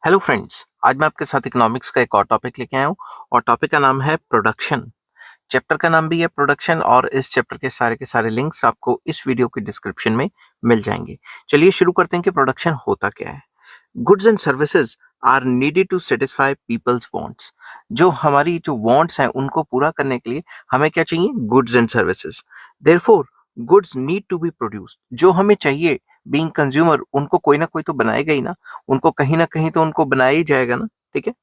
Hello friends, आज मैं आपके साथ इकोनॉमिक्स का एक और टॉपिक लेके आया हूँ और टॉपिक का नाम है प्रोडक्शन। चैप्टर का नाम भी है प्रोडक्शन और इस चैप्टर के सारे लिंक्स आपको इस वीडियो के डिस्क्रिप्शन में मिल जाएंगे। चलिए शुरू करते हैं कि प्रोडक्शन होता क्या है। Goods and services are needed to satisfy people's wants. जो हमारी जो वांट्स हैं उनको पूरा करने के लिए हमें क्या चाहिए? Goods and services. Therefore goods need to be produced. जो हमें चाहिए बीइंग कंज्यूमर, उनको कोई ना कोई तो बनाएगा ही ना, उनको कहीं ना कहीं तो उनको बनाया ही जाएगा ना। ठीक है।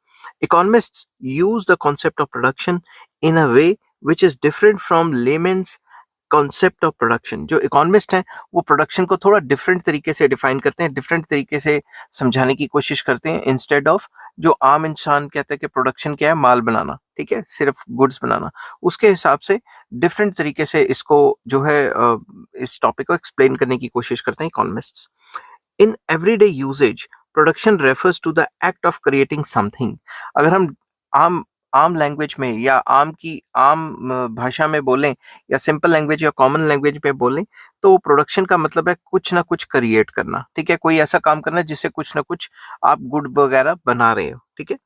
Economists use the concept of production in a way which is different from layman's concept of production. जो इकोनॉमिस्ट हैं वो प्रोडक्शन को थोड़ा डिफरेंट तरीके से डिफाइन करते हैं, डिफरेंट तरीके से समझाने की कोशिश करते हैं, इंस्टेड ऑफ जो आम इंसान कहते हैं कि प्रोडक्शन क्या है, माल बनाना, ठीक है, सिर्फ गुड्स बनाना। उसके हिसाब से डिफरेंट तरीके से इसको जो है इस टॉपिक को एक्सप्लेन करने की कोशिश करते हैं economists. In everyday usage production refers to the act of creating something. अगर हम आम आम लैंग्वेज में या आम भाषा में बोलें या सिंपल लैंग्वेज या कॉमन लैंग्वेज में बोलें तो प्रोडक्शन का मतलब है कुछ ना कुछ क्रिएट करना। ठीक है, कोई ऐसा काम करना जिससे कुछ ना कुछ आप गुड वगैरह बना रहे हो। ठीक है।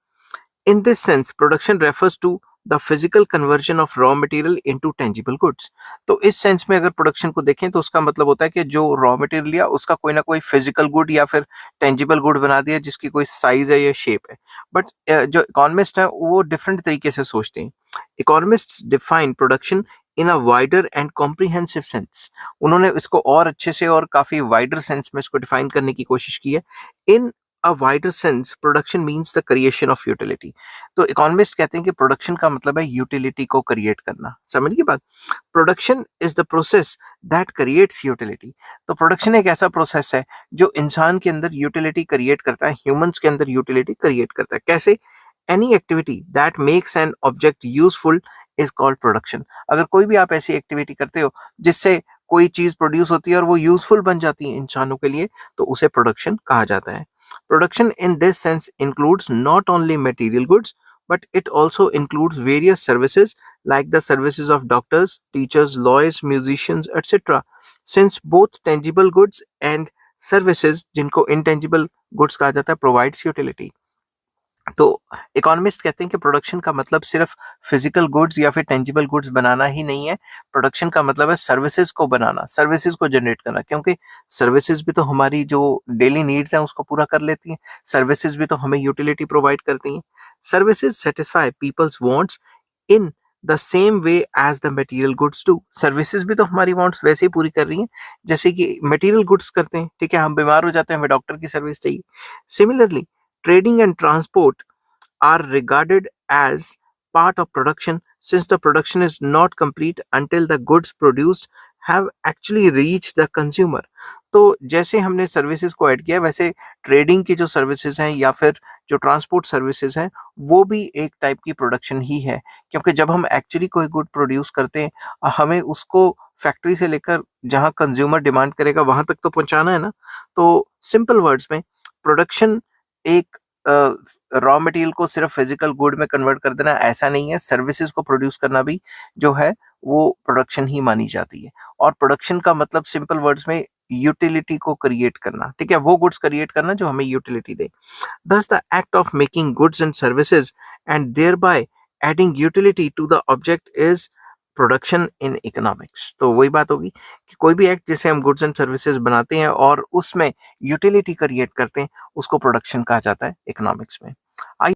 In this sense, production refers to the physical conversion of raw material into tangible goods. तो इस सेंस में अगर प्रोडक्शन को देखें तो उसका मतलब होता है कि जो रॉ मटेरियल लिया उसका कोई ना कोई फिजिकल गुड या फिर टेंजिबल गुड बना दिया जिसकी कोई साइज है या शेप है। बट जो इकोनॉमिस्ट है वो डिफरेंट तरीके से सोचते हैं। Economist define production in a wider and comprehensive sense. उन्होंने इसको और अच्छे से और काफी वाइडर सेंस में इसको डिफाइन करने की कोशिश की है। इन a wider sense, production means the creation of utility. तो इकोनॉमिस्ट कहते हैं कि प्रोडक्शन का मतलब है यूटिलिटी को क्रिएट करना। समझ की बात? Production is the process that creates utility. तो प्रोडक्शन एक ऐसा प्रोसेस है जो इंसान के अंदर यूटिलिटी क्रिएट करता है, ह्यूमंस के अंदर यूटिलिटी क्रिएट करता है। कैसे? Any activity that makes an object useful is called production. अगर कोई भी आप ऐसी एक्टिविटी करते हो जिससे कोई चीज प्रोड्यूस होती है और वो यूजफुल बन जाती है इंसानों के लिए, तो उसे प्रोडक्शन कहा जाता है। Production in this sense includes not only material goods, but it also includes various services like the services of doctors, teachers, lawyers, musicians, etc. Since both tangible goods and services, जिनको intangible goods कहा जाता है, provides utility. तो economist कहते हैं कि production का मतलब सिर्फ फिजिकल गुड्स या फिर टेंजिबल गुड्स बनाना ही नहीं है। प्रोडक्शन का मतलब है सर्विसेज को बनाना, सर्विसेज को जनरेट करना, क्योंकि सर्विसेज भी तो हमारी जो डेली नीड्स हैं उसको पूरा कर लेती हैं। सर्विसेज भी तो हमें यूटिलिटी प्रोवाइड करती हैं। Services satisfy people's wants in the same way as the material goods do. Services भी तो हमारी वांट्स वैसे ही पूरी कर रही हैं जैसे कि मटेरियल गुड्स करते हैं। ठीक है, हम बीमार हो जाते हैं, हमें डॉक्टर की सर्विस चाहिए। Similarly trading and transport are regarded as part of production since the production is not complete until the goods produced have actually reached the consumer. तो जैसे हमने सर्विसेज को ऐड किया वैसे ट्रेडिंग की जो सर्विसेज हैं या फिर जो ट्रांसपोर्ट सर्विसेज हैं वो भी एक टाइप की प्रोडक्शन ही है, क्योंकि जब हम एक्चुअली कोई गुड प्रोड्यूस करते हैं हमें उसको फैक्ट्री से लेकर जहां कंज्यूमर डिमांड करेगा वहां तक तो पहुंचाना है ना। तो सिंपल वर्ड्स में प्रोडक्शन एक रॉ मटेरियल को सिर्फ फिजिकल गुड में कन्वर्ट कर देना ऐसा नहीं है, सर्विसेज को प्रोड्यूस करना भी जो है वो प्रोडक्शन ही मानी जाती है। और प्रोडक्शन का मतलब सिंपल वर्ड्स में यूटिलिटी को क्रिएट करना। ठीक है, वो गुड्स क्रिएट करना जो हमें utility they. Thus, the act of making goods and services and thereby adding utility to the object is production in economics. तो वही बात होगी कि कोई भी एक्ट जिसे हम गुड्स एंड सर्विसेज बनाते हैं और उसमें यूटिलिटी क्रिएट करते हैं उसको प्रोडक्शन कहा जाता है इकोनॉमिक्स में। आई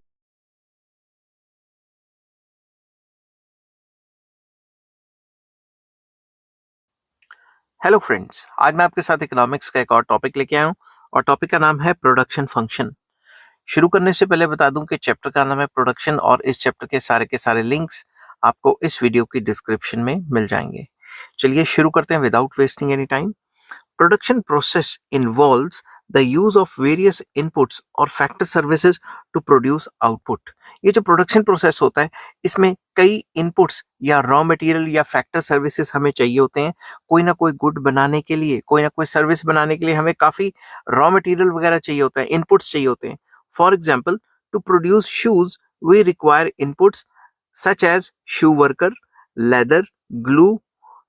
हेलो फ्रेंड्स, आज मैं आपके साथ इकोनॉमिक्स का एक और टॉपिक लेके आया हूँ और टॉपिक का नाम है प्रोडक्शन फंक्शन। शुरू करने से पहले बता दूं कि चैप्टर का नाम है प्रोडक्शन और इस चैप्टर के सारे लिंक्स आपको इस वीडियो की डिस्क्रिप्शन में मिल जाएंगे। चलिए शुरू करते हैं without wasting any time. Production process involves the use of various inputs और factor services to produce output. ये जो प्रोडक्शन प्रोसेस होता है इसमें कई इनपुट्स या रॉ मटेरियल या फैक्टर सर्विसेज हमें चाहिए होते हैं। कोई ना कोई गुड बनाने के लिए, कोई ना कोई सर्विस बनाने के लिए हमें काफी रॉ मटेरियल वगैरह चाहिए होता है, इनपुट्स चाहिए होते हैं। For example, to produce shoes we require inputs such as shoe worker, leather, glue,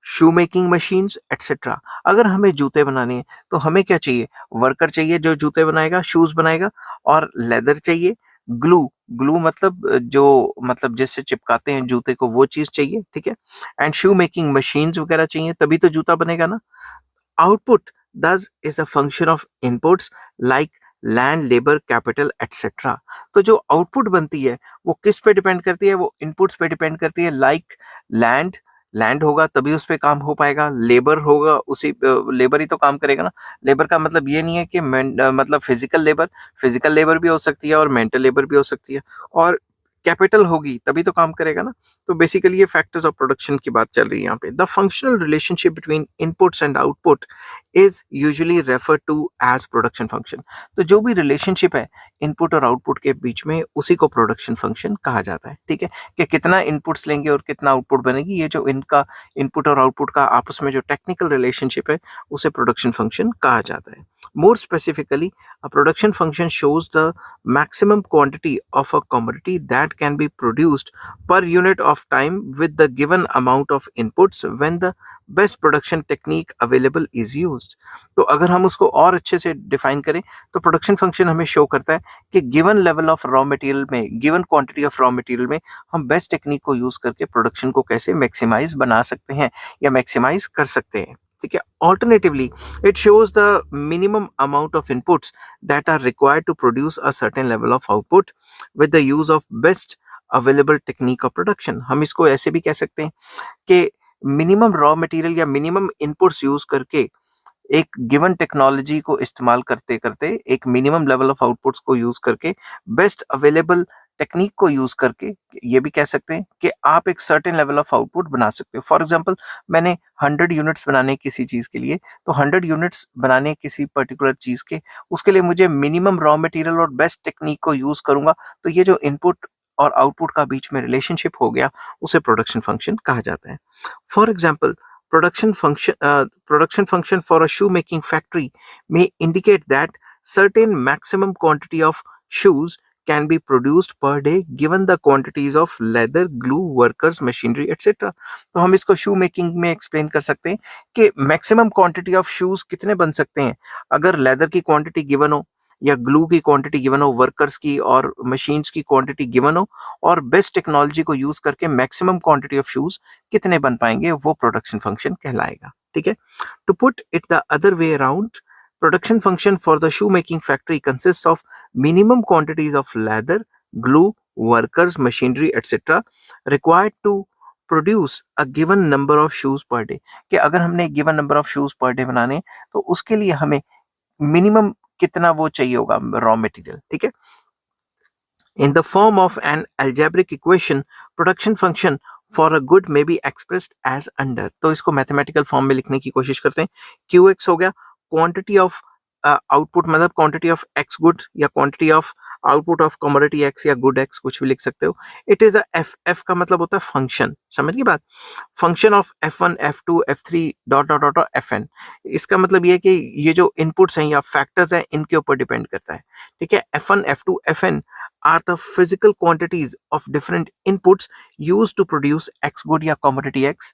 shoe making machines etcetera. अगर हमें जूते बनाने हैं तो हमें क्या चाहिए? वर्कर चाहिए जो जूते बनाएगा, शूज बनाएगा, और लेदर चाहिए, ग्लू, ग्लू मतलब जो मतलब जिससे चिपकाते हैं जूते को वो चीज चाहिए, ठीक है, एंड शू मेकिंग मशीन्स वगैरह चाहिए, तभी तो जूता बनेगा ना। Output thus is a function of inputs like land, labour, capital etcetera. तो जो आउटपुट बनती है वो किस पे डिपेंड करती है? वो इनपुट्स पे डिपेंड करती है, लाइक लैंड, लैंड होगा तभी उस पे काम हो पाएगा, लेबर होगा, उसी लेबर ही तो काम करेगा ना। लेबर का मतलब ये नहीं है कि मतलब फिजिकल लेबर भी हो सकती है और मेंटल लेबर भी हो सकती है, और कैपिटल होगी तभी तो काम करेगा ना। तो बेसिकली ये फैक्टर्स ऑफ प्रोडक्शन की बात चल रही है यहाँ पे। The functional relationship between inputs and output is usually refer to as production function. तो जो भी रिलेशनशिप है इनपुट और आउटपुट के बीच में उसी को प्रोडक्शन फंक्शन कहा जाता है, ठीक है, कि कितना इनपुट्स लेंगे और कितना आउटपुट बनेगी, ये जो इनका इनपुट और आउटपुट का आपस में जो टेक्निकल रिलेशनशिप है उसे प्रोडक्शन फंक्शन कहा जाता है। More specifically, a production function shows the maximum quantity of a commodity that can be produced per unit of time with the given amount of inputs when the best production technique available is used। तो अगर हम उसको और अच्छे से define करें तो production function हमें शो करता है कि given level of raw material में, given quantity of raw material में हम बेस्ट टेक्निक को यूज करके प्रोडक्शन को कैसे मैक्सिमाइज बना सकते हैं या मैक्सिमाइज कर सकते हैं, ठीक है। Alternatively, it shows the minimum amount of inputs that are required to produce a certain level of output with the use of best available technique of production। हम इसको ऐसे भी कह सकते हैं कि मिनिमम रॉ मटेरियल या मिनिमम इनपुट्स यूज करके एक गिवन टेक्नोलॉजी को इस्तेमाल करते करते एक मिनिमम लेवल ऑफ आउटपुट्स को यूज करके बेस्ट अवेलेबल टेक्निक को यूज करके ये भी कह सकते हैं कि आप एक सर्टेन लेवल ऑफ आउटपुट बना सकते हो। फॉर एग्जांपल, मैंने 100 यूनिट्स बनाने किसी चीज के लिए, तो 100 यूनिट्स बनाने किसी पर्टिकुलर चीज के, उसके लिए मुझे मिनिमम रॉ मटेरियल और बेस्ट टेक्निक को यूज करूंगा, तो ये जो इनपुट और आउटपुट का बीच में रिलेशनशिप हो गया उसे प्रोडक्शन फंक्शन कहा जाता है। For example, production function for a shoemaking factory may indicate that certain maximum quantity of shoes can be produced per day given the quantities of leather, glue, workers, machinery etc। तो हम इसको शू making में explain कर सकते हैं कि maximum quantity of shoes कितने बन सकते हैं अगर लेदर की क्वांटिटी गिवन हो, या ग्लू की क्वांटिटी गिवन हो, वर्कर्स की और मशीन्स की क्वांटिटी गिवन हो, और बेस्ट टेक्नोलॉजी को यूज करके मैक्सिमम क्वांटिटी ऑफ शूज कितने बन पाएंगे, वो प्रोडक्शन फंक्शन कहलाएगा, ठीक है। To put it the other way around, production function for the shoe making factory consist of minimum quantities of leather, glue, workers, machinery etcetera required to produce a given number of shoes per day. कि अगर हमने given number of shoes per day बनाने तो उसके लिए हमें minimum कितना वो चाहिए होगा रॉ मटेरियल, ठीक है। In the form of an algebraic equation, production function for a good may be expressed as under। तो इसको मैथमेटिकल फॉर्म में लिखने की कोशिश करते हैं। QX हो गया क्वांटिटी ऑफ आउटपुट, मतलब क्वांटिटी ऑफ एक्स गुड या quantity of output of commodity x या गुड एक्स, कुछ भी लिख सकते हो। It is a F, F का मतलब होता है फंक्शन, समझ गई बात। Function of F1, F2, F3 dot dot dot FN। इसका मतलब ये है कि ये जो इनपुट्स हैं या फैक्टर्स हैं इनके ऊपर डिपेंड करता है, ठीक है। F1, F2, FN are the physical quantities of different inputs used to produce X good या commodity X,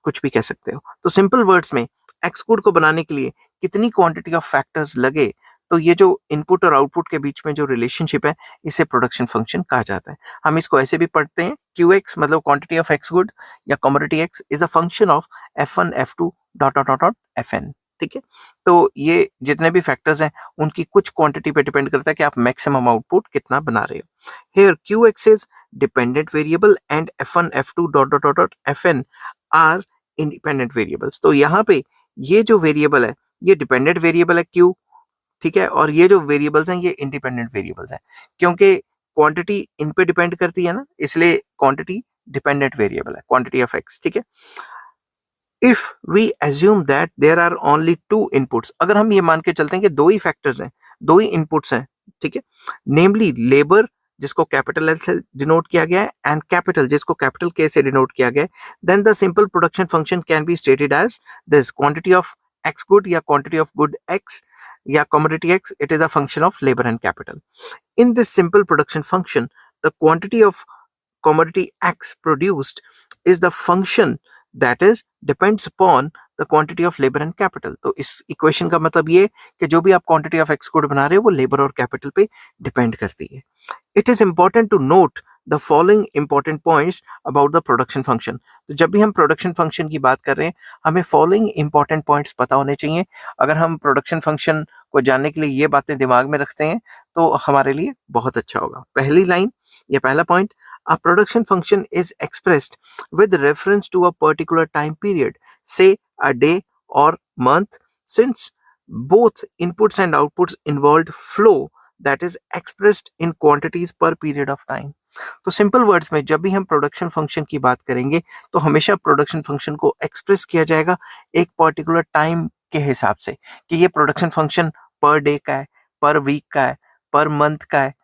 कुछ भी कह सकते हो। तो सिंपल वर्ड्स में X good को बनाने के लिए कितनी क्वांटिटी ऑफ फैक्टर्स लगे, तो ये जो इनपुट और आउटपुट के बीच में जो रिलेशनशिप है इसे प्रोडक्शन फंक्शन कहा जाता है। हम इसको ऐसे भी पढ़ते हैं, QX मतलब क्वांटिटी ऑफ X good या commodity X is a function of F1, F2 dot dot dot FN, ठीक है। तो ये जितने भी फैक्टर्स हैं उनकी कुछ क्वांटिटी पे डिपेंड करता है कि आप मैक्सिमम आउटपुट कितना बना रहे हो। Here QX is dependent variable and F1, F2 dot dot dot FN are independent variables. तो यहाँ पे ये जो वेरिएबल है ये डिपेंडेंट वेरिएबल है Q, ठीक है, और ये जो वेरिएबल्स हैं ये इंडिपेंडेंट वेरिएबल्स हैं, क्योंकि क्वांटिटी इन पे डिपेंड करती है ना, इसलिए क्वांटिटी डिपेंडेंट वेरिएबल है, क्वांटिटी ऑफ X, ठीक है। If we assume that there are only two inputs, अगर हम ये मान के चलते हैं कि दो ही फैक्टर्स हैं, दो ही इनपुट्स हैं, ठीक है, नेमली लेबर जिसको कैपिटल एल से डिनोट किया गया है एंड कैपिटल जिसको कैपिटल के से डिनोट किया गया है, then the simple production function can be stated as this quantity of X good या क्वांटिटी ऑफ गुड एक्स या commodity X, it is a function of labour and capital. In this simple production function, the quantity of commodity X produced is the function that is depends upon the quantity of labour and capital. तो इस equation का मतलब ये कि जो भी आप quantity of X good बना रहे हो वो लेबर और कैपिटल पे डिपेंड करती है। It is important to note the following important points about the production function. तो जब भी हम प्रोडक्शन फंक्शन की बात कर रहे हैं हमें फॉलोइंग इंपॉर्टेंट पॉइंट्स पता होने चाहिए। अगर हम प्रोडक्शन फंक्शन को जानने के लिए ये बातें दिमाग में रखते हैं तो हमारे लिए बहुत अच्छा होगा। पहली लाइन, ये पहला point, a production function is expressed with reference to a particular time period, say a day or month, since both inputs and outputs involved flow that is expressed in quantities per period of time। तो simple words में जब भी हम production function की बात करेंगे तो हमेशा प्रोडक्शन फंक्शन को एक्सप्रेस किया जाएगा एक पर्टिकुलर टाइम के हिसाब से कि ये प्रोडक्शन फंक्शन पर डे का है, पर वीक का है, पर मंथ का है,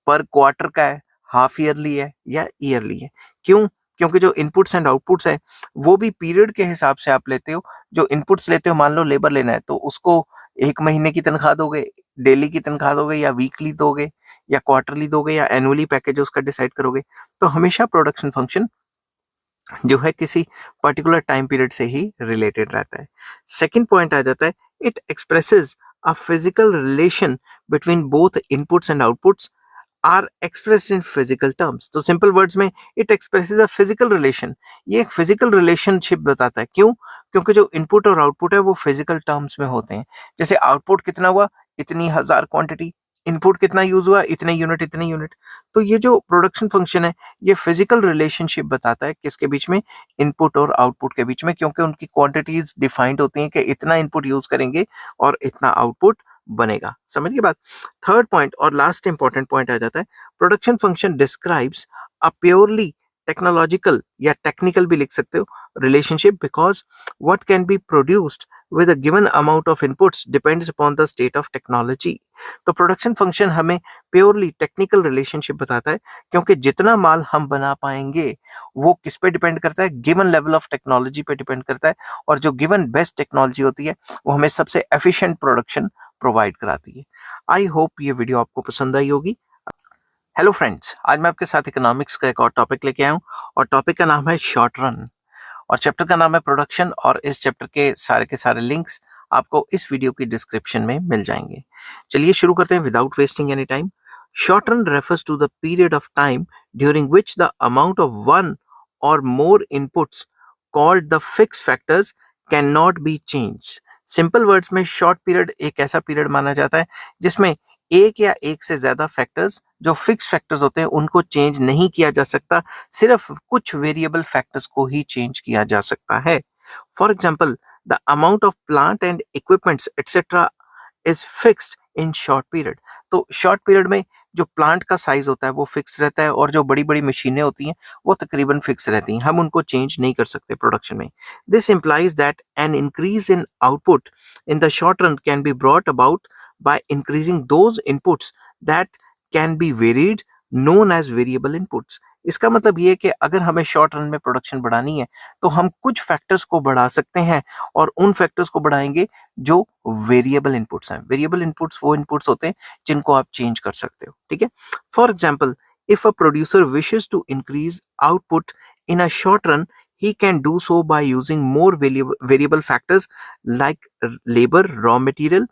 पर क्वार्टर का है, हाफ ईयरली है या ईयरली है। क्यों? क्योंकि जो इनपुट्स एंड आउटपुट्स है वो भी पीरियड के हिसाब से आप लेते हो। जो इनपुट्स लेते हो, मान लो लेबर लेना है तो उसको एक महीने की तनख्वाह दोगे, डेली की तनख्वाह दोगे या वीकली दोगे या क्वार्टरली दोगे या एनुअली पैकेज उसका डिसाइड करोगे। तो हमेशा प्रोडक्शन फंक्शन जो है किसी पर्टिकुलर टाइम पीरियड से ही रिलेटेड रहता है। सेकंड पॉइंट आ जाता है, it expresses a physical relation between both inputs and outputs are expressed in physical terms. तो सिंपल वर्ड्स में it expresses a physical relation. ये एक फिजिकल रिलेशनशिप बताता है। क्यों? क्योंकि जो इनपुट और आउटपुट है वो फिजिकल टर्म्स में होते हैं। जैसे आउटपुट कितना हुआ, इतनी हजार क्वांटिटी, इनपुट कितना यूज हुआ, इतने यूनिट इतने यूनिट। तो ये जो प्रोडक्शन फंक्शन है ये फिजिकल रिलेशनशिप बताता है किसके बीच में, इनपुट और आउटपुट के बीच में, क्योंकि उनकी क्वांटिटीज डिफाइंड होती हैं कि इतना इनपुट यूज करेंगे और इतना आउटपुट बनेगा। समझिए बात। थर्ड पॉइंट और लास्ट इंपॉर्टेंट पॉइंट आ जाता है, production function describes a purely technological या टेक्निकल भी लिख सकते हो relationship, because what can be produced with a given amount of inputs depends upon the state of technology। तो प्रोडक्शन फंक्शन हमें प्योरली टेक्निकल रिलेशनशिप बताता है क्योंकि जितना माल हम बना पाएंगे वो किस पे डिपेंड करता है, गिवन लेवल ऑफ टेक्नोलॉजी पे डिपेंड करता है। और जो गिवन बेस्ट टेक्नोलॉजी होती है वो हमें सबसे एफिशिएंट प्रोडक्शन प्रोवाइड कराती है। आई होप ये वीडियो आपको पसंद आई होगी। हेलो फ्रेंड्स, आज मैं आपके साथ इकोनॉमिक्स का एक और टॉपिक लेके आया हूँ और टॉपिक का नाम है शॉर्ट रन और चैप्टर का नाम है प्रोडक्शन। और इस चैप्टर के सारे लिंक्स आपको इस वीडियो की डिस्क्रिप्शन में मिल जाएंगे। चलिए शुरू करते हैं without wasting any time. Short run refers to the period of time during which the amount of one और more inputs called the fix factors can not be change. Simple words में short period एक ऐसा period माना जाता है जिसमें एक या एक से ज्यादा फैक्टर्स जो फिक्स फैक्टर्स होते हैं उनको चेंज नहीं किया जा सकता, सिर्फ कुछ वेरिएबल फैक्टर्स को ही चेंज किया जा सकता है। For example, the amount of plant and equipments etcetera is fixed in short period. तो शॉर्ट पीरियड में जो प्लांट का साइज होता है वो फिक्स रहता है और जो बड़ी बड़ी मशीनें होती हैं वो तकरीबन फिक्स रहती हैं, हम उनको चेंज नहीं कर सकते प्रोडक्शन में। This implies that an increase in output in the short run can be brought about by increasing those inputs that can be varied, known as variable inputs. इसका मतलब ये है कि अगर हमें शॉर्ट रन में प्रोडक्शन बढ़ानी है तो हम कुछ फैक्टर्स को बढ़ा सकते हैं और उन फैक्टर्स को बढ़ाएंगे जो वेरिएबल इनपुट्स हैं। वेरिएबल इनपुट्स वो इनपुट्स होते हैं जिनको आप चेंज कर सकते हो, ठीक है। For example, if a producer wishes to increase output in a short run, he can do so by using more variable factors like labor, raw material,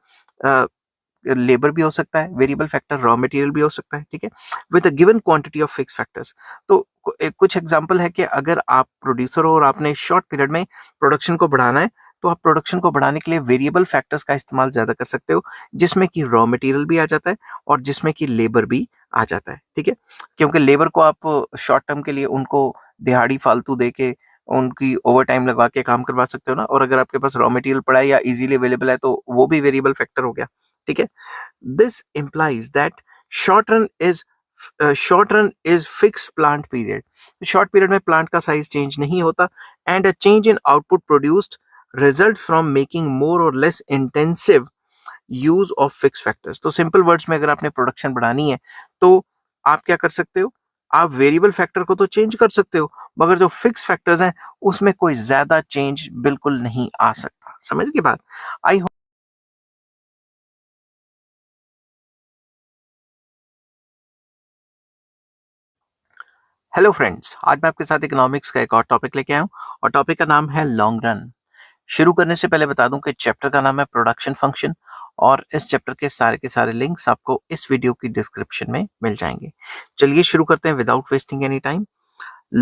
labour भी हो सकता है वेरिएबल फैक्टर, रॉ मटेरियल भी हो सकता है, ठीक है, with a given quantity of fix factors. तो कुछ एग्जांपल है कि अगर आप प्रोड्यूसर हो और आपने शॉर्ट पीरियड में प्रोडक्शन को बढ़ाना है तो आप प्रोडक्शन को बढ़ाने के लिए वेरिएबल फैक्टर्स का इस्तेमाल ज्यादा कर सकते हो, जिसमें कि रॉ मटेरियल भी आ जाता है और जिसमें कि लेबर भी आ जाता है, ठीक है। क्योंकि लेबर को आप शॉर्ट टर्म के लिए उनको दिहाड़ी फालतू दे के उनकी ओवर टाइम लगवा के काम करवा सकते हो ना, और अगर आपके पास रॉ मटेरियल पड़ा है या इजीली अवेलेबल है तो वो भी वेरिएबल फैक्टर हो गया, ठीक है। This implies that short run is short run is fixed plant period। Short period में प्लांट का साइज चेंज नहीं होता and a change in output produced result from making more और less intensive use of fix factors. तो simple words में अगर आपने production बढ़ानी है तो आप क्या कर सकते हो, आप वेरिएबल फैक्टर को तो चेंज कर सकते हो मगर जो फिक्स फैक्टर्स हैं उसमें कोई ज्यादा चेंज बिल्कुल नहीं आ सकता। समझ गए बात? आई हेलो फ्रेंड्स, आज मैं आपके साथ इकोनॉमिक्स का एक और टॉपिक लेके आया हूँ और टॉपिक का नाम है लॉन्ग रन। शुरू करने से पहले बता दूं कि चैप्टर का नाम है प्रोडक्शन फंक्शन और इस चैप्टर के सारे लिंक्स आपको इस वीडियो की डिस्क्रिप्शन में मिल जाएंगे। चलिए शुरू करते हैं without wasting any time.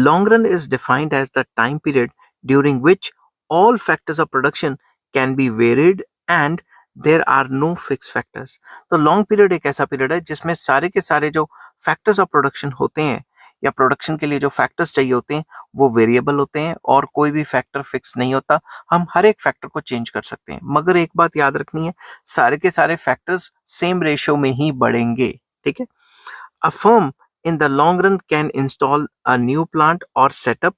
Long run is defined as the time period during which all factors of production can be varied and there are no fixed factors। तो लॉन्ग पीरियड एक ऐसा पीरियड है जिसमें सारे के सारे जो फैक्टर्स ऑफ प्रोडक्शन होते हैं या प्रोडक्शन के लिए जो फैक्टर्स चाहिए होते हैं वो वेरिएबल होते हैं और कोई भी फैक्टर फिक्स नहीं होता। हम हर एक फैक्टर को चेंज कर सकते हैं, मगर एक बात याद रखनी है, सारे के सारे फैक्टर्स सेम रेशियो में ही बढ़ेंगे। ठीक है। A firm in the long run can install a new plant or set up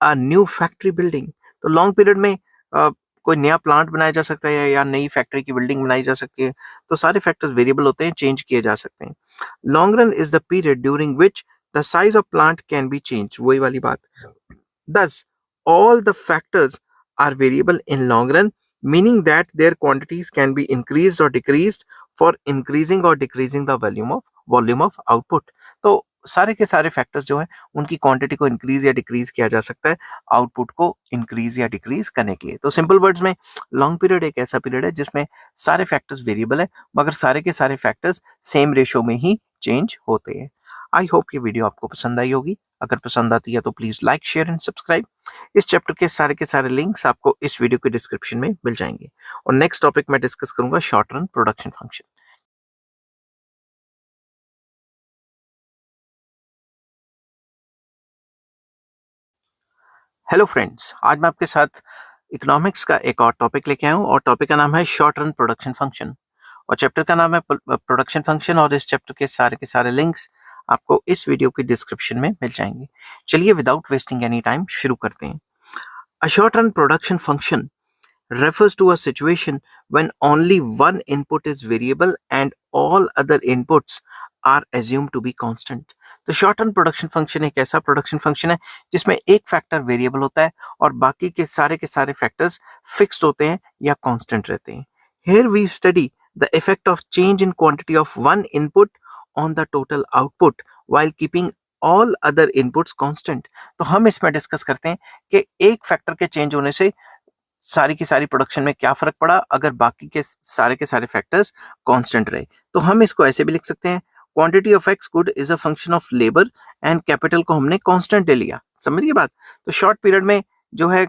a new factory building। तो लॉन्ग पीरियड में कोई नया प्लांट बनाया जा सकता है या नई फैक्ट्री की बिल्डिंग बनाई जा सकती है। तो सारे फैक्टर्स वेरिएबल होते हैं, चेंज किए जा सकते हैं। Long run is the period during which the size of plant can be change. वही वाली बात। Thus, all the factors are variable in long run, meaning that their quantities can be increased or decreased for increasing or decreasing the volume of output। तो सारे के सारे factors जो हैं उनकी क्वांटिटी को इंक्रीज या डिक्रीज किया जा सकता है आउटपुट को इंक्रीज या डिक्रीज करने के लिए। तो सिंपल वर्ड्स में लॉन्ग पीरियड एक ऐसा पीरियड है जिसमें सारे फैक्टर्स वेरिएबल है मगर सारे के सारे फैक्टर्स सेम रेशियो में ही चेंज होते हैं। आई होप ये वीडियो आपको पसंद आई होगी। अगर पसंद आती है तो please like share and subscribe. इस चैप्टर के सारे लिंक्स आपको इस वीडियो के डिस्क्रिप्शन में मिल जाएंगे और नेक्स्ट टॉपिक मैं डिस्कस करूंगा short run production function. Hello friends, आज मैं आपके साथ इकोनॉमिक्स का एक और टॉपिक लेके आया हूँ और टॉपिक का नाम है शॉर्ट रन प्रोडक्शन फंक्शन और चैप्टर का नाम है प्रोडक्शन फंक्शन और इस चैप्टर के सारे लिंक्स आपको इस वीडियो के डिस्क्रिप्शन में मिल जाएंगे। चलिए विदाउट वेस्टिंग एनी टाइम शुरू करते हैं। अ short run production function refers to a situation when only one input is variable and all other inputs are assumed to be constant। तो शॉर्ट टर्म प्रोडक्शन फंक्शन एक ऐसा production function है जिसमें एक factor variable होता है और बाकी के सारे फैक्टर्स फिक्स्ड होते हैं या कांस्टेंट रहते हैं। Here we study the effect of change in quantity of one input on the total output while keeping all other inputs constant। तो हम इसमें डिस्कस करते हैं कि एक फैक्टर के चेंज होने से सारी की सारी प्रोडक्शन में क्या फर्क पड़ा अगर बाकी के सारे फैक्टर्स कांस्टेंट रहे। तो हम इसको ऐसे भी लिख सकते हैं, quantity of X good is a function of labour and capital को हमने कांस्टेंट ले लिया। समझिए बात। तो शॉर्ट पीरियड में जो है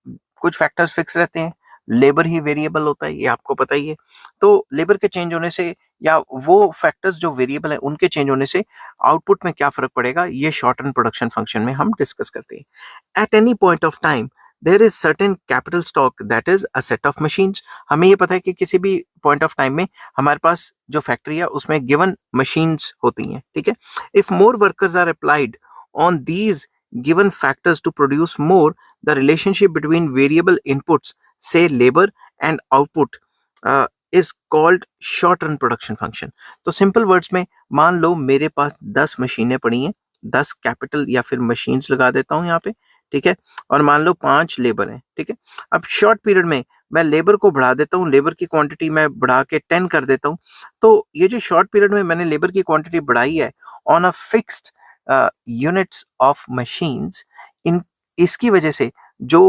कुछ फैक्टर्स फिक्स रहते हैं, लेबर ही वेरिएबल होता है, ये आपको पता ही है। तो लेबर के चेंज होने से या वो फैक्टर्स जो वेरिएबल है उनके चेंज होने से आउटपुट में क्या फर्क पड़ेगा, ये शॉर्ट रन प्रोडक्शन फंक्शन में हम डिस्कस करते हैं। At any point of time there is certain capital stock that is a set of machines. हमें ये पता है कि किसी भी पॉइंट ऑफ टाइम में हमारे पास जो फैक्ट्री है उसमें गिवन मशीन्स होती हैं। ठीक है। If more workers are applied on these given factors to produce more, the relationship between variable inputs, say labor and output, is called short run production function। तो सिंपल वर्ड्स में मान लो मेरे पास 10 मशीनें पड़ी हैं, 10 कैपिटल या फिर मशीन्स लगा देता हूं यहाँ पे। ठीक है। और मान लो 5 लेबर हैं। ठीक है। अब शॉर्ट पीरियड में मैं लेबर को बढ़ा देता हूँ, लेबर की क्वांटिटी मैं बढ़ा के 10 कर देता हूँ। तो ये जो शॉर्ट पीरियड में मैंने लेबर की क्वांटिटी बढ़ाई है on a fixed units of machines, इन इसकी वजह से जो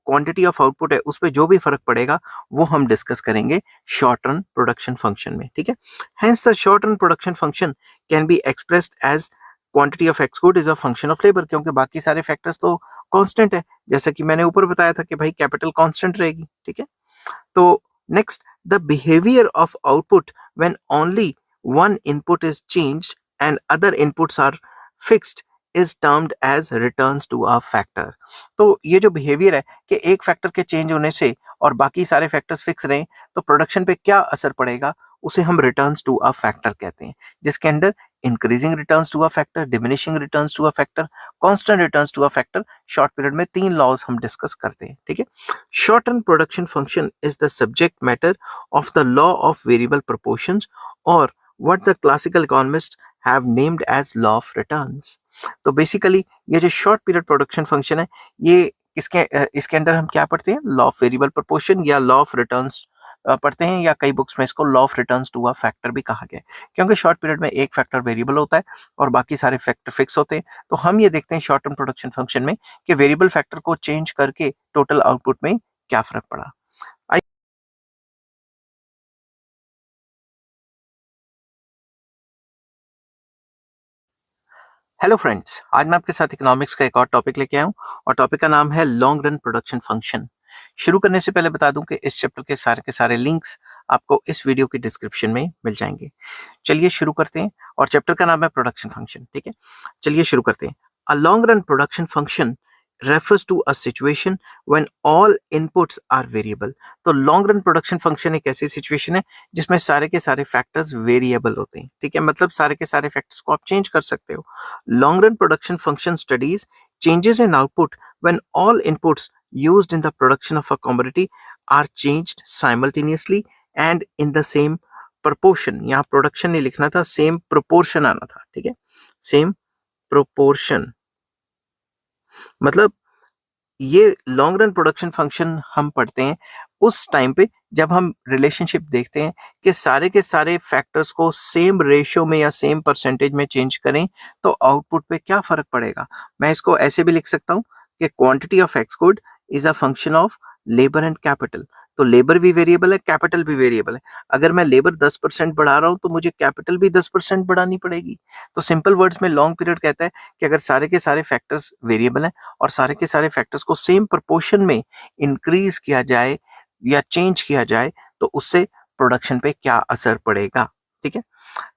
क्वांटिटी ऑफ आउटपुट है उस पर जो भी फर्क पड़ेगा वो हम डिस्कस करेंगे शॉर्ट रन प्रोडक्शन फंक्शन में। ठीक है। Hence the short run production function can be expressed as quantity of X good is a function of labour, क्योंकि बाकी सारे फैक्टर्स तो कांस्टेंट है, जैसा कि मैंने ऊपर बताया था कि भाई कैपिटल कांस्टेंट रहेगी। ठीक है। तो next, the behaviour of output when only one input is changed and other inputs are fixed is termed as returns to a factor. तो ये जो बिहेवियर है कि एक फैक्टर के चेंज होने से और बाकी सारे फैक्टर्स फिक्स रहे तो प्रोडक्शन पे क्या असर पड़ेगा, उसे हम रिटर्न्स टू अ फैक्टर कहते हैं, जिसके अंदर increasing returns to a factor, diminishing returns to a factor, constant returns to a factor. Short period में 3 लॉज हम डिस्कस करते हैं। ठीक है। Short run production function is the subject matter of the law of variable proportions और what the classical economist have named as law of returns. तो basically ये जो शॉर्ट पीरियड प्रोडक्शन फंक्शन है ये इसके अंदर हम क्या पढ़ते हैं, लॉ ऑफ वेरिएबल प्रोपोर्शन या लॉ ऑफ रिटर्न्स पढ़ते हैं, या कई बुक्स में इसको law of returns to a factor भी कहा गया है, क्योंकि शॉर्ट पीरियड में एक फैक्टर वेरिएबल होता है और बाकी सारे फैक्टर फिक्स होते हैं। तो हम ये देखते हैं शॉर्ट टर्म प्रोडक्शन फंक्शन में कि वेरिएबल फैक्टर को चेंज करके टोटल आउटपुट में क्या फर्क पड़ा। हेलो फ्रेंड्स, आज मैं आपके साथ इकोनॉमिक्स का एक और टॉपिक लेके आया हूँ और टॉपिक का नाम है लॉन्ग रन प्रोडक्शन फंक्शन। शुरू करने से पहले बता दूं कि इस चैप्टर के सारे लिंक्स आपको इस वीडियो की डिस्क्रिप्शन में मिल जाएंगे। चलिए शुरू करते हैं, और चैप्टर का नाम है प्रोडक्शन फंक्शन। ठीक है, चलिए शुरू करते हैं। A long run production function refers to a situation when all inputs are variable। तो लॉन्ग रन प्रोडक्शन फंक्शन एक ऐसी सिचुएशन है जिसमें सारे के सारे फैक्टर्स वेरिएबल होते हैं। ठीक है, मतलब सारे के सारे फैक्टर्स को आप चेंज कर सकते हो। Long run production function studies changes in output when all inputs used in the production of a commodity are changed simultaneously and in the same proportion। यहाँ प्रोडक्शन नहीं लिखना था, सेम प्रोपोर्शन आना था। ठीक है, सेम प्रोपोर्शन, मतलब ये लॉन्ग रन प्रोडक्शन फंक्शन हम पढ़ते हैं उस टाइम पे जब हम रिलेशनशिप देखते हैं कि सारे के सारे फैक्टर्स को सेम रेशियो में या सेम परसेंटेज में चेंज करें तो आउटपुट पे क्या फर्क पड़ेगा। मैं इसको ऐसे भी लिख सकता हूँ कि quantity of X good is a function of labour and capital. तो लेबर भी वेरिएबल है, कैपिटल भी वेरिएबल है। अगर मैं लेबर 10% बढ़ा रहा हूँ तो मुझे कैपिटल भी 10% बढ़ानी पड़ेगी। तो सिंपल वर्ड्स में लॉन्ग पीरियड कहता है कि अगर सारे के सारे फैक्टर्स वेरिएबल हैं और सारे के सारे फैक्टर्स को सेम प्रोपोर्शन में इंक्रीज किया जाए या चेंज किया जाए तो उससे प्रोडक्शन पे क्या असर पड़ेगा। ठीक है,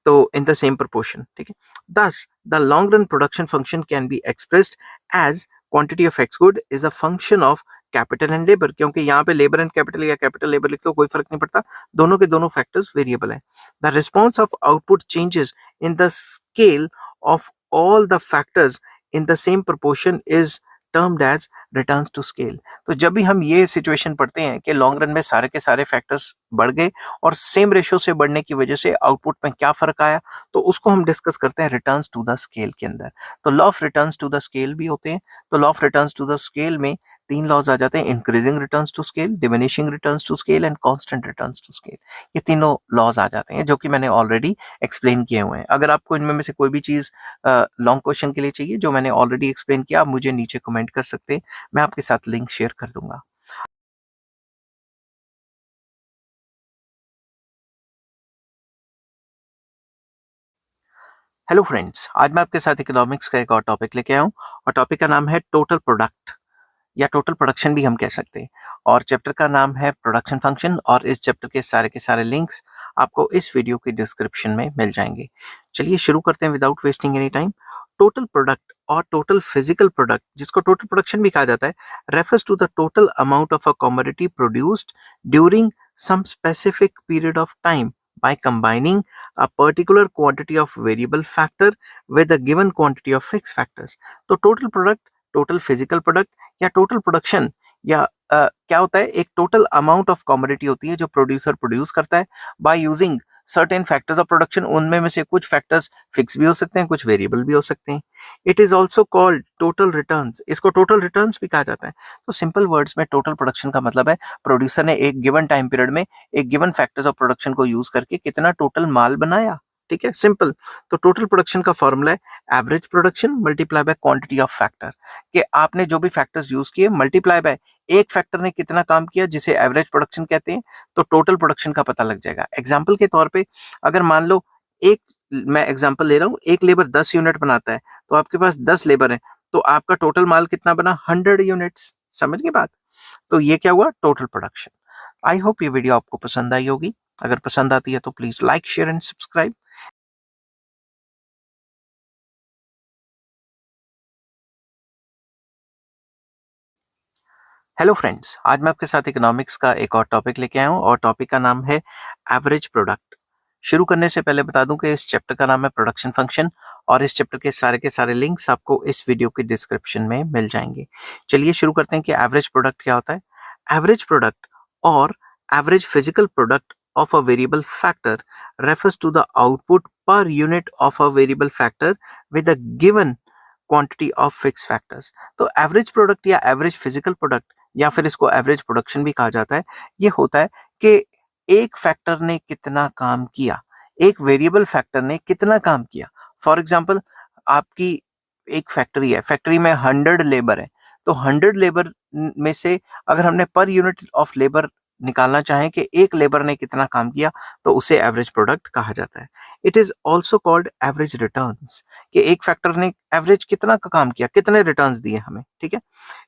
तो in the same proportion। ठीक है, thus the long run production function can be expressed as quantity of x good is a function of capital and labor। क्योंकि यहाँ पे लेबर एंड कैपिटल या कैपिटल लेबर लिख लो कोई फर्क नहीं पड़ता, दोनों के दोनों फैक्टर्स वेरिएबल हैं। The response of output changes in the scale of all the factors in the same proportion is termed as returns to scale. तो जब भी हम ये सिचुएशन पढ़ते हैं कि लॉन्ग रन में सारे के सारे फैक्टर्स बढ़ गए और सेम रेशियो से बढ़ने की वजह से आउटपुट में क्या फर्क आया, तो उसको हम डिस्कस करते हैं रिटर्न्स टू द स्केल के अंदर। तो law of returns to the scale भी होते हैं। तो law of returns to the scale में तीन लॉज आ जाते हैं, increasing returns to scale, diminishing returns to scale and constant returns to scale. ये तीनों लॉज आ जाते हैं जो कि मैंने ऑलरेडी एक्सप्लेन किए हुए हैं। अगर आपको इनमें में से कोई भी चीज लॉन्ग क्वेश्चन के लिए चाहिए जो मैंने ऑलरेडी एक्सप्लेन किया, आप मुझे नीचे कमेंट कर सकते हैं, मैं आपके साथ लिंक शेयर कर दूंगा। हेलो फ्रेंड्स, आज मैं आपके साथ इकोनॉमिक्स का एक और टॉपिक लेके आया हूँ और टॉपिक का नाम है टोटल प्रोडक्ट या टोटल प्रोडक्शन भी हम कह सकते हैं। और चैप्टर का नाम है प्रोडक्शन फंक्शन, और इस चैप्टर के सारे लिंक्स आपको इस वीडियो की डिस्क्रिप्शन में मिल जाएंगे। चलिए शुरू करते हैं without wasting any time. Total product और टोटल फिजिकल प्रोडक्ट, जिसको टोटल प्रोडक्शन भी कहा जाता है, refers to the total amount of a commodity produced during some specific period of time by combining a particular quantity of variable factor with a given quantity of fixed factors। तो total product, total physical product या total production या क्या होता है, एक total amount of commodity होती है जो प्रोड्यूसर प्रोड्यूस करता है by using certain factors of production. उनमें में से कुछ फैक्टर्स फिक्स भी हो सकते हैं, कुछ वेरिएबल भी हो सकते हैं। It is also called total returns, इसको टोटल रिटर्न्स भी कहा जाता है। तो सिंपल वर्ड्स में टोटल प्रोडक्शन का मतलब है प्रोड्यूसर ने एक गिवन टाइम पीरियड में एक गिवन फैक्टर्स ऑफ प्रोडक्शन को यूज करके कितना टोटल माल बनाया। ठीक है, सिंपल। तो टोटल प्रोडक्शन का फॉर्मूला है average production multiply by quantity of factor, कि आपने जो भी फैक्टर्स यूज किए मल्टीप्लाई बाय एक फैक्टर ने कितना काम किया जिसे एवरेज प्रोडक्शन कहते हैं, तो टोटल प्रोडक्शन का पता लग जाएगा। एग्जांपल के तौर पे अगर मान लो एक, मैं एग्जांपल ले रहा हूँ, एक लेबर 10 यूनिट बनाता है, तो आपके पास 10 लेबर है, तो आपका टोटल माल कितना बना, 100 यूनिट्स। समझ गए बात। तो ये क्या हुआ, टोटल प्रोडक्शन। आई होप ये वीडियो आपको पसंद आई होगी। अगर पसंद आती है तो please like share and subscribe. Hello friends, आज मैं आपके साथ इकोनॉमिक्स का एक और टॉपिक लेके आया हूँ और टॉपिक का नाम है एवरेज प्रोडक्ट। शुरू करने से पहले बता दूं कि इस चैप्टर का नाम है प्रोडक्शन फंक्शन, और इस चैप्टर के सारे लिंक्स आपको इस वीडियो के डिस्क्रिप्शन में मिल जाएंगे। चलिए शुरू करते हैं कि एवरेज प्रोडक्ट क्या होता है। एवरेज प्रोडक्ट और average physical product of a variable factor refers to the output per unit of a variable factor with a given quantity of fixed factors। तो एवरेज प्रोडक्ट या एवरेज फिजिकल प्रोडक्ट या फिर इसको average production भी कहा जाता है, ये होता है कि एक फैक्टर ने कितना काम किया, एक वेरिएबल फैक्टर ने कितना काम किया। फॉर एग्जाम्पल, आपकी एक फैक्ट्री है, फैक्ट्री में 100 लेबर है, तो 100 लेबर में से अगर हमने पर यूनिट ऑफ लेबर निकालना चाहें कि एक लेबर ने कितना काम किया, तो उसे एवरेज प्रोडक्ट कहा जाता है। It is also called average returns, कि एक फैक्टर ने एवरेज कितना का काम किया, कितने रिटर्न्स दिए हमें, ठीक है।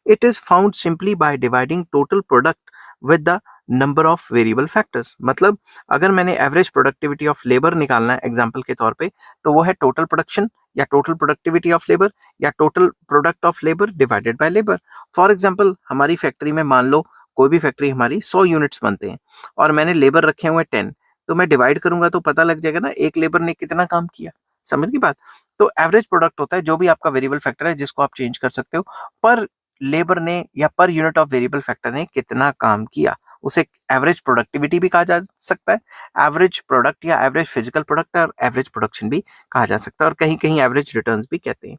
It is found simply by dividing total product with the number of variable factors. मतलब अगर मैंने एवरेज प्रोडक्टिविटी ऑफ लेबर निकालना है एग्जांपल के तौर पे, तो वो है टोटल प्रोडक्शन या टोटल प्रोडक्टिविटी ऑफ लेबर या total product of labour divided by labour. For example, हमारी फैक्ट्री में मान लो कोई भी फैक्ट्री हमारी 100 यूनिट्स बनते हैं और मैंने लेबर रखे हुए 10, तो मैं डिवाइड करूंगा तो पता लग जाएगा ना एक लेबर ने कितना काम किया। समझ की बात। तो एवरेज प्रोडक्ट होता है जो भी आपका वेरिएबल फैक्टर है जिसको आप चेंज कर सकते हो, पर लेबर ने या per unit of variable factor ने कितना काम किया, उसे एवरेज प्रोडक्टिविटी भी कहा जा सकता है, एवरेज प्रोडक्ट या एवरेज फिजिकल प्रोडक्ट और एवरेज प्रोडक्शन भी कहा जा सकता है, और कहीं कहीं एवरेज रिटर्न्स भी कहते हैं।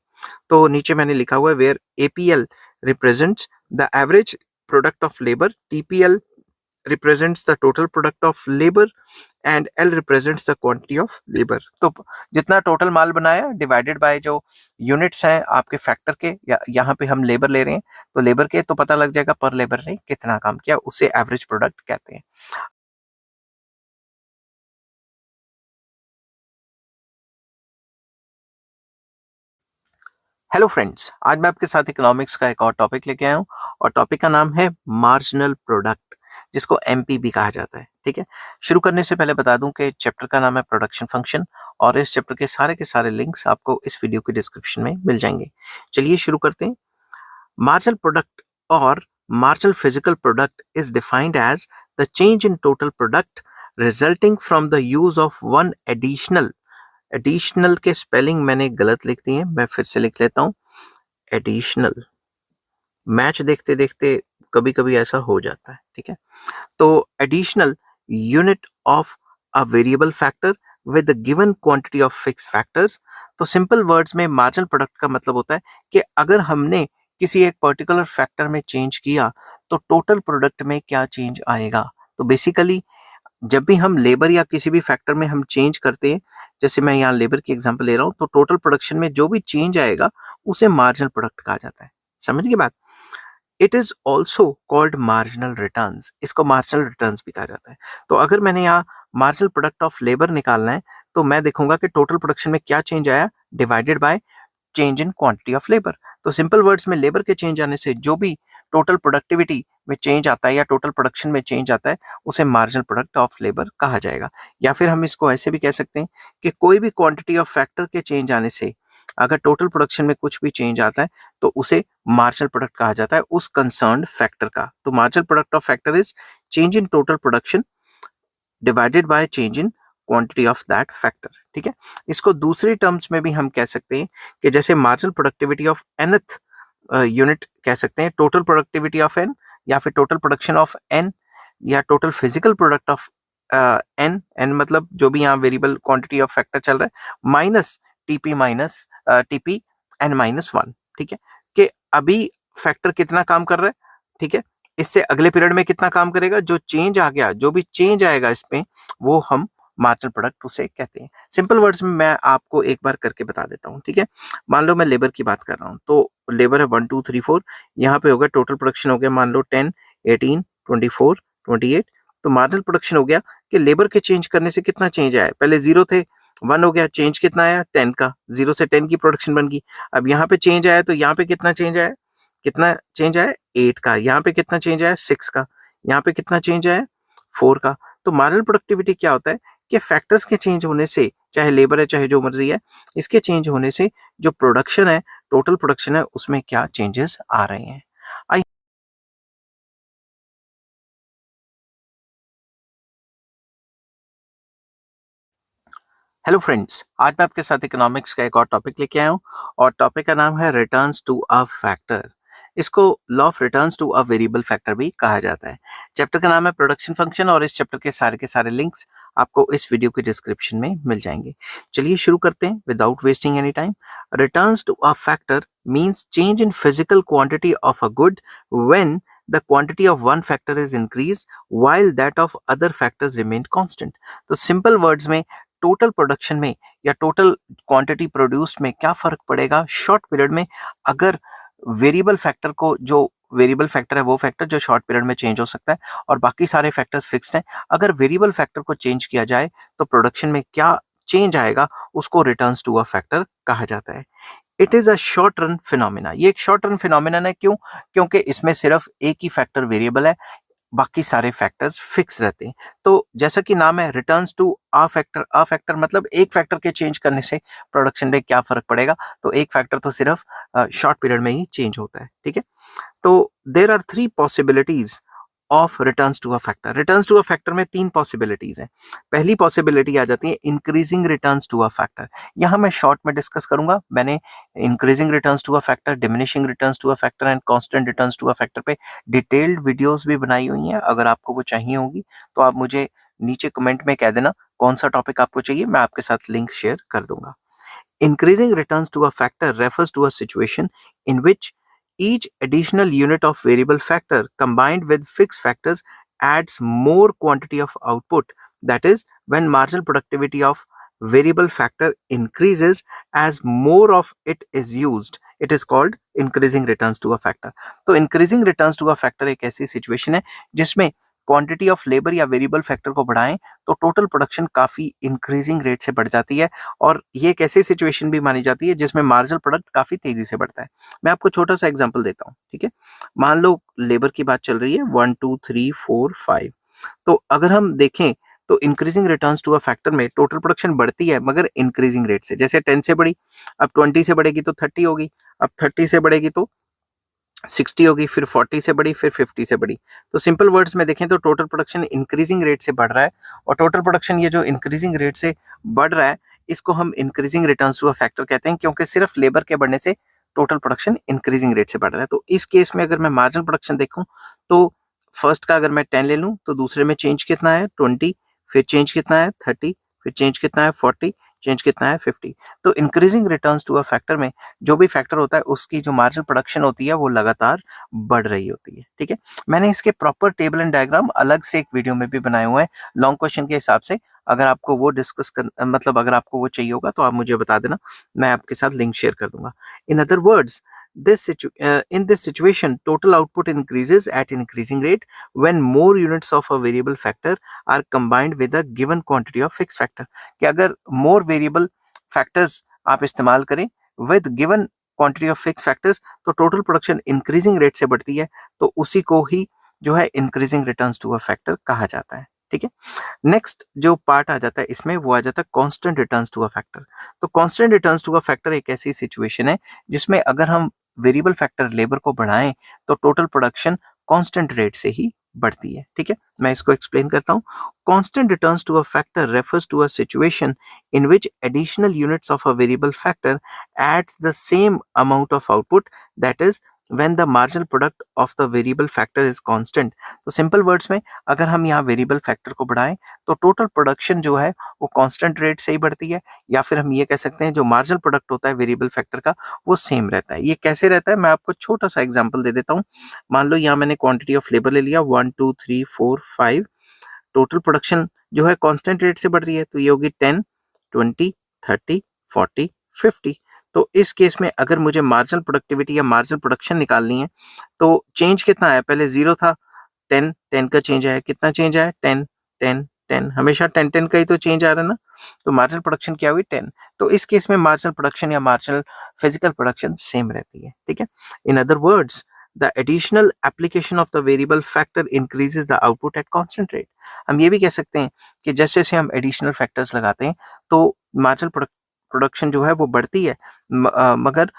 तो नीचे मैंने लिखा हुआ है where APL represents the average product of labour, TPL represents the total product of labor and L represents the quantity of labor। तो जितना टोटल माल बनाया डिवाइडेड बाय जो यूनिट्स हैं आपके फैक्टर के, या यहाँ पे हम लेबर ले रहे हैं तो लेबर के, तो पता लग जाएगा पर लेबर ने कितना काम किया, उसे एवरेज प्रोडक्ट कहते हैं। हेलो फ्रेंड्स, आज मैं आपके साथ इकोनॉमिक्स का एक और टॉपिक लेके आया हूँ और टॉपिक का नाम है मार्जिनल प्रोडक्ट, जिसको एमपी कहा जाता है। ठीक है, शुरू करने से पहले बता दूं कि चैप्टर का नाम है प्रोडक्शन फंक्शन और इस चैप्टर के सारे लिंक्स आपको इस वीडियो के डिस्क्रिप्शन में मिल जाएंगे। चलिए शुरू करते हैं। मार्जिनल प्रोडक्ट और marginal physical product is defined as the change in total product resulting from the use of one additional. Additional के स्पेलिंग मैंने गलत लिख दी है, मैं फिर से लिख लेता हूँ। एडिशनल, मैच देखते देखते कभी कभी ऐसा हो जाता है, ठीक है। तो additional unit of a variable factor with given quantity of fix factors. तो सिंपल वर्ड्स में मार्जिनल प्रोडक्ट का मतलब होता है कि अगर हमने किसी एक पर्टिकुलर फैक्टर में चेंज किया तो टोटल प्रोडक्ट में क्या चेंज आएगा। तो बेसिकली जब भी हम लेबर या किसी भी फैक्टर में हम चेंज करते हैं, जैसे मैं यहाँ लेबर की एग्जांपल ले रहा हूँ, तो टोटल प्रोडक्शन में जो भी चेंज आएगा उसे मार्जिनल प्रोडक्ट कहा जाता है। समझ गए बात। It is also called marginal returns, इसको मार्जिनल रिटर्न्स भी कहा जाता है। तो अगर मैंने यहाँ मार्जिनल प्रोडक्ट ऑफ लेबर निकालना है तो मैं देखूंगा कि टोटल प्रोडक्शन में क्या चेंज आया divided by change in quantity of labour. तो सिंपल वर्ड्स में लेबर के चेंज आने से जो भी टोटल प्रोडक्टिविटी में चेंज आता है या टोटल प्रोडक्शन में चेंज आता है उसे मार्जिनल प्रोडक्ट ऑफ लेबर कहा जाएगा। या फिर हम इसको ऐसे भी कह सकते हैं कि कोई भी क्वांटिटी ऑफ फैक्टर के चेंज आने से अगर टोटल प्रोडक्शन में कुछ भी चेंज आता है तो उसे मार्जिनल प्रोडक्ट कहा जाता है उस कंसर्न्ड फैक्टर का। तो marginal product of factor is change in total production divided by change in quantity of that factor. ठीक है, इसको दूसरी टर्म्स में भी हम कह सकते हैं कि जैसे marginal productivity of nth unit कह सकते हैं टोटल प्रोडक्टिविटी ऑफ n, या फिर टोटल प्रोडक्शन ऑफ n, या total physical product of n मतलब जो भी यहाँ वेरिएबल क्वांटिटी ऑफ फैक्टर चल रहा है, माइनस टीपी n-1। ठीक है, कि अभी फैक्टर कितना काम कर रहा है, ठीक है, इससे अगले पीरियड में कितना काम करेगा, जो चेंज आ गया, जो भी चेंज आएगा इसमें, वो हम मार्जिनल प्रोडक्ट उसे कहते हैं। सिंपल वर्ड्स में मैं आपको एक बार करके बता देता हूँ। ठीक है, मान लो मैं लेबर की बात कर रहा हूँ, तो लेबर है 1 2 3 4, यहाँ पे हो गया टोटल प्रोडक्शन हो गया मान लो 10 18 24 28। तो मार्जिनल प्रोडक्शन हो गया कि लेबर के चेंज करने से कितना चेंज आया, पहले 0 थे 1 हो गया, चेंज कितना आया 10 का, 0 से 10 की प्रोडक्शन बन गई। अब यहाँ पे चेंज आया तो यहाँ पे कितना चेंज आया, कितना चेंज आया 8 का, यहाँ पे कितना चेंज आया 6 का, यहाँ पे कितना चेंज आया 4 का। तो मार्जिनल प्रोडक्टिविटी क्या होता है कि फैक्टर्स के चेंज होने से, चाहे लेबर है चाहे जो मर्जी है, इसके चेंज होने से जो प्रोडक्शन है, टोटल प्रोडक्शन है, उसमें क्या चेंजेस आ रहे हैं। आई हेलो फ्रेंड्स, आज मैं आपके साथ इकोनॉमिक्स का एक और टॉपिक लेके आया हूँ और टॉपिक का नाम है रिटर्न्स टू अ फैक्टर। इसको law of returns to a variable factor भी कहा जाता है। चैप्टर का नाम है प्रोडक्शन फंक्शन और इस चैप्टर के सारे लिंक्स आपको इस वीडियो के डिस्क्रिप्शन में मिल जाएंगे। चलिए शुरू करते हैं without wasting any time. Returns to a factor means change in physical quantity of a good when the quantity of one factor is increased while that of other factors remain constant. तो simple words में total production में या total quantity produced में क्या फर्क पड़ेगा short period में, अगर वेरिएबल फैक्टर को, जो वेरिएबल फैक्टर है वो फैक्टर जो शॉर्ट पीरियड में चेंज हो सकता है और बाकी सारे फैक्टर्स फिक्स्ड हैं, अगर वेरिएबल फैक्टर को चेंज किया जाए तो प्रोडक्शन में क्या चेंज आएगा उसको रिटर्न्स टू अ फैक्टर कहा जाता है. It is a short run phenomena. ये एक शॉर्ट रन फिनोमिना है. क्यों? क्योंकि इसमें सिर्फ एक ही फैक्टर वेरिएबल है, बाकी सारे फैक्टर्स फिक्स रहते हैं. तो जैसा कि नाम है रिटर्न्स टू अ फैक्टर मतलब एक फैक्टर के चेंज करने से प्रोडक्शन में क्या फर्क पड़ेगा. तो एक फैक्टर तो सिर्फ शॉर्ट पीरियड में ही चेंज होता है. ठीक है. तो there are three possibilities of returns to a factor. Returns to a factor में तीन पॉसिबिलिटीज हैं. पहली पॉसिबिलिटी आ जाती है increasing returns to a factor. यहाँ मैं शॉर्ट में डिस्कस करूंगा. मैंने increasing returns to a factor, diminishing returns to a factor and constant returns to a factor पे डिटेल्ड वीडियोस भी बनाई हुई हैं. अगर आपको वो चाहिए होगी तो आप मुझे नीचे कमेंट में कह देना कौन सा टॉपिक आपको चाहिए, मैं आपके साथ लिंक शेयर कर दूंगा. Increasing returns to a factor refers to a situation in which each additional unit of variable factor combined with fixed factors adds more quantity of output. That is, when marginal productivity of variable factor increases as more of it is used, it is called increasing returns to a factor. तो increasing returns to a factor एक ऐसी situation है जिसमें quantity of labour या variable factor को बढ़ाएं तो total production काफी इंक्रीजिंग रेट से बढ़ जाती है. और ये एक ऐसी सिचुएशन भी मानी जाती है जिसमें मार्जिनल प्रोडक्ट काफी तेजी से बढ़ता है. मैं आपको छोटा सा एग्जांपल देता हूँ. ठीक है. मान लो लेबर की बात चल रही है 1 2 3 4 5. तो अगर हम देखें तो increasing returns to a factor में टोटल प्रोडक्शन बढ़ती है मगर इंक्रीजिंग रेट से. जैसे 10 से बढ़ी, अब 20 से बढ़ेगी तो 30 होगी, अब 30 से बढ़ेगी तो 60 होगी, फिर 40 से बढ़ी, फिर 50 से बढ़ी. तो सिंपल वर्ड्स में देखें तो टोटल प्रोडक्शन इंक्रीजिंग रेट से बढ़ रहा है. और टोटल प्रोडक्शन ये जो इंक्रीजिंग रेट से बढ़ रहा है इसको हम increasing returns to a factor कहते हैं, क्योंकि सिर्फ लेबर के बढ़ने से टोटल प्रोडक्शन इंक्रीजिंग रेट से बढ़ रहा है. तो इस केस में अगर मैं मार्जिनल प्रोडक्शन देखूं तो फर्स्ट का अगर मैं 10 ले लूं तो दूसरे में चेंज कितना है 20, फिर चेंज कितना है 30, फिर चेंज कितना है 40, चेंज कितना है 50. तो increasing returns to a factor में जो भी फैक्टर होता है उसकी जो मार्जिनल प्रोडक्शन होती है वो लगातार बढ़ रही होती है. ठीक है. मैंने इसके प्रॉपर टेबल एंड डायग्राम अलग से एक वीडियो में भी बनाए हुए हैं लॉन्ग क्वेश्चन के हिसाब से. अगर आपको वो डिस्कस कर मतलब अगर आपको वो चाहिए होगा तो आप मुझे बता देना, मैं आपके साथ लिंक शेयर कर दूंगा. In other words, in this situation total output increases at increasing rate when more units of a variable factor are combined with a given quantity of fixed factor. कि अगर more variable factors आप इस्तेमाल करें with given quantity of fixed factors तो total production increasing rate से बढ़ती है. तो उसी को ही जो है increasing returns to a factor कहा जाता है. ठीक है. नेक्स्ट जो पार्ट आ जाता है इसमें वो आ जाता है constant returns to a factor. तो constant returns to a factor एक ऐसी सिचुएशन है जिसमें अगर हम वेरिएबल फैक्टर लेबर को बढ़ाएं तो टोटल प्रोडक्शन कांस्टेंट रेट से ही बढ़ती है. ठीक है. मैं इसको एक्सप्लेन करता हूं. Constant returns to a factor refers to a situation in which additional units of a variable factor adds the same amount of output, that is when the marginal product of the variable factor is constant. तो simple words में अगर हम यहाँ variable factor को बढ़ाएं तो total production जो है वो कांस्टेंट रेट से ही बढ़ती है, या फिर हम ये कह सकते हैं जो मार्जिनल प्रोडक्ट होता है वेरिएबल फैक्टर का वो सेम रहता है. ये कैसे रहता है मैं आपको छोटा सा एग्जांपल दे देता हूँ. मान लो यहाँ मैंने क्वांटिटी ऑफ लेबर ले लिया 1 2 3 4 5. टोटल प्रोडक्शन जो है कांस्टेंट रेट से बढ़ रही है तो ये होगी 10 20 30 40 50. तो इस केस में अगर मुझे मार्जिनल प्रोडक्टिविटी या मार्जिनल प्रोडक्शन निकालनी है तो चेंज कितना है, पहले 0 था 10 10 का चेंज आया, कितना चेंज आया 10 10 10, हमेशा 10 10 का ही तो चेंज आ रहा है ना. तो मार्जिनल प्रोडक्शन क्या हुई 10. तो इस केस में मार्जिनल प्रोडक्शन या मार्जिनल फिजिकल प्रोडक्शन सेम रहती है. ठीक है. In other words the additional application of the variable factor increases the output at constant rate. हम ये भी कह सकते हैं कि जैसे जैसे हम एडिशनल फैक्टर्स लगाते हैं तो मार्जिनल प्रोडक्शन जो है वो बढ़ती है, मगर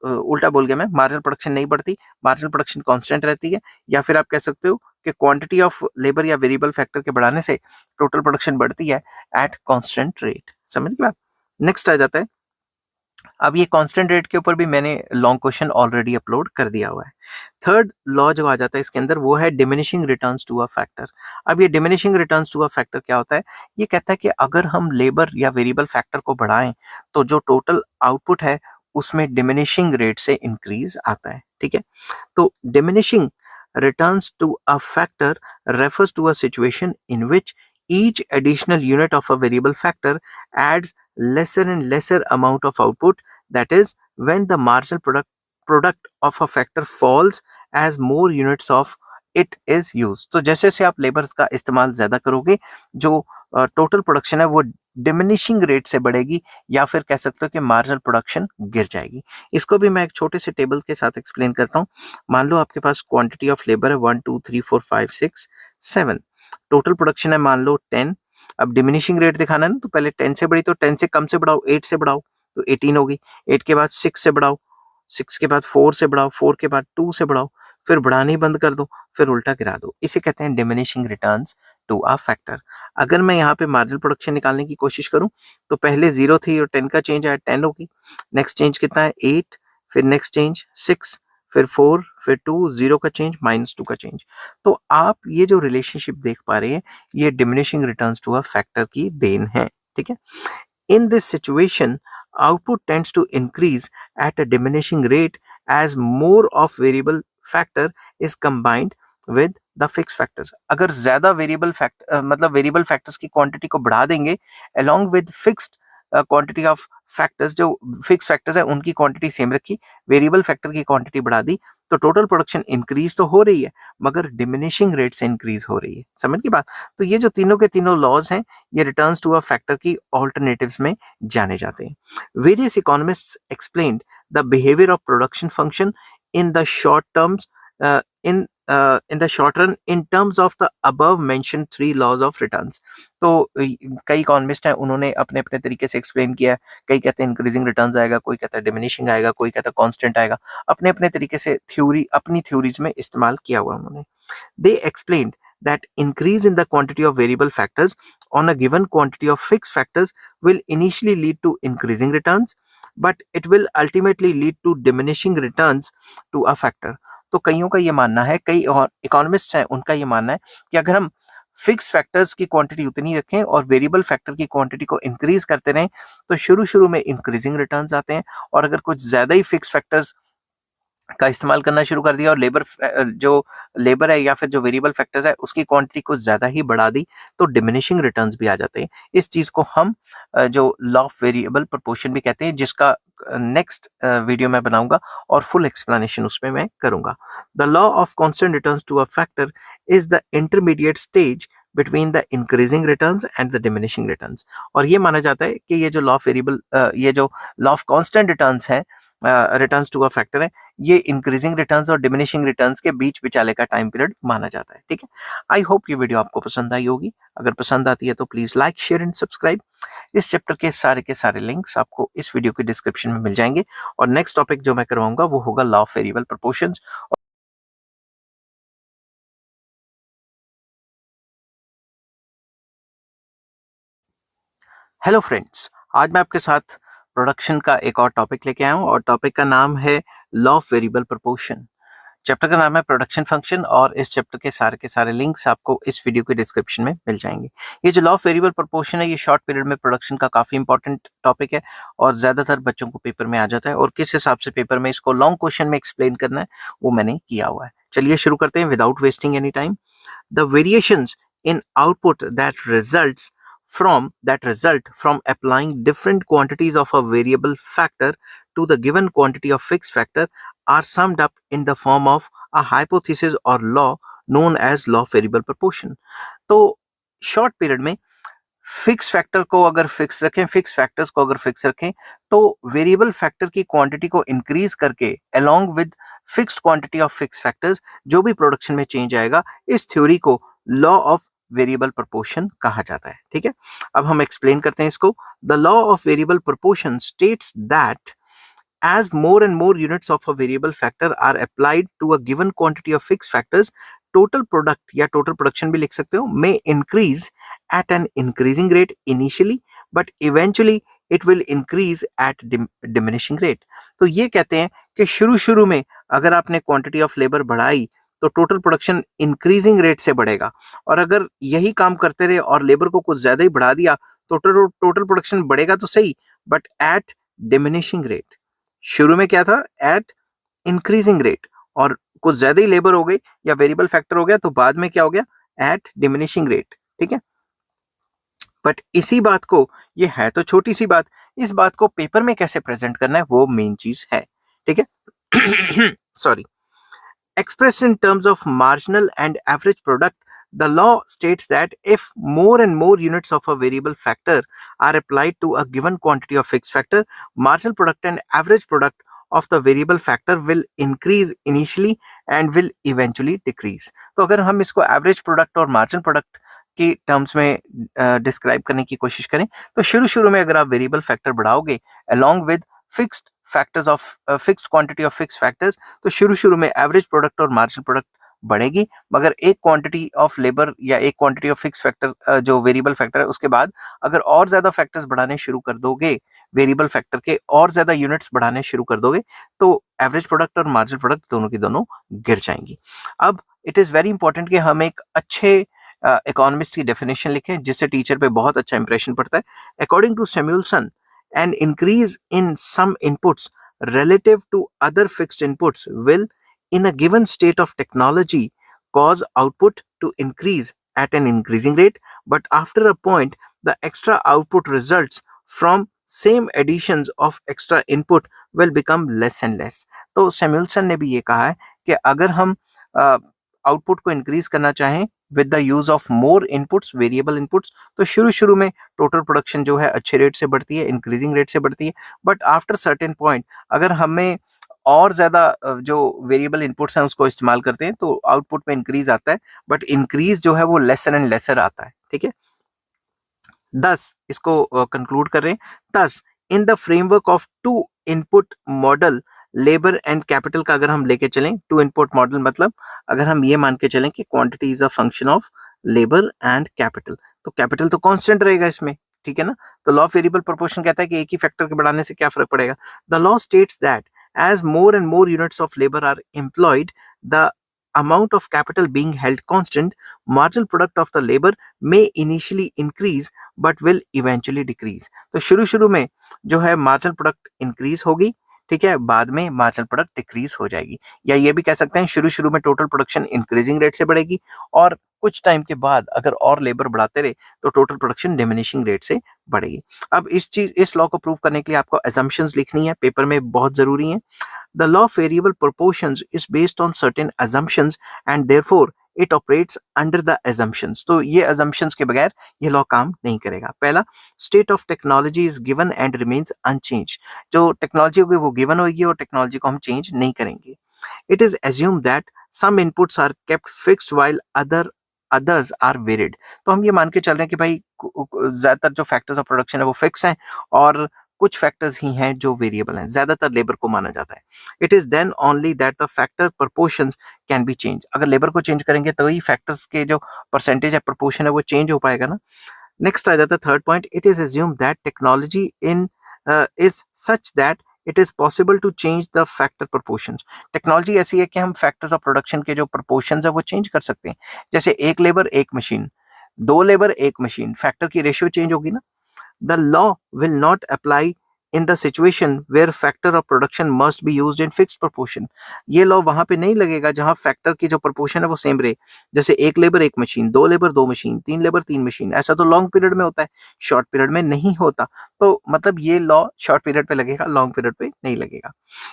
उल्टा बोल गया मैं, मार्जिनल प्रोडक्शन नहीं बढ़ती, मार्जिनल प्रोडक्शन कांस्टेंट रहती है. या फिर आप कह सकते हो कि क्वांटिटी ऑफ लेबर या वेरिएबल फैक्टर के बढ़ाने से टोटल प्रोडक्शन बढ़ती है एट कांस्टेंट रेट. समझ गए बात. नेक्स्ट आ जाता है. अब ये कांस्टेंट रेट के ऊपर भी मैंने लॉन्ग क्वेश्चन ऑलरेडी अपलोड कर दिया हुआ है. थर्ड लॉ जो आ जाता है इसके अंदर वो है diminishing returns to a factor. अब ये diminishing returns to a factor क्या होता है, ये कहता है कि अगर हम लेबर या वेरिएबल फैक्टर को बढ़ाएं तो जो टोटल आउटपुट है उसमें डिमिनिशिंग रेट से इंक्रीज आता है. ठीक है. तो diminishing returns to a factor refers to a situation in which each additional unit of a variable factor adds lesser and lesser amount of output. That is, when the marginal product of a factor falls as more units of it is used. तो जैसे जैसे आप labours का इस्तेमाल ज्यादा करोगे, जो total production है वो डिमिनिशिंग रेट से बढ़ेगी, या फिर कह सकते हो कि मार्जिनल प्रोडक्शन गिर जाएगी। इसको भी मैं एक छोटे से टेबल के साथ एक्सप्लेन करता हूँ। मान लो आपके पास क्वांटिटी ऑफ लेबर है 1 2 3 4 5 6 7, टोटल प्रोडक्शन है मान लो 10। अब डिमिनिशिंग रेट दिखाना है ना, तो पहले 10 से बड़ी, तो 10 से कम से बढ़ाओ, 8 से बढ़ाओ तो 18 होगी, 8 के बाद 6 से बढ़ाओ, 6 के बाद 4 से बढ़ाओ, 4 के बाद 2 से बढ़ाओ, फिर बढ़ाना ही बंद कर दो, फिर उल्टा गिरा दो। इसे कहते हैं diminishing returns to a factor. अगर मैं यहाँ पे मार्जिनल प्रोडक्शन निकालने की कोशिश करूँ, तो पहले 0 थी और 10 का चेंज आया, 10 होगी। नेक्स्ट चेंज कितना है, 8, फिर नेक्स्ट चेंज 6, फिर 4, फिर 2, 0 का चेंज, -2 का चेंज। तो आप ये जो रिलेशनशिप देख पा रहे हैं, ये diminishing returns to a factor की देन है। ठीक है। In this situation, output tends to increase at a diminishing rate as more of variable factor is combined with the fixed factors. अगर ज्यादा वेरिएबल फैक्टर मतलब वेरिएबल फैक्टर्स की quantity को बढ़ा देंगे along with fixed quantity of factors, जो fix factors है उनकी क्वांटिटी सेम रखी, वेरिएबल फैक्टर की क्वांटिटी बढ़ा दी, तो टोटल प्रोडक्शन इंक्रीज तो हो रही है मगर डिमिनिशिंग रेट से इंक्रीज हो रही है। समझ की बात। तो ये जो तीनों के तीनों लॉज हैं, ये रिटर्न्स टू अ फैक्टर की ऑल्टरनेटिव्स में जाने जाते हैं। Various economists explained the behaviour of production function in the short terms in the short run in terms of the above mentioned three laws of returns. तो कई economist हैं, उन्होंने अपने अपने तरीके से एक्सप्लेन किया है। कई कहते हैं इंक्रीजिंग रिटर्न्स आएगा, कोई कहता है डिमिनिशिंग आएगा, कोई कहता है कांस्टेंट आएगा। अपने अपने तरीके से थ्योरी, अपनी थ्योरीज में इस्तेमाल किया हुआ उन्होंने। They explained that increase in the quantity of variable factors on a given quantity of fixed factors will initially lead to increasing returns, but it will ultimately lead to diminishing returns to a factor. तो कईयों का ये मानना है, कई economist हैं उनका ये मानना है कि अगर हम फिक्स फैक्टर्स की क्वांटिटी उतनी रखें और वेरिएबल फैक्टर की क्वांटिटी को इंक्रीज करते रहें, तो शुरू शुरू में इंक्रीजिंग रिटर्न्स आते हैं, और अगर कुछ ज्यादा ही फिक्स फैक्टर्स का इस्तेमाल करना शुरू कर दिया और जो लेबर है या फिर जो वेरिएबल फैक्टर्स है उसकी क्वांटिटी को ज्यादा ही बढ़ा दी, तो डिमिनिशिंग रिटर्न्स भी आ जाते हैं। इस चीज को हम जो लॉ ऑफ वेरिएबल प्रोपोर्शन भी कहते हैं, जिसका नेक्स्ट वीडियो में बनाऊंगा और फुल एक्सप्लेनेशन उसमें मैं करूंगा। The law of constant returns to a factor is the intermediate stage between the increasing returns and the diminishing returns. और ये माना जाता है कि ये जो लॉ ऑफ वेरिएबल ये जो लॉ ऑफ कांस्टेंट रिटर्न्स है, रिटर्न्स टू अ फैक्टर है, ये इंक्रीजिंग रिटर्न्स और डिमिनिशिंग रिटर्न्स के बीच विचाले का टाइम पीरियड माना जाता है। ठीक है। आई होप ये वीडियो आपको पसंद आई होगी। अगर पसंद आती है तो please like, share and subscribe. इस चैप्टर के सारे लिंक्स आपको इस वीडियो के डिस्क्रिप्शन में मिल जाएंगे, और नेक्स्ट टॉपिक जो मैं करवाऊंगा वो होगा law of variable proportions. Hello friends, आज मैं आपके साथ प्रोडक्शन का एक और टॉपिक लेके आया हूँ, और टॉपिक का नाम है law of variable proportion. Chapter का नाम है प्रोडक्शन फंक्शन, और इस चैप्टर के सारे लिंक्स आपको इस वीडियो के डिस्क्रिप्शन में मिल जाएंगे। ये जो लॉ ऑफ वेरिएबल प्रोपोर्शन है, ये शॉर्ट पीरियड में प्रोडक्शन का काफी इंपॉर्टेंट टॉपिक है, और ज्यादातर बच्चों को पेपर में आ जाता है, और किस हिसाब से पेपर में इसको लॉन्ग क्वेश्चन में एक्सप्लेन करना है वो मैंने किया हुआ है। चलिए शुरू करते हैं without wasting any time. The variations in output that result from applying different quantities of a variable factor to the given quantity of fixed factor are summed up in the form of a hypothesis or law known as law of variable proportion. तो short period में fix factor को अगर fix रखें, fix factors को अगर fix रखें, तो variable factor की क्वांटिटी को इंक्रीज करके along with fixed quantity of fix factors जो भी प्रोडक्शन में चेंज आएगा, इस थ्योरी को लॉ ऑफ वेरिएबल प्रोपोर्शन कहा जाता है। ठीक है। अब हम एक्सप्लेन करते हैं इसको। The law of variable proportion states that as more and more units of a variable factor are applied to a given quantity of fixed factors, total product या total production भी लिख सकते हो, may increase at an increasing rate initially, but eventually it will increase at diminishing rate. तो ये कहते हैं कि शुरू शुरू में अगर आपने क्वांटिटी ऑफ लेबर बढ़ाई तो टोटल प्रोडक्शन इंक्रीजिंग रेट से बढ़ेगा, और अगर यही काम करते रहे और लेबर को कुछ ज्यादा ही बढ़ा दिया तो टोटल प्रोडक्शन बढ़ेगा तो सही, बट एट डिमिनिशिंग रेट। शुरू में क्या था, एट इंक्रीजिंग रेट, और कुछ ज्यादा ही लेबर हो गई या वेरिएबल फैक्टर हो गया तो बाद में क्या हो गया, एट डिमिनिशिंग रेट, ठीक है। बट इसी बात को, ये है तो छोटी सी बात, इस बात को पेपर में कैसे प्रेजेंट करना है वो मेन चीज है, ठीक है। Sorry. Expressed in terms of marginal and average product, the law states that if more and more units of a variable factor are applied to a given quantity of fixed factor, marginal product and average product of the variable factor will increase initially and will eventually decrease. तो अगर हम इसको average product और marginal product के terms में describe करने की कोशिश करें तो शुरू शुरू में अगर आप वेरिएबल फैक्टर बढ़ाओगे along with fixed factors of fixed quantity of fixed factors, तो शुरू शुरू में एवरेज प्रोडक्ट और मार्जिनल प्रोडक्ट बढ़ेगी, मगर एक क्वांटिटी ऑफ लेबर या एक क्वांटिटी ऑफ फिक्स फैक्टर जो वेरिएबल फैक्टर है उसके बाद अगर और ज्यादा फैक्टर्स बढ़ाने शुरू कर दोगे, वेरिएबल फैक्टर के और ज्यादा यूनिट्स बढ़ाने शुरू कर दोगे, तो एवरेज प्रोडक्ट और मार्जिनल प्रोडक्ट दोनों की दोनों गिर जाएंगी। अब इट इज वेरी इंपॉर्टेंट कि हम एक अच्छे इकोनॉमिस्ट की डेफिनेशन लिखें जिससे टीचर पे बहुत अच्छा इंप्रेशन पड़ता है। According to Samuelson, an increase in some inputs relative to other fixed inputs will, in a given state of technology, cause output to increase at an increasing rate, but after a point, the extra output results from same additions of extra input will become less and less. तो Samuelson ने भी ये कहा है कि अगर हम output को इंक्रीज करना चाहें with the use of more inputs, variable inputs, तो शुरू शुरू में टोटल प्रोडक्शन जो है अच्छे रेट से बढ़ती है, इंक्रीजिंग रेट से बढ़ती है, बट आफ्टर सर्टेन पॉइंट अगर हमें और ज्यादा जो वेरिएबल इनपुट्स हैं उसको इस्तेमाल करते हैं तो आउटपुट में इंक्रीज आता है, बट इंक्रीज जो है वो लेसर एंड लेसर आता है, ठीक है। दस इसको कंक्लूड कर रहे हैं, thus in the framework of two input model labour and capital का अगर हम लेके चलें, टू इनपुट मॉडल मतलब अगर हम ये मान के चलें कि quantity is a function of labour and capital, तो कैपिटल तो कांस्टेंट रहेगा इसमें, ठीक है ना। तो लॉ ऑफ वेरिएबल प्रोपोर्शन कहता है कि एक ही फैक्टर के बढ़ाने से क्या फर्क पड़ेगा। The law states that as more and more units of labour are employed, the amount of capital being held constant, marginal product of the labor may initially increase but will eventually decrease. तो शुरू शुरू में जो है marginal product increase होगी, ठीक है, बाद में मार्जिनल प्रोडक्ट डिक्रीज हो जाएगी, या ये भी कह सकते हैं शुरू शुरू में टोटल प्रोडक्शन इंक्रीजिंग रेट से बढ़ेगी और कुछ टाइम के बाद अगर और लेबर बढ़ाते रहे तो टोटल प्रोडक्शन डिमिनिशिंग रेट से बढ़ेगी। अब इस लॉ को प्रूव करने के लिए आपको assumptions लिखनी है, पेपर में बहुत जरूरी है। The law of variable proportions is based on certain assumptions and therefore it operates under the assumptions. तो ये assumptions के बगैर ये लॉ काम नहीं करेगा। पहला, state of technology is given and remains unchanged. जो टेक्नोलॉजी होगी वो गिवन होगी और टेक्नोलॉजी को हम चेंज नहीं करेंगे। It is assumed that some inputs are kept fixed while others are varied. तो हम ये मान के चल रहे हैं कि भाई ज्यादातर जो फैक्टर्स ऑफ प्रोडक्शन है वो फिक्स हैं और कुछ फैक्टर्स ही हैं जो वेरिएबल हैं, ज्यादातर लेबर को माना जाता है। It is then only that the factor proportions can be change. अगर लेबर को चेंज करेंगे तो ही फैक्टर्स के जो परसेंटेज है, प्रपोर्शन है वो चेंज हो पाएगा ना। नेक्स्ट आ जाता है third point, it is assume that technology in is such that it is possible to change the factor proportions. Technology ऐसी है कि हम फैक्टर्स ऑफ प्रोडक्शन के जो प्रपोर्शंस है वो चेंज कर सकते हैं। जैसे एक लेबर एक मशीन, दो लेबर एक मशीन, फैक्टर की रेशियो चेंज होगी ना। The law will not apply in the situation where factor of production must be used in fixed proportion. ये लॉ वहां पे नहीं लगेगा जहां फैक्टर की जो प्रोपोर्शन है वो सेम रहे। जैसे एक लेबर एक मशीन, दो लेबर दो मशीन, तीन लेबर तीन मशीन, ऐसा तो लॉन्ग पीरियड में होता है, शॉर्ट पीरियड में नहीं होता। तो मतलब ये लॉ शॉर्ट पीरियड पे लगेगा, लॉन्ग पीरियड पे नहीं लगेगा।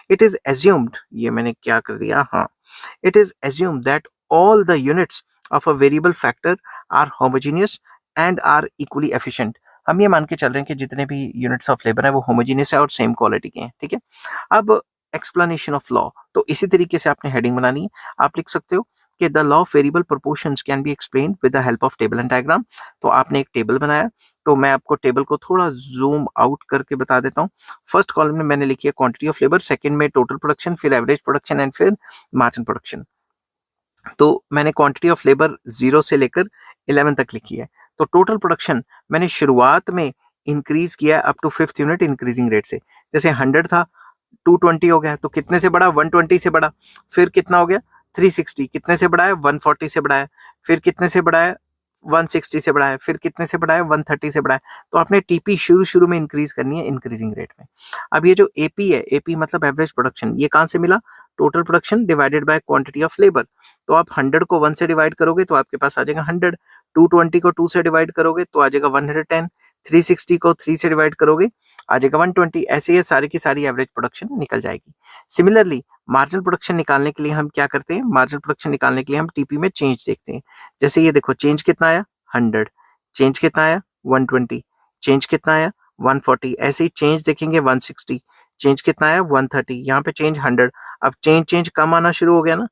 इट इज एज्यूम्ड, ये मैंने क्या कर दिया, हाँ, it is assumed that all the units of a variable factor are homogeneous and are equally efficient. हम ये मान के चल रहे हैं कि जितने भी यूनिट्स ऑफ लेबर है वो होमोजीनियस है और सेम क्वालिटी के हैं, ठीक है। अब एक्सप्लेनेशन ऑफ लॉ, तो इसी तरीके से आपने हेडिंग बनानी है। आप लिख सकते हो कि the law of variable proportions can be explained with the help of table and diagram. तो आपने एक टेबल बनाया, तो मैं आपको टेबल को थोड़ा जूम आउट करके बता देता हूँ। फर्स्ट कॉलम में मैंने लिखी है क्वांटिटी ऑफ लेबर, सेकंड में टोटल प्रोडक्शन, फिर एवरेज प्रोडक्शन एंड फिर मार्जिन प्रोडक्शन। तो मैंने क्वांटिटी ऑफ लेबर 0 से लेकर 11 तक लिखी है। तो टोटल प्रोडक्शन मैंने शुरुआत में इंक्रीज किया up to 5th unit increasing rate से। जैसे 100 था 220 हो गया, तो कितने से बढ़ा, 120 से बढ़ा, फिर कितना हो गया 360, कितने से बढ़ाया 140 से बढ़ाया, फिर कितने से बढ़ाया 160 से बढ़ाया, फिर कितने से बढ़ाया, 130 से बढ़ाया। तो आपने टीपी शुरू में इंक्रीज करनी है इंक्रीजिंग रेट में। अब ये जो एपी है, एपी मतलब एवरेज प्रोडक्शन, ये कहाँ से मिला, total production divided by quantity of labour. तो आप 100 को 1 से डिवाइड करोगे तो आपके पास आ जाएगा 100, 220 को 2 से डिवाइड करोगे तो आ जाएगा 110, 360 को 3 से डिवाइड करोगे आ जाएगा 120। ऐसे ये सारी की सारी एवरेज प्रोडक्शन निकल जाएगी। सिमिलरली मार्जिनल प्रोडक्शन निकालने के लिए हम क्या करते हैं, मार्जिनल प्रोडक्शन निकालने के लिए हम टीपी में चेंज देखते हैं। जैसे ये देखो, चेंज कितना आया 100, चेंज कितना आया 120, चेंज कितना आया 140, ऐसे ही चेंज देखेंगे 160, चेंज कितना आया 130, यहाँ पे चेंज 100। अब चेंज चेंज कम आना शुरू हो गया ना,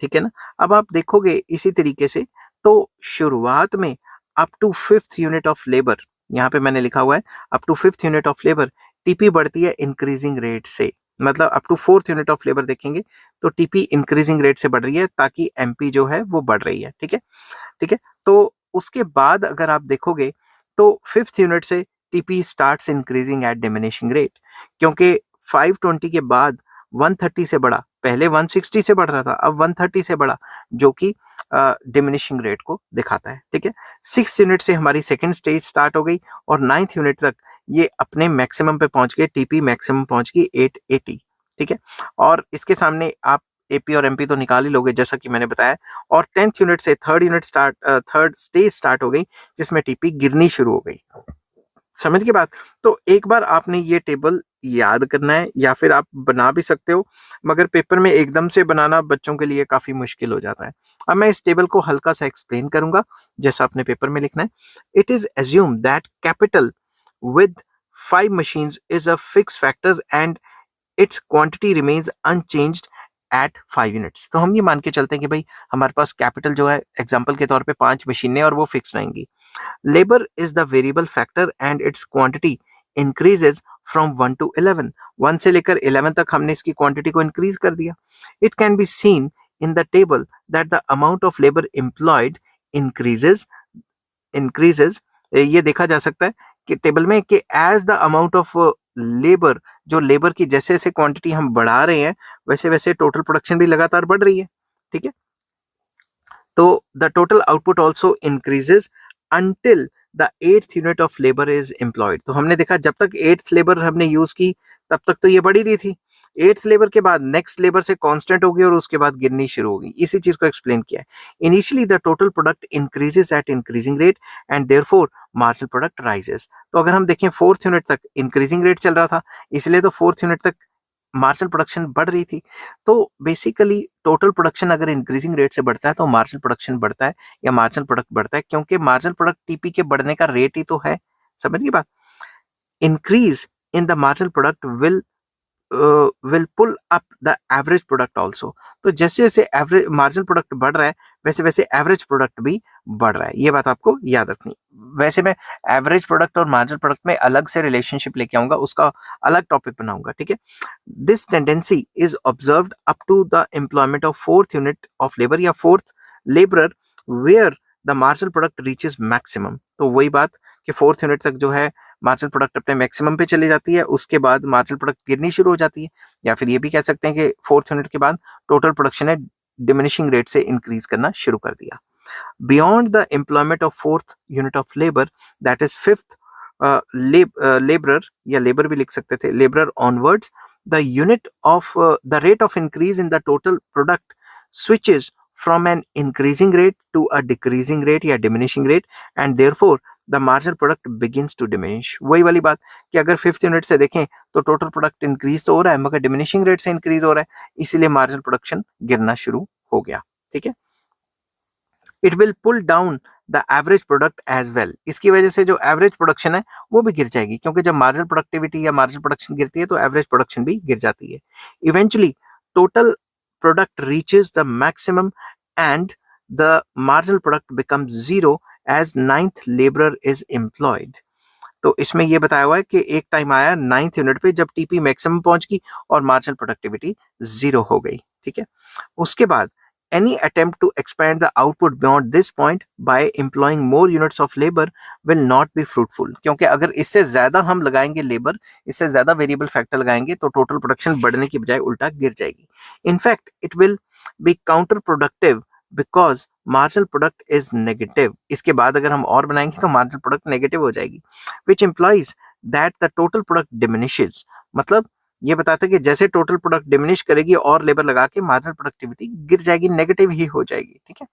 ठीक है ना। अब आप देखोगे इसी तरीके से, तो शुरुआत में up to 5th unit of labour, यहाँ पे मैंने लिखा हुआ है up to 5th unit of labour TP बढ़ती है इंक्रीजिंग रेट से। मतलब up to 4th unit of labour देखेंगे तो टीपी इंक्रीजिंग रेट से बढ़ रही है, ताकि एमपी जो है वो बढ़ रही है। ठीक है, ठीक है। तो उसके बाद अगर आप देखोगे तो 5th यूनिट से TP starts increasing at diminishing rate, क्योंकि 520 के बाद 130 से बढ़ा, पहले 160 से बढ़ रहा था, अब 130 से बढ़ा, जो कि डिमिनिशिंग रेट को दिखाता है। ठीक है, 6th यूनिट से हमारी सेकेंड स्टेज स्टार्ट हो गई और 9th यूनिट तक ये अपने मैक्सिमम पे पहुंच गए, टीपी मैक्सिमम पहुंच गई 880। ठीक है, और इसके सामने आप एपी और एमपी तो निकाल ही लोगे जैसा कि मैंने बताया। और 10th यूनिट से थर्ड स्टेज स्टार्ट हो गई, जिसमें टीपी गिरनी शुरू हो गई। समझ के बात। तो एक बार आपने ये टेबल याद करना है, या फिर आप बना भी सकते हो, मगर पेपर में एकदम से बनाना बच्चों के लिए काफी मुश्किल हो जाता है। अब मैं इस टेबल को हल्का सा एक्सप्लेन करूंगा जैसा आपने पेपर में लिखना है। It is assume that capital with 5 machines is a fixed factors and its quantity remains unchanged at 5 units. तो हम ये मान के चलते हैं कि भाई हमारे पास कैपिटल जो है एग्जांपल के तौर पे 5 मशीनें और वो फिक्स रहेंगी। Labour is the variable factor and it's quantity increases from 1 to 11। 1 से लेकर 11 तक हमने इसकी क्वांटिटी को इंक्रीज कर दिया। It can be seen in the table that the amount of labour employed increases increases ये देखा जा सकता है कि टेबल में कि as the amount of labour, जो लेबर की जैसे जैसे क्वांटिटी हम बढ़ा रहे हैं वैसे वैसे टोटल प्रोडक्शन भी लगातार बढ़ रही है। ठीक है, तो the total output also increases until the 8th unit of labour is employed. तो हमने देखा जब तक 8th लेबर हमने यूज की तब तक तो ये बढ़ी रही थी, 8th लेबर के बाद नेक्स्ट लेबर से कांस्टेंट होगी और उसके बाद गिरनी शुरू होगी। इसी चीज को एक्सप्लेन किया है। Initially the total product increases at increasing rate and therefore marginal product rises. तो अगर हम देखें 4th यूनिट तक इंक्रीजिंग रेट चल रहा था, इसलिए तो 4th यूनिट तक मार्जिनल प्रोडक्शन बढ़ रही थी। तो बेसिकली टोटल प्रोडक्शन अगर इंक्रीजिंग रेट से बढ़ता है तो मार्जिनल प्रोडक्शन बढ़ता है या मार्जिनल प्रोडक्ट बढ़ता है, क्योंकि मार्जिनल प्रोडक्ट टीपी के बढ़ने का रेट ही तो है। समझ गई बात। Increase in the marginal product will pull up the average product also. तो जैसे जैसे एवरेज मार्जिनल प्रोडक्ट बढ़ रहा है वैसे वैसे एवरेज प्रोडक्ट भी बढ़ रहा है। ये बात आपको याद रखनी। वैसे मैं एवरेज प्रोडक्ट और मार्जिनल प्रोडक्ट में अलग से रिलेशनशिप लेके आऊंगा, उसका अलग टॉपिक बनाऊंगा। ठीक है, this tendency is observed up to the employment of 4th unit of labour या 4th labourer where the marginal product reaches maximum. तो वही बात कि 4th यूनिट तक जो है मार्जिनल प्रोडक्ट अपने मैक्सिमम पे चली जाती है, उसके बाद मार्जिनल प्रोडक्ट गिरनी शुरू हो जाती है। या फिर ये भी कह सकते हैं कि 4th यूनिट के बाद टोटल प्रोडक्शन है डिमिनिशिंग रेट से इंक्रीज करना शुरू कर दिया। Beyond the employment of 4th unit of labour that is 5th labourer या लेबर भी लिख सकते थे, labourer onwards the unit of the rate of increase in the total product switches from an increasing rate to a decreasing rate या diminishing rate and therefore the marginal product begins to diminish। वही वाली बात कि अगर 5th unit से देखें तो total product increase तो हो रहा है मगर डिमिनिशिंग रेट से इंक्रीज हो रहा है, इसीलिए मार्जिनल प्रोडक्शन गिरना शुरू हो गया। ठीक है, it will pull down the average product as well. इसकी वजह से जो एवरेज प्रोडक्शन है वो भी गिर जाएगी, क्योंकि जब मार्जिनल प्रोडक्टिविटी या मार्जिनल प्रोडक्शन गिरती है तो एवरेज प्रोडक्शन भी गिर जाती है। Eventually total product reaches the maximum and the marginal product becomes zero as 9th laborer is employed। तो इसमें ये बताया हुआ है कि एक टाइम आया 9th यूनिट पे जब टीपी मैक्सिमम पहुंच गई और मार्जिनल प्रोडक्टिविटी 0 हो गई। ठीक है, उसके बाद any attempt to expand the output beyond this point by employing more units of labor will not be fruitful। क्योंकि अगर इससे ज्यादा हम लगाएंगे लेबर, इससे ज्यादा वेरिएबल फैक्टर लगाएंगे तो टोटल प्रोडक्शन बढ़ने की बजाय उल्टा गिर जाएगी। In fact it will be counter productive because marginal product is negative. इसके बाद अगर हम और बनाएंगे तो मार्जिनल प्रोडक्ट नेगेटिव हो जाएगी, which implies that the total product diminishes. मतलब ये बताता है कि जैसे टोटल प्रोडक्ट डिमिनिश करेगी और लेबर लगा के मार्जिनल प्रोडक्टिविटी गिर जाएगी, नेगेटिव ही हो जाएगी। ठीक है,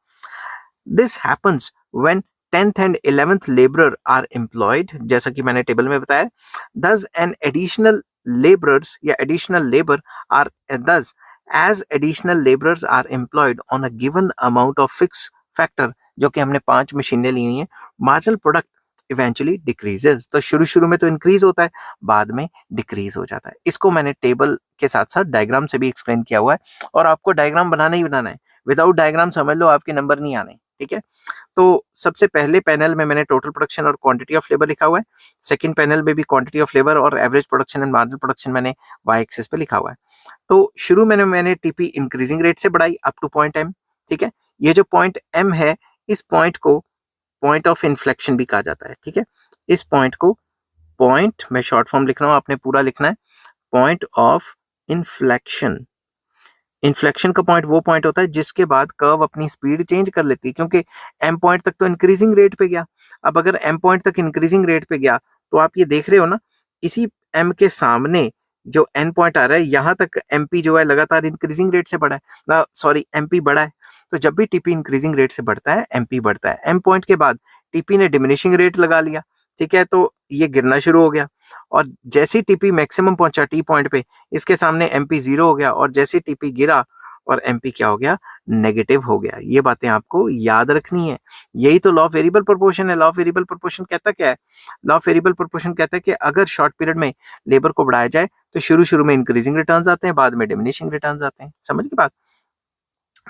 this happens when 10th and 11th laborer are employed, जैसा कि मैंने टेबल में बताया। thus an additional laborers या additional labor are thus as additional laborers are employed on a given amount of fixed factor, जो कि हमने 5 मशीनें ली हुई हैं, मार्जिनल प्रोडक्ट इवेंचुअली डिक्रीजेस। तो शुरू शुरू में तो इंक्रीज होता है, बाद में डिक्रीज हो जाता है। इसको मैंने टेबल के साथ साथ डायग्राम से भी एक्सप्लेन किया हुआ है, और आपको डायग्राम बनाना ही बनाना है। विदाउट डायग्राम समझ लो आपके नंबर नहीं आने। ठीक है, तो सबसे पहले पैनल में मैंने टोटल प्रोडक्शन और क्वांटिटी ऑफ लेबर लिखा हुआ है। सेकंड पैनल में भी क्वांटिटी ऑफ लेबर और average production and marginal production मैंने वाई एक्सिस पे लिखा हुआ है। तो शुरू में मैंने टीपी इंक्रीजिंग रेट से बढ़ाई अप टू पॉइंट एम। ठीक है, ये जो पॉइंट एम है, इस पॉइंट को पॉइंट ऑफ इन्फ्लेक्शन भी कहा जाता है। ठीक है, इस पॉइंट को पॉइंट, मैं शॉर्ट फॉर्म लिख रहा हूँ, आपने पूरा लिखना है, पॉइंट ऑफ इन्फ्लेक्शन। इन्फ्लेक्शन का पॉइंट वो पॉइंट होता है जिसके बाद कर्व अपनी स्पीड चेंज कर लेती है, क्योंकि एम पॉइंट तक तो इंक्रीजिंग रेट पे गया। अब अगर एम पॉइंट तक इंक्रीजिंग रेट पे गया तो आप ये देख रहे हो ना, इसी एम के सामने जो एन पॉइंट आ रहा है, यहाँ तक एमपी जो है लगातार इंक्रीजिंग रेट से बढ़ा है, सॉरी एमपी बढ़ा है। तो जब भी टीपी इंक्रीजिंग रेट से बढ़ता है, एमपी बढ़ता है। एम पॉइंट के बाद टीपी ने डिमिनिशिंग रेट लगा लिया। ठीक है, तो ये गिरना शुरू हो गया, और जैसे ही टीपी मैक्सिमम पहुंचा टी पॉइंट पे, इसके सामने एमपी 0 हो गया, और जैसे टीपी गिरा और एमपी क्या हो गया, नेगेटिव हो गया। ये बातें आपको याद रखनी है। यही तो लॉ ऑफ वेरिएबल प्रोपोर्शन है। लॉ ऑफ वेरिएबल प्रोपोर्शन कहता क्या है? लॉ ऑफ वेरिएबल प्रोपोर्शन कहता है कि अगर शॉर्ट पीरियड में लेबर को बढ़ाया जाए तो शुरू शुरू में इंक्रीजिंग रिटर्न्स आते हैं, बाद में डिमिनिशिंग रिटर्न्स आते हैं। समझ की बात?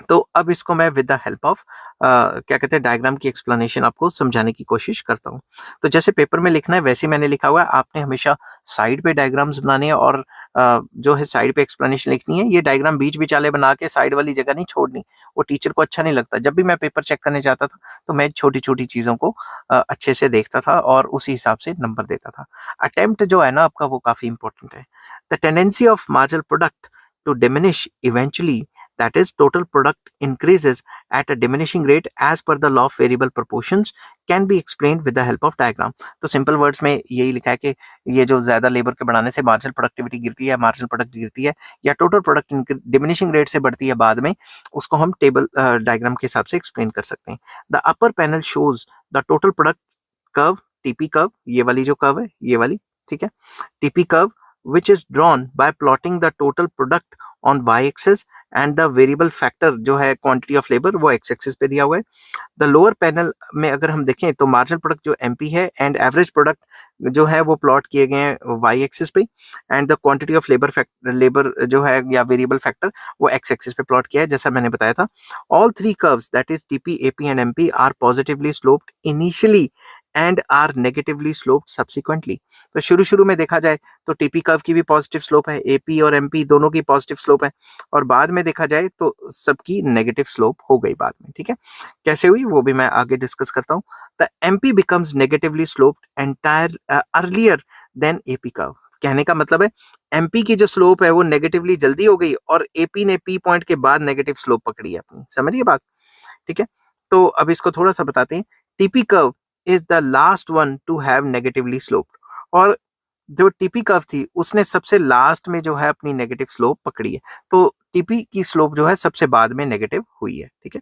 तो अब इसको मैं विद द हेल्प ऑफ क्या कहते हैं, डायग्राम की एक्सप्लेनेशन आपको समझाने की कोशिश करता हूँ। तो जैसे पेपर में लिखना है वैसे मैंने लिखा हुआ है। आपने हमेशा साइड पे डायग्राम्स बनाने हैं, और जो है साइड पे एक्सप्लेनेशन लिखनी है। ये डायग्राम बीच बिचाले बना के साइड वाली जगह नहीं छोड़नी, वो टीचर को अच्छा नहीं लगता। जब भी मैं पेपर चेक करने जाता था तो मैं छोटी छोटी चीज़ों को अच्छे से देखता था और उसी हिसाब से नंबर देता था। अटेम्प्ट जो है ना आपका, वो काफ़ी इंपॉर्टेंट है। The tendency of marginal product to diminish eventually, that is total product increases at a diminishing rate as per the law of variable proportions, can be explained with the help of diagram। तो simple words में यही लिखा है कि ये जो ज्यादा labour के बढ़ाने से मार्जिनल प्रोडक्टिविटी गिरती है, मार्जिनल प्रोडक्ट गिरती है, या टोटल प्रोडक्ट डिमिनिशिंग रेट से बढ़ती है बाद में, उसको हम टेबल डायग्राम के हिसाब से एक्सप्लेन कर सकते हैं। The upper panel shows the total product curve, TP curve, ये वाली जो कर्व है, ये वाली, ठीक है, TP curve which is drawn by plotting the total product on y-axis and the variable factor जो है quantity of labor, वो x-axis पे दिया हुआ है। द लोअर पैनल में अगर हम देखें तो मार्जिनल प्रोडक्ट जो एमपी है एंड एवरेज प्रोडक्ट जो है वो प्लॉट किए गए हैं वाई एक्सिस पे, and the quantity of labour जो है या वेरिएबल फैक्टर वो एक्स एक्सिस पे प्लॉट किया है, जैसा मैंने बताया था। All three curves that is TP, AP and MP are positively sloped initially and are negatively sloped subsequently. तो शुरू शुरू में देखा जाए तो टीपी कर्व की भी पॉजिटिव स्लोप है, एपी और एमपी दोनों की पॉजिटिव स्लोप है, और बाद में देखा जाए तो सबकी नेगेटिव स्लोप हो गई बाद में। ठीक है, कैसे हुई वो भी मैं आगे डिस्कस करता हूँ। The MP becomes negatively sloped entire earlier than AP curve. कहने का मतलब है एमपी की जो स्लोप है वो नेगेटिवली जल्दी हो गई, और एपी ने पी पॉइंट के बाद नेगेटिव स्लोप पकड़ी है अपनी। समझिए बात? ठीक है, तो अब इसको थोड़ा सा बताते हैं। TP curve is the last one two have negatively sloped, और जो टीपी कर्व थी उसने सबसे लास्ट में जो है अपनी नेगेटिव स्लोप पकड़ी है। तो टीपी की स्लोप जो है सबसे बाद में नेगेटिव हुई है। ठीक है,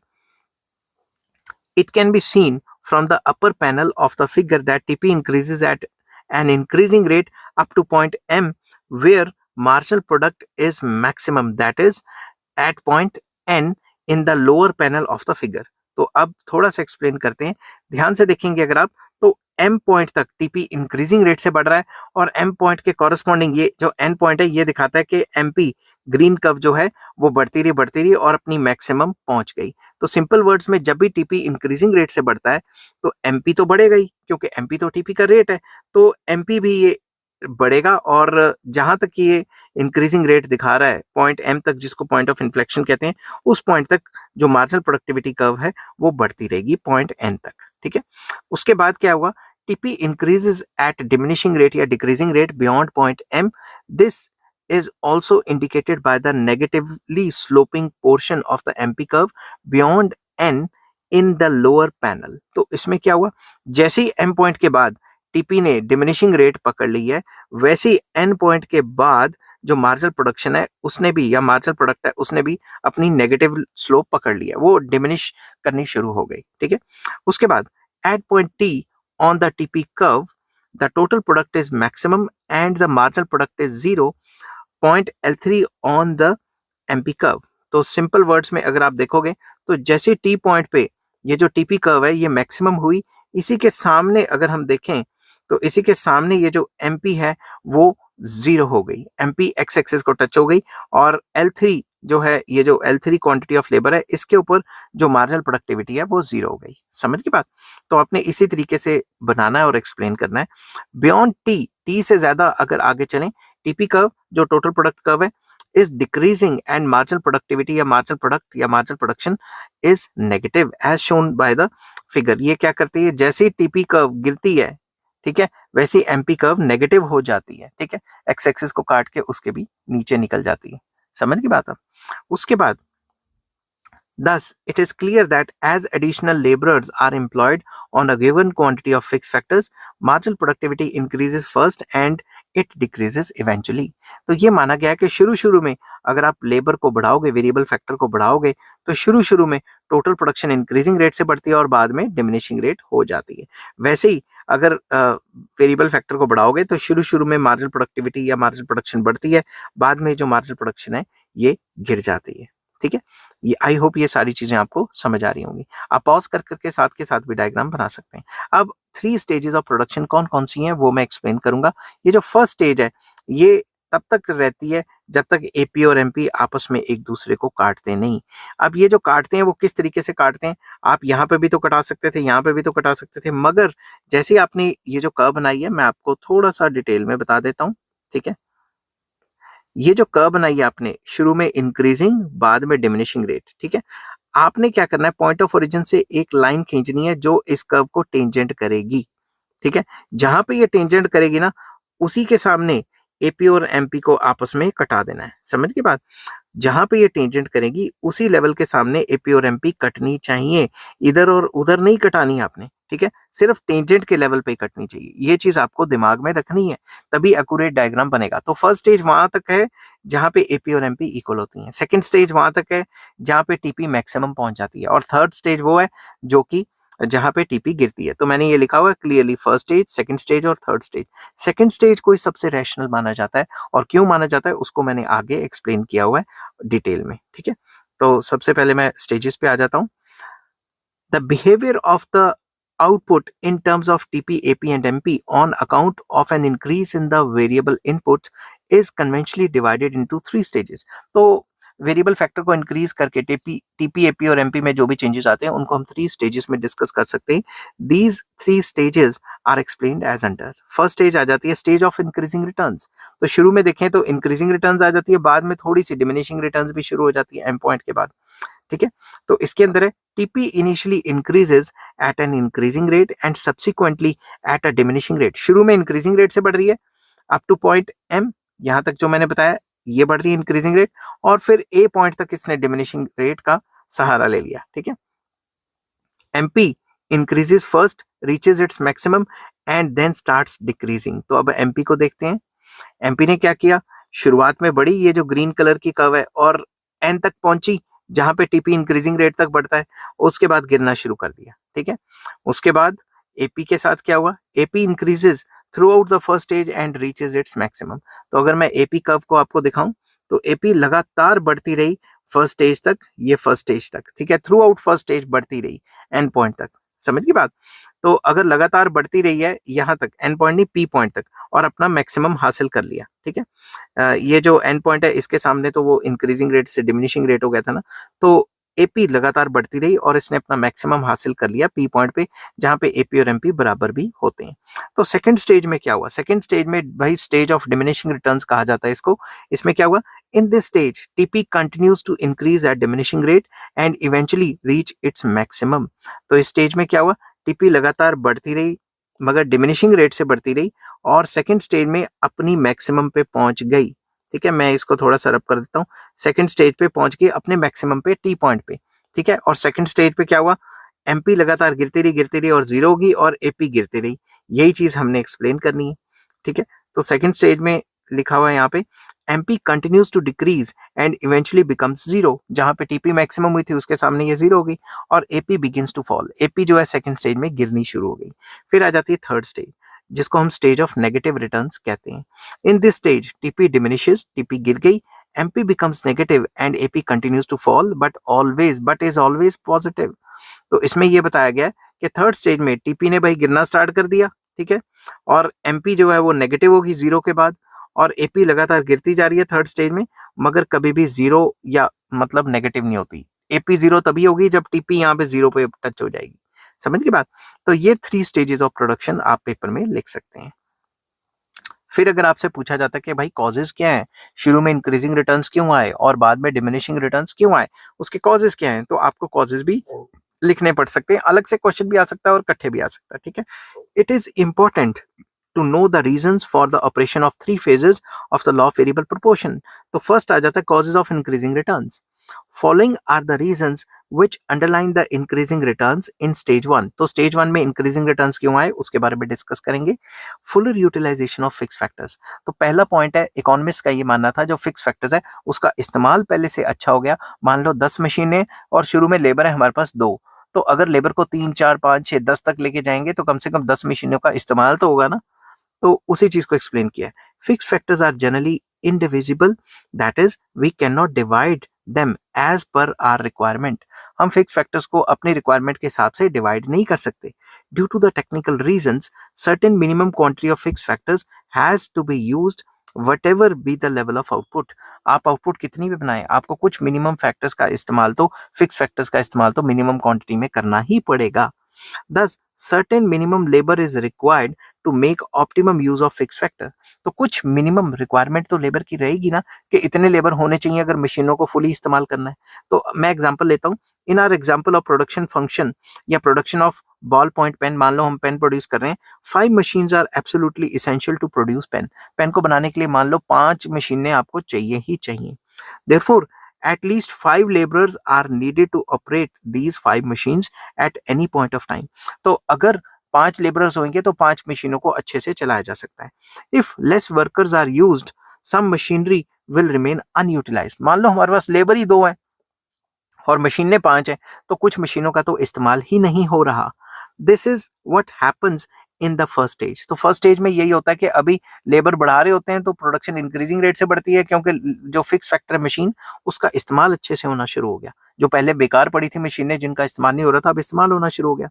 it can be seen from the upper panel of the figure that TP increases at an increasing rate up to point M, where marginal product is maximum, that is at point N in the lower panel of the figure। तो अब थोड़ा सा explain करते हैं। ध्यान से देखेंगे अगर आप, तो M पॉइंट तक टीपी इंक्रीजिंग रेट से बढ़ रहा है, और M पॉइंट के कॉरेस्पॉन्डिंग ये जो N पॉइंट है ये दिखाता है कि MP ग्रीन कर्व जो है वो बढ़ती रही और अपनी मैक्सिमम पहुंच गई। तो सिंपल वर्ड्स में जब भी टीपी इंक्रीजिंग रेट से बढ़ता है तो एमपी तो बढ़ेगा ही, क्योंकि एमपी तो टीपी का रेट है, तो एमपी भी ये बढ़ेगा। और जहां तक ये इंक्रीजिंग रेट दिखा रहा है पॉइंट एम तक, जिसको पॉइंट ऑफ इन्फ्लेक्शन कहते हैं, उस पॉइंट तक जो मार्जिनल प्रोडक्टिविटी कर्व है वो बढ़ती रहेगी पॉइंट एन तक। ठीक है, उसके बाद क्या होगा, TP increases at diminishing rate या decreasing rate beyond point M. This is also indicated by the negatively sloping portion of the MP curve beyond N in the lower panel. तो इसमें क्या हुआ, जैसे ही एम पॉइंट के बाद TP ने diminishing rate पकड़ ली है, वैसे ही एन पॉइंट के बाद जो मार्जिनल प्रोडक्शन है उसने भी, या मार्जिनल प्रोडक्ट है उसने भी अपनी नेगेटिव स्लोप पकड़ लिया, वो डिमिनिश करनी शुरू हो गई। ठीक है, उसके बाद at point T on the TP curve the total product is maximum and the marginal product is zero point L3 on the MP curve. तो सिंपल वर्ड्स में अगर आप देखोगे तो जैसे टी पॉइंट पे ये जो टीपी कर्व है ये मैक्सिमम हुई, इसी के सामने अगर हम देखें तो इसी के सामने ये जो एमपी है वो जीरो हो गई, एमपी एक्स एक्सिस को टच हो गई, और L3 जो है, ये जो L3 क्वांटिटी ऑफ लेबर है, इसके ऊपर जो मार्जिनल प्रोडक्टिविटी है वो जीरो हो गई। समझ की बात? तो आपने इसी तरीके से बनाना है और एक्सप्लेन करना है। बियॉन्ड टी से ज्यादा अगर आगे चलें, टीपी कर्व जो टोटल प्रोडक्ट कर्व है is decreasing and marginal productivity या marginal product या marginal production is negative as shown by the figure। ये क्या करती है, जैसे ही टीपी कर्व गिरती है, ठीक है, वैसे ही एमपी कर्व नेगेटिव हो जाती है। ठीक है, एक्स एक्सिस को काट के उसके भी नीचे निकल जाती है। समझ की बात? अब उसके बाद thus it is clear that as additional laborers are employed on a given quantity of fixed factors, marginal productivity increases first and it decreases eventually। तो ये माना गया है कि शुरू में अगर आप लेबर को बढ़ाओगे, वेरिएबल फैक्टर को बढ़ाओगे, तो शुरू में टोटल प्रोडक्शन इंक्रीजिंग रेट से बढ़ती है और बाद में डिमिनिशिंग रेट हो जाती है। वैसे ही अगर वेरिएबल फैक्टर को बढ़ाओगे तो शुरू में मार्जिनल प्रोडक्टिविटी या मार्जिनल प्रोडक्शन बढ़ती है, बाद में जो मार्जिनल प्रोडक्शन है ये गिर जाती है। ठीक है, ये आई होप ये सारी चीजें आपको समझ आ रही होंगी। आप पॉज कर करके साथ के साथ भी डायग्राम बना सकते हैं। अब 3 स्टेजेस ऑफ प्रोडक्शन कौन कौन सी हैं वो मैं एक्सप्लेन करूंगा। ये जो फर्स्ट स्टेज है ये तब तक रहती है जब तक एपी और एमपी आपस में एक दूसरे को काटते नहीं। अब ये जो काटते हैं वो किस तरीके से काटते हैं, आप यहाँ पे भी तो कटा सकते थे, यहाँ पे भी तो कटा सकते थे, मगर जैसे ही आपने ये जो कर्व बनाई है मैं आपको थोड़ा सा डिटेल में बता देता हूँ। ठीक है, ये जो कर्व बनाई है आपने, शुरू में इंक्रीजिंग बाद में डिमिनिशिंग रेट। ठीक है, आपने क्या करना है, पॉइंट ऑफ ओरिजिन से एक लाइन खींचनी है जो इस कर्व को टेंजेंट करेगी। ठीक है, जहां पे ये टेंजेंट करेगी ना, उसी के सामने एपी और एमपी को आपस में कटा देना है। समझ की बात? जहां पे ये टेंजेंट करेगी उसी लेवल के सामने एपी और एमपी कटनी चाहिए, इधर और उधर नहीं कटानी आपने। ठीक है, सिर्फ टेंजेंट के लेवल पे कटनी चाहिए, ये चीज आपको दिमाग में रखनी है, तभी एक्यूरेट डायग्राम बनेगा। तो फर्स्ट स्टेज वहां तक है जहां पे एपी और एमपी इक्वल होती हैं, सेकंड स्टेज वहां तक है जहां पे टीपी मैक्सिमम पहुंच जाती है, और थर्ड स्टेज वो है जो कि जहां पे टीपी गिरती है। तो मैंने ये लिखा हुआ है clearly, first stage, second stage और थर्ड स्टेज। सेकंड स्टेज को ही सबसे रैशनल माना जाता है, और क्यों माना जाता है उसको मैंने आगे एक्सप्लेन किया हुआ है डिटेल में। ठीक है, तो सबसे पहले मैं स्टेजेस पे आ जाता हूँ। The behaviour of the output in terms of TP, AP and MP on account of an increase in the variable input is conventionally divided into 3 stages। तो वेरिएबल फैक्टर को इंक्रीज करके टीपी, एपी और MP में जो भी changes आते हैं उनको हम 3 स्टेजेस में डिस्कस कर सकते हैं। These 3 stages are explained as under. First stage आ जाती है स्टेज ऑफ इंक्रीजिंग रिटर्न्स। तो शुरू में देखें तो इंक्रीजिंग रिटर्न्स आ जाती है, बाद में थोड़ी सी डिमिनिशिंग रिटर्न्स भी शुरू हो जाती है एम पॉइंट के बाद। ठीक है, तो इसके अंदर है TP initially increases eight an increasing rate and subsequently at a diminishing rate. शुरू में इंक्रीजिंग रेट से बढ़ रही है अप टू पॉइंट एम, यहां तक जो मैंने बताया ये बढ़ रही है इंक्रीजिंग रेट, और फिर ए पॉइंट तक इसने डिमिनिशिंग रेट का सहारा ले लिया। ठीक है, MP increases first, reaches its maximum and then starts decreasing. तो अब एमपी को देखते हैं। एमपी ने क्या किया, शुरुआत में बढ़ी, ये जो ग्रीन कलर की कर्व है, और एन तक पहुंची जहां पे टीपी इंक्रीजिंग रेट तक बढ़ता है, उसके बाद गिरना शुरू कर दिया। ठीक है, उसके बाद एपी के साथ क्या हुआ, AP increases through out the first stage and reaches its maximum. तो अगर मैं एपी कर्व को आपको दिखाऊं तो एपी लगातार बढ़ती रही फर्स्ट स्टेज तक, ये फर्स्ट स्टेज तक। ठीक है, थ्रू आउट फर्स्ट स्टेज बढ़ती रही एंड पॉइंट तक। समझ की बात? तो अगर लगातार बढ़ती रही है यहां तक, एन पॉइंट नहीं पी पॉइंट तक, और अपना मैक्सिमम हासिल कर लिया। ठीक है, ये जो एन पॉइंट है इसके सामने तो वो इंक्रीजिंग रेट से डिमिनिशिंग रेट हो गया था ना, तो एपी लगातार बढ़ती रही और इसने अपना मैक्सिमम हासिल कर लिया पी पॉइंट पे, जहां पे एपी और एमपी बराबर भी होते हैं। तो सेकंड स्टेज में क्या हुआ, सेकंड स्टेज में भाई स्टेज ऑफ डिमिनिशिंग रिटर्न्स कहा जाता है इसको। इसमें क्या हुआ, in this stage TP continues to increase at diminishing rate and eventually reach its maximum. तो इस स्टेज में क्या हुआ, टीपी लगातार बढ़ती रही मगर डिमिनिशिंग रेट से बढ़ती रही, और सेकंड स्टेज में अपनी मैक्सिमम पे पहुंच गई। ठीक है, मैं इसको थोड़ा सा रब कर देता हूँ। सेकंड स्टेज पे पहुंच गई अपने मैक्सिमम पे टी पॉइंट पे। ठीक है। और सेकंड स्टेज पे क्या हुआ, एमपी लगातार गिरती रही और जीरो होगी और एपी गिरती रही। यही चीज हमने एक्सप्लेन करनी है, ठीक है। तो सेकंड स्टेज में लिखा हुआ है यहाँ पे, MP continues to decrease and eventually becomes zero. जहां पे टीपी मैक्सिमम हुई थी उसके सामने ये जीरो हो गई और AP begins to fall. AP जो है सेकंड स्टेज में गिरनी शुरू हो गई। फिर आ जाती है थर्ड स्टेज, जिसको हम स्टेज ऑफ नेगेटिव रिटर्न्स कहते हैं। In this stage TP diminishes, TP गिर गई, MP becomes negative and AP continues to fall but is always positive. तो इसमें ये बताया गया कि थर्ड स्टेज में टीपी ने भाई गिरना स्टार्ट कर दिया, ठीक है, और एमपी जो है वो नेगेटिव होगी जीरो के बाद, और एपी लगातार गिरती जा रही है थर्ड स्टेज में, मगर कभी भी जीरो या मतलब नेगेटिव नहीं होती। एपी जीरो तभी होगी जब टीपी यहाँ पे जीरो पे टच हो जाएगी। समझ की बात। तो ये थ्री स्टेजेस ऑफ प्रोडक्शन आप पेपर में लिख सकते हैं। फिर अगर आपसे पूछा जाता है कि भाई कॉजेज क्या हैं, शुरू में इंक्रीजिंग रिटर्न्स क्यों आए और बाद में डिमिनिशिंग रिटर्न्स क्यों आए, उसके कॉजेज क्या हैं, तो आपको कॉजेज भी लिखने पड़ सकते हैं। अलग से क्वेश्चन भी आ सकता है और इकट्ठे भी आ सकता है, ठीक है। It is important to know the reasons for the operation of three phases of the law of variable proportion. तो first आ जाता है causes of increasing returns. Following are the reasons which underline the increasing returns in stage one. तो stage one में increasing returns क्यों आए उसके बारे में डिस्कस करेंगे। Fuller utilization of fixed factors. तो पहला पॉइंट है, इकोनॉमिस्ट का ये मानना था जो फिक्स फैक्टर्स है उसका इस्तेमाल पहले से अच्छा हो गया। मान लो 10 मशीनें और शुरू में लेबर है हमारे पास 2, तो अगर लेबर को 3, 4, 5, 6, 10 तक लेके जाएंगे तो कम से कम 10 मशीनों का इस्तेमाल तो होगा ना। तो उसी चीज को एक्सप्लेन किया है। Fix factors are generally indivisible, that is we can not divide them as per our requirement. हम फिक्स फैक्टर्स को अपनी रिक्वायरमेंट के हिसाब से डिवाइड नहीं कर सकते। Due to the technical reasons certain minimum quantity of fix factors has to be used whatever be the level of output। आप आउटपुट कितनी भी बनाए, आपको कुछ मिनिमम फैक्टर्स का इस्तेमाल तो फिक्स फैक्टर्स का इस्तेमाल तो मिनिमम क्वांटिटी में करना ही पड़ेगा। Thus, certain minimum labor is required to make optimum use of fixed factor। तो कुछ मिनिमम रिक्वायरमेंट तो लेबर की रहेगी ना कि इतने लेबर होने चाहिए अगर मशीनों को फुली इस्तेमाल करना है। तो मैं एग्जांपल लेता हूँ। In our example of production function या production of ball point pen, मान लो हम पेन प्रोड्यूस कर रहे हैं, 5 machines are absolutely essential to produce pen. Pen को बनाने के लिए मान लो 5 मशीनें आपको चाहिए ही चाहिए। Therefore, at least 5 laborers are needed to operate these 5 machines at any point of time। तो अगर 5 लेबरर्स होंगे तो 5 मशीनों को अच्छे से चलाया जा सकता है। If less workers are used some machinery will remain unutilised. मान लो हमारे पास लेबर ही 2 है और मशीनें 5 हैं, तो कुछ मशीनों का तो इस्तेमाल ही नहीं हो रहा। This is what happens in the first stage. तो फर्स्ट स्टेज में यही होता है कि अभी लेबर बढ़ा रहे होते हैं तो प्रोडक्शन इंक्रीजिंग रेट से बढ़ती है, क्योंकि जो फिक्स फैक्टर है मशीन उसका इस्तेमाल अच्छे से होना शुरू हो गया। जो पहले बेकार पड़ी थी मशीनें जिनका इस्तेमाल नहीं हो रहा था, अब इस्तेमाल होना शुरू हो गया।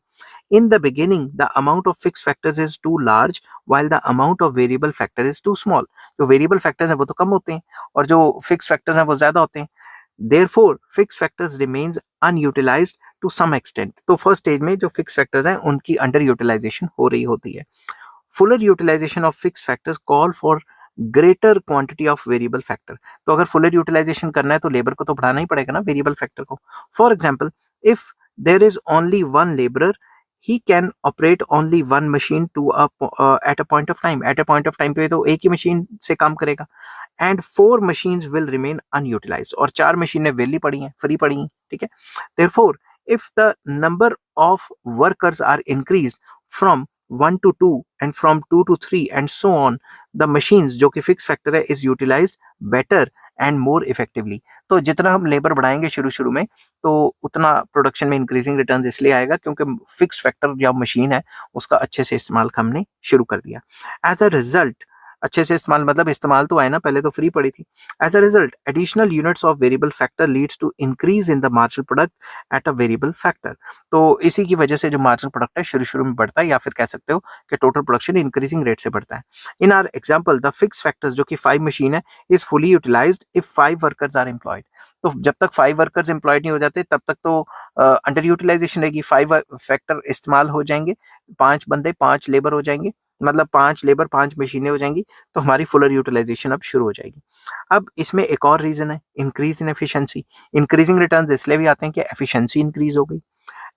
In the beginning the amount of fix factors is too large while the amount of variable factor is too small. जो वेरिएबल फैक्टर्स हैं वो तो कम होते हैं और जो फिक्स फैक्टर्स हैं वो ज्यादा होते हैं। Therefore, fixed factors remains unutilized to some extent। तो फर्स्ट स्टेज में जो फिक्स फैक्टर्स हैं उनकी अंडर यूटिलाइजेशन हो रही होती है। Fuller utilisation of fix factors call for greater quantity of variable factor. तो अगर फुलर यूटिलाइजेशन करना है तो लेबर को तो बढ़ाना ही पड़ेगा ना वेरिएबल फैक्टर को। For example, if there is only one labourer he can operate only one machine to at a point of time। at a point of time पे तो एक ही मशीन से काम करेगा। And 4 machines will remain unutilized। और 4 मशीनें वेली पड़ी हैं, फ्री पड़ी हैं, ठीक है। therefore if the number of workers are increased from 1 to 2 and from 2 to 3 and so on, the machines जो कि फिक्स फैक्टर है is utilized better and more effectively। तो जितना हम लेबर बढ़ाएंगे शुरू शुरू में तो उतना प्रोडक्शन में इंक्रीजिंग रिटर्न्स इसलिए आएगा क्योंकि फिक्स फैक्टर जो मशीन है उसका अच्छे से इस्तेमाल हमने शुरू कर दिया। एज अ रिजल्ट, अच्छे से इस्तेमाल मतलब इस्तेमाल तो आए ना, पहले तो फ्री पड़ी थी। As a result additional units of variable factor leads to increase in the marginal product at a variable factor. तो इसी की वजह से जो मार्जिनल प्रोडक्ट है शुरू शुरू में बढ़ता है, या फिर कह सकते हो कि टोटल प्रोडक्शन इंक्रीजिंग रेट से बढ़ता है। In our example the fix factors जो कि 5 मशीन है is fully utilised if 5 workers are employed. तो जब तक 5 वर्कर्स एम्प्लॉयड नहीं हो जाते तब तक तो अंडर यूटिलाइजेशन रहेगी। 5 फैक्टर इस्तेमाल हो जाएंगे, 5 बंदे 5 लेबर हो जाएंगे, मतलब 5 लेबर 5 मशीनें हो जाएंगी, तो हमारी फुलर यूटिलाइजेशन अब शुरू हो जाएगी। अब इसमें एक और रीजन है, increase in efficiency. Increasing returns इसलिए भी आते हैं कि एफिशिएंसी इंक्रीज हो गई।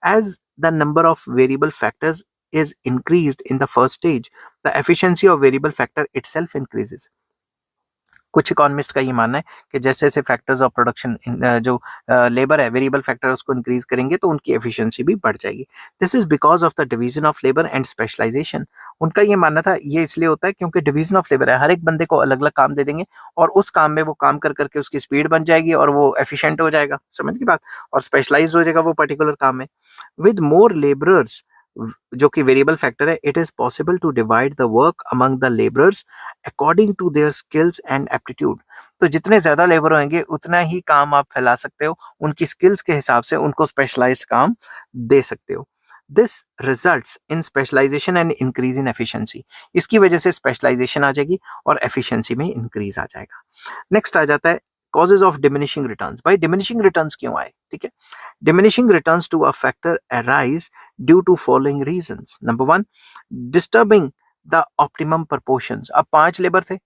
As the number of variable factors is increased in the first stage, the efficiency of variable factor itself increases। कुछ इकोनॉमिस्ट का ये मानना है कि जैसे जैसे फैक्टर्स ऑफ प्रोडक्शन जो लेबर है वेरिएबल फैक्टर उसको इंक्रीज करेंगे तो उनकी एफिशिएंसी भी बढ़ जाएगी। This is because of the division of labour and specialisation. उनका ये मानना था ये इसलिए होता है क्योंकि डिवीजन ऑफ लेबर है, हर एक बंदे को अलग अलग काम दे देंगे और उस काम में वो काम कर करके उसकी स्पीड बन जाएगी और वो एफिशिएंट हो जाएगा, समझ की बात, और स्पेशलाइज हो जाएगा वो पर्टिकुलर काम में। विद मोर लेबरर्स, जो कि वेरिएबल फैक्टर है, it is possible to divide the work among the labourers according to their skills and aptitude. तो जितने ज्यादा लेबर होंगे उतना ही काम आप फैला सकते हो, उनकी स्किल्स के हिसाब से उनको स्पेशलाइज्ड काम दे सकते हो। This results in specialisation and increase in efficiency. इसकी वजह से स्पेशलाइजेशन आ जाएगी और एफिशिएंसी में इंक्रीज आ जाएगा। नेक्स्ट आ जाता है causes of diminishing returns। भाई diminishing returns क्यों आए, ठीक है। diminishing returns to a factor arise due to following reasons। Number one, disturbing the optimum proportions। अब 5 लेबर थे,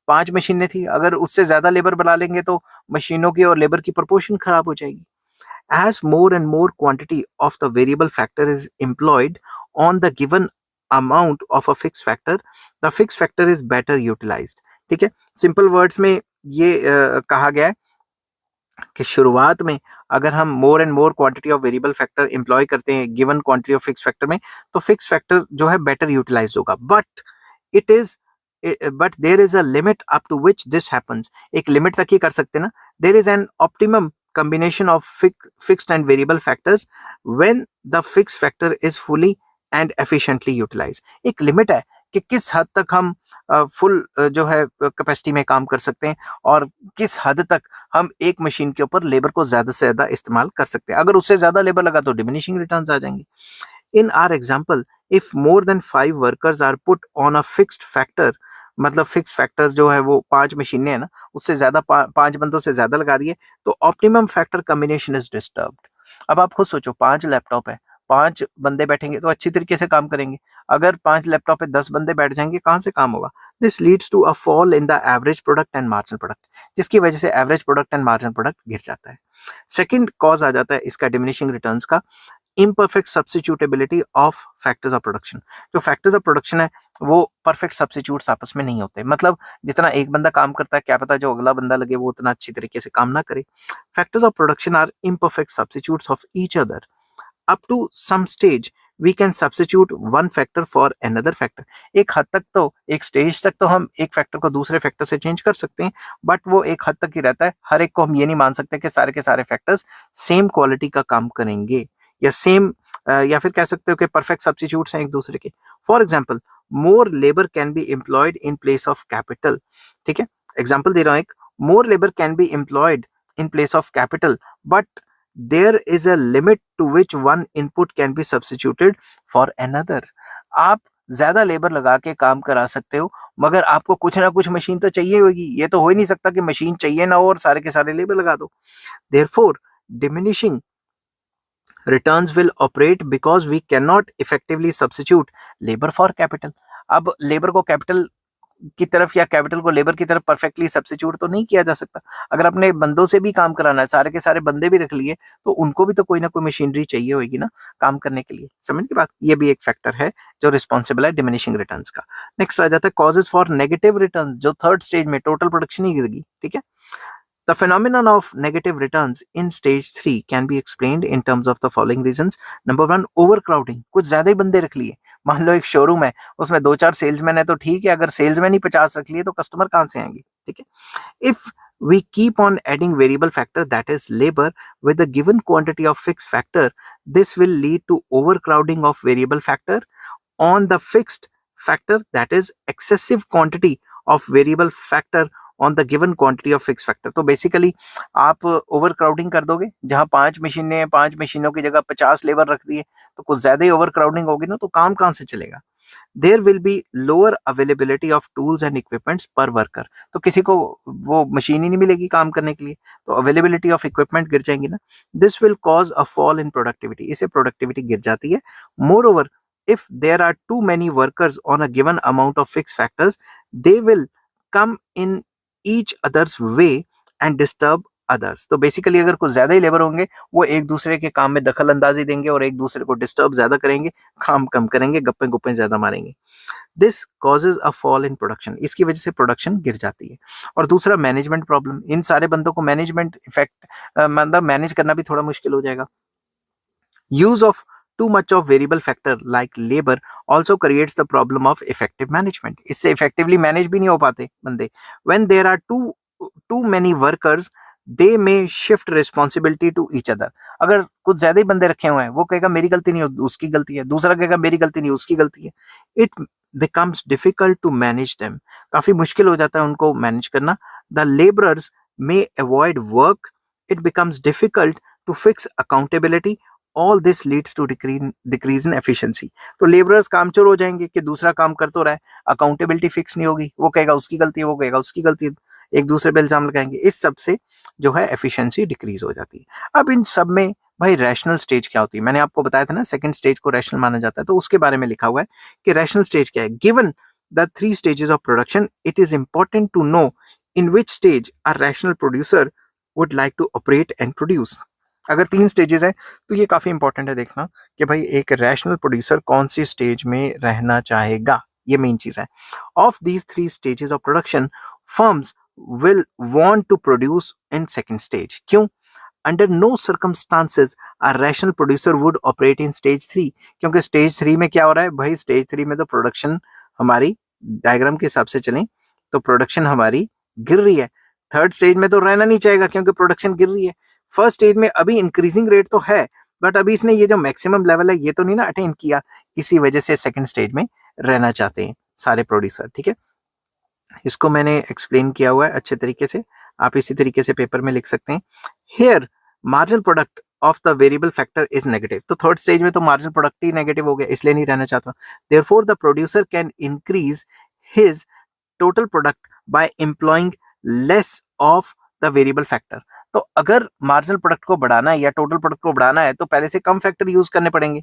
5 मशीनें थी, अगर उससे ज्यादा लेबर बना लेंगे तो मशीनों की और लेबर की प्रोपोर्शन खराब हो जाएगी। As more and more quantity of the variable factor is employed on the given amount of a fixed factor, the fixed factor is better utilized। ठीक है, सिंपल वर्ड्स में ये कहा गया है कि शुरुआत में अगर हम more and more quantity of variable factor employ करते हैं given quantity of fix factor में, तो फिक्स फैक्टर जो है बेटर यूटिलाइज होगा। It is but there is a limit up to which this happens. एक लिमिट तक ही कर सकते हैं ना। There is an optimum combination of fixed and variable factors when the fixed factor is fully and efficiently utilized। एक limit है कि किस हद तक हम फुल जो है कैपेसिटी में काम कर सकते हैं और किस हद तक हम एक मशीन के ऊपर लेबर को ज्यादा से ज्यादा इस्तेमाल कर सकते हैं। अगर उससे ज्यादा लेबर लगा तो डिमिनिशिंग रिटर्न्स आ जाएंगे। In our example, if more than 5 workers are put on a fixed factor, मतलब फिक्स फैक्टर्स जो है वो 5 मशीनें हैं ना, उससे ज्यादा 5 बंदों से ज्यादा लगा दिए तो optimum factor combination is disturbed. अब आप खुद सोचो, 5 लैपटॉप है, 5 बंदे बैठेंगे तो अच्छी तरीके से काम करेंगे। अगर 5 लैपटॉप पे 10 बंदे बैठ जाएंगे, कहां से काम होगा। This leads to a fall in the average product and marginal product, जिसकी वजह से average product and marginal product गिर जाता है। सेकंड कॉज आ जाता है इसका डिमिनिशिंग रिटर्न्स का, imperfect substitutability of factors of production। जो factors of production है वो perfect substitutes आपस में नहीं होते, मतलब जितना एक बंदा काम करता है क्या पता जो अगला बंदा लगे वो उतना अच्छी तरीके से काम ना करे। factors of production are imperfect substitutes of each other। up to some stage we can substitute one factor for another factor। एक हद तक तो, एक स्टेज तक तो हम एक फैक्टर को दूसरे फैक्टर से चेंज कर सकते हैं, बट वो एक हद तक ही रहता है। हर एक को हम ये नहीं मान सकते कि सारे के सारे फैक्टर्स सेम क्वालिटी का काम करेंगे या सेम या फिर कह सकते हो कि परफेक्ट सब्स्टिट्यूट्स हैं एक दूसरे के। For example, more labour can be employed in place of capital. ठीक है, एग्जाम्पल दे रहा हूं एक, more labour can be employed in place of capital but there is a limit to which one input can be substituted for another. आप ज्यादा labour लगा के काम करा सकते हो मगर आपको कुछ ना कुछ मशीन तो चाहिए होगी। ये तो हो ही नहीं सकता कि मशीन चाहिए ना हो और सारे के सारे लेबर लगा दो। Therefore diminishing returns will operate because we cannot effectively substitute labor for capital। अब लेबर को कैपिटल की तरफ या कैपिटल को लेबर की तरफ परफेक्टली सब्स्टिट्यूट तो नहीं किया जा सकता। अगर अपने बंदों से भी काम कराना है, सारे के सारे बंदे भी रख लिए, तो उनको भी तो कोई ना कोई मशीनरी चाहिए होगी ना काम करने के लिए। समझ की बात, ये भी एक फैक्टर है जो रिस्पॉन्सिबल है डिमिनिशिंग रिटर्न्स का। नेक्स्ट आ जाता है कॉजेज फॉर नेगेटिव रिटर्न्स, जो थर्ड स्टेज में टोटल प्रोडक्शन ही गिर गई। ठीक है, the phenomenon of negative returns in stage 3 can be explained in terms of the following reasons। Number one, overcrowding। कुछ ज्यादा ही बंदे रख लिए। मान लो एक शोरूम है, उसमें 2-4 सेल्समैन है तो ठीक है, अगर सेल्समैन ही 50 रख लिए तो कस्टमर कहां से आएंगे। ठीक है, if we keep on adding variable factor, that is labor, with a given quantity of fixed factor, this will lead to overcrowding of variable factor on the fixed factor, that is excessive quantity of variable factor on the given quantity of fix factor. तो basically आप over crowding कर दोगे, जहां 5 मशीनें हैं, 5 मशीनों की जगह 50 लेबर रख दिए तो कुछ ज्यादा ही ओवर क्राउडिंग होगी ना, तो काम कहां से चलेगा। There will be lower availability of tools and equipments per worker. तो किसी को वो मशीन ही नहीं मिलेगी काम करने के लिए, तो अवेलेबिलिटी ऑफ इक्विपमेंट गिर जाएंगी ना। This will cause a fall in productivity, इससे प्रोडक्टिविटी गिर जाती है। More over, if there are too many workers on a given amount of fixed factors, they will come in each other's way and disturb others. तो basically अगर कुछ ज्यादा ही labour होंगे वो एक दूसरे के काम में दखल अंदाजी देंगे और एक दूसरे को डिस्टर्ब ज्यादा करेंगे, काम कम करेंगे, गप्पे गुप्पे ज्यादा मारेंगे. This causes a fall in production. इसकी वजह से प्रोडक्शन गिर जाती है. और दूसरा मैनेजमेंट प्रॉब्लम. इन सारे बंदों को मैनेजमेंट इफेक्ट मतलब मैनेज करना भी थोड़ा मुश्किल हो जाएगा. Use of too much of variable factor like labor also creates the problem of effective management. इससे effectively manage भी नहीं हो पाते बंदे. When there are too many workers, they may shift responsibility to each other. अगर कुछ ज्यादा ही बंदे रखे हुए हैं, वो कहेगा मेरी गलती नहीं, उसकी गलती है, दूसरा कहेगा मेरी गलती नहीं, उसकी गलती है. It becomes difficult to manage them. काफी मुश्किल हो जाता है उनको मैनेज करना. The laborers may avoid work. It becomes difficult to fix accountability. All this leads to decrease in efficiency. तो लेबरर्स कामचोर हो जाएंगे कि दूसरा काम कर तो रहा है, अकाउंटेबिलिटी फिक्स नहीं होगी, वो कहेगा उसकी गलती है, वो कहेगा उसकी गलती है, एक दूसरे पे इल्जाम लगाएंगे. इस सब से जो है एफिशिएंसी डिक्रीज हो जाती है. अब इन सब में भाई रैशनल स्टेज क्या होती है? मैंने आपको बताया था ना सेकंड स्टेज को रैशनल माना जाता है, तो उसके बारे में लिखा हुआ है कि रैशनल स्टेज क्या है. Given the 3 stages of production, it is important to know in which stage a rational producer would like to operate and produce. अगर 3 स्टेजेस है तो ये काफी इंपॉर्टेंट है देखना कि भाई एक रैशनल प्रोड्यूसर कौन सी स्टेज में रहना चाहेगा. ये मेन चीज है. Of these 3 stages of production, firms will want to produce in second stage. क्यों? Under no circumstances a rational producer would operate in stage 3. क्योंकि स्टेज 3 में क्या हो रहा है भाई? स्टेज 3 में तो प्रोडक्शन हमारी डायग्राम के हिसाब से चलें तो प्रोडक्शन हमारी गिर रही है. थर्ड स्टेज में तो रहना नहीं चाहेगा क्योंकि प्रोडक्शन गिर रही है. फर्स्ट स्टेज में अभी इंक्रीजिंग रेट तो है, बट अभी इसने ये जो मैक्सिमम लेवल है ये तो नहीं ना अटेन किया. इसी वजह से सेकंड स्टेज में रहना चाहते हैं सारे प्रोड्यूसर. ठीक है, इसको मैंने एक्सप्लेन किया हुआ है अच्छे तरीके से, आप इसी तरीके से पेपर में लिख सकते हैं. Here marginal product of the variable factor is negative. तो थर्ड स्टेज में तो मार्जिनल प्रोडक्ट ही नेगेटिव हो गया, इसलिए नहीं रहना चाहता. Therefore the producer can increase his total product by employing less of the variable factor. तो अगर मार्जिनल प्रोडक्ट को बढ़ाना है या टोटल प्रोडक्ट को बढ़ाना है तो पहले से कम फैक्टर यूज करने पड़ेंगे.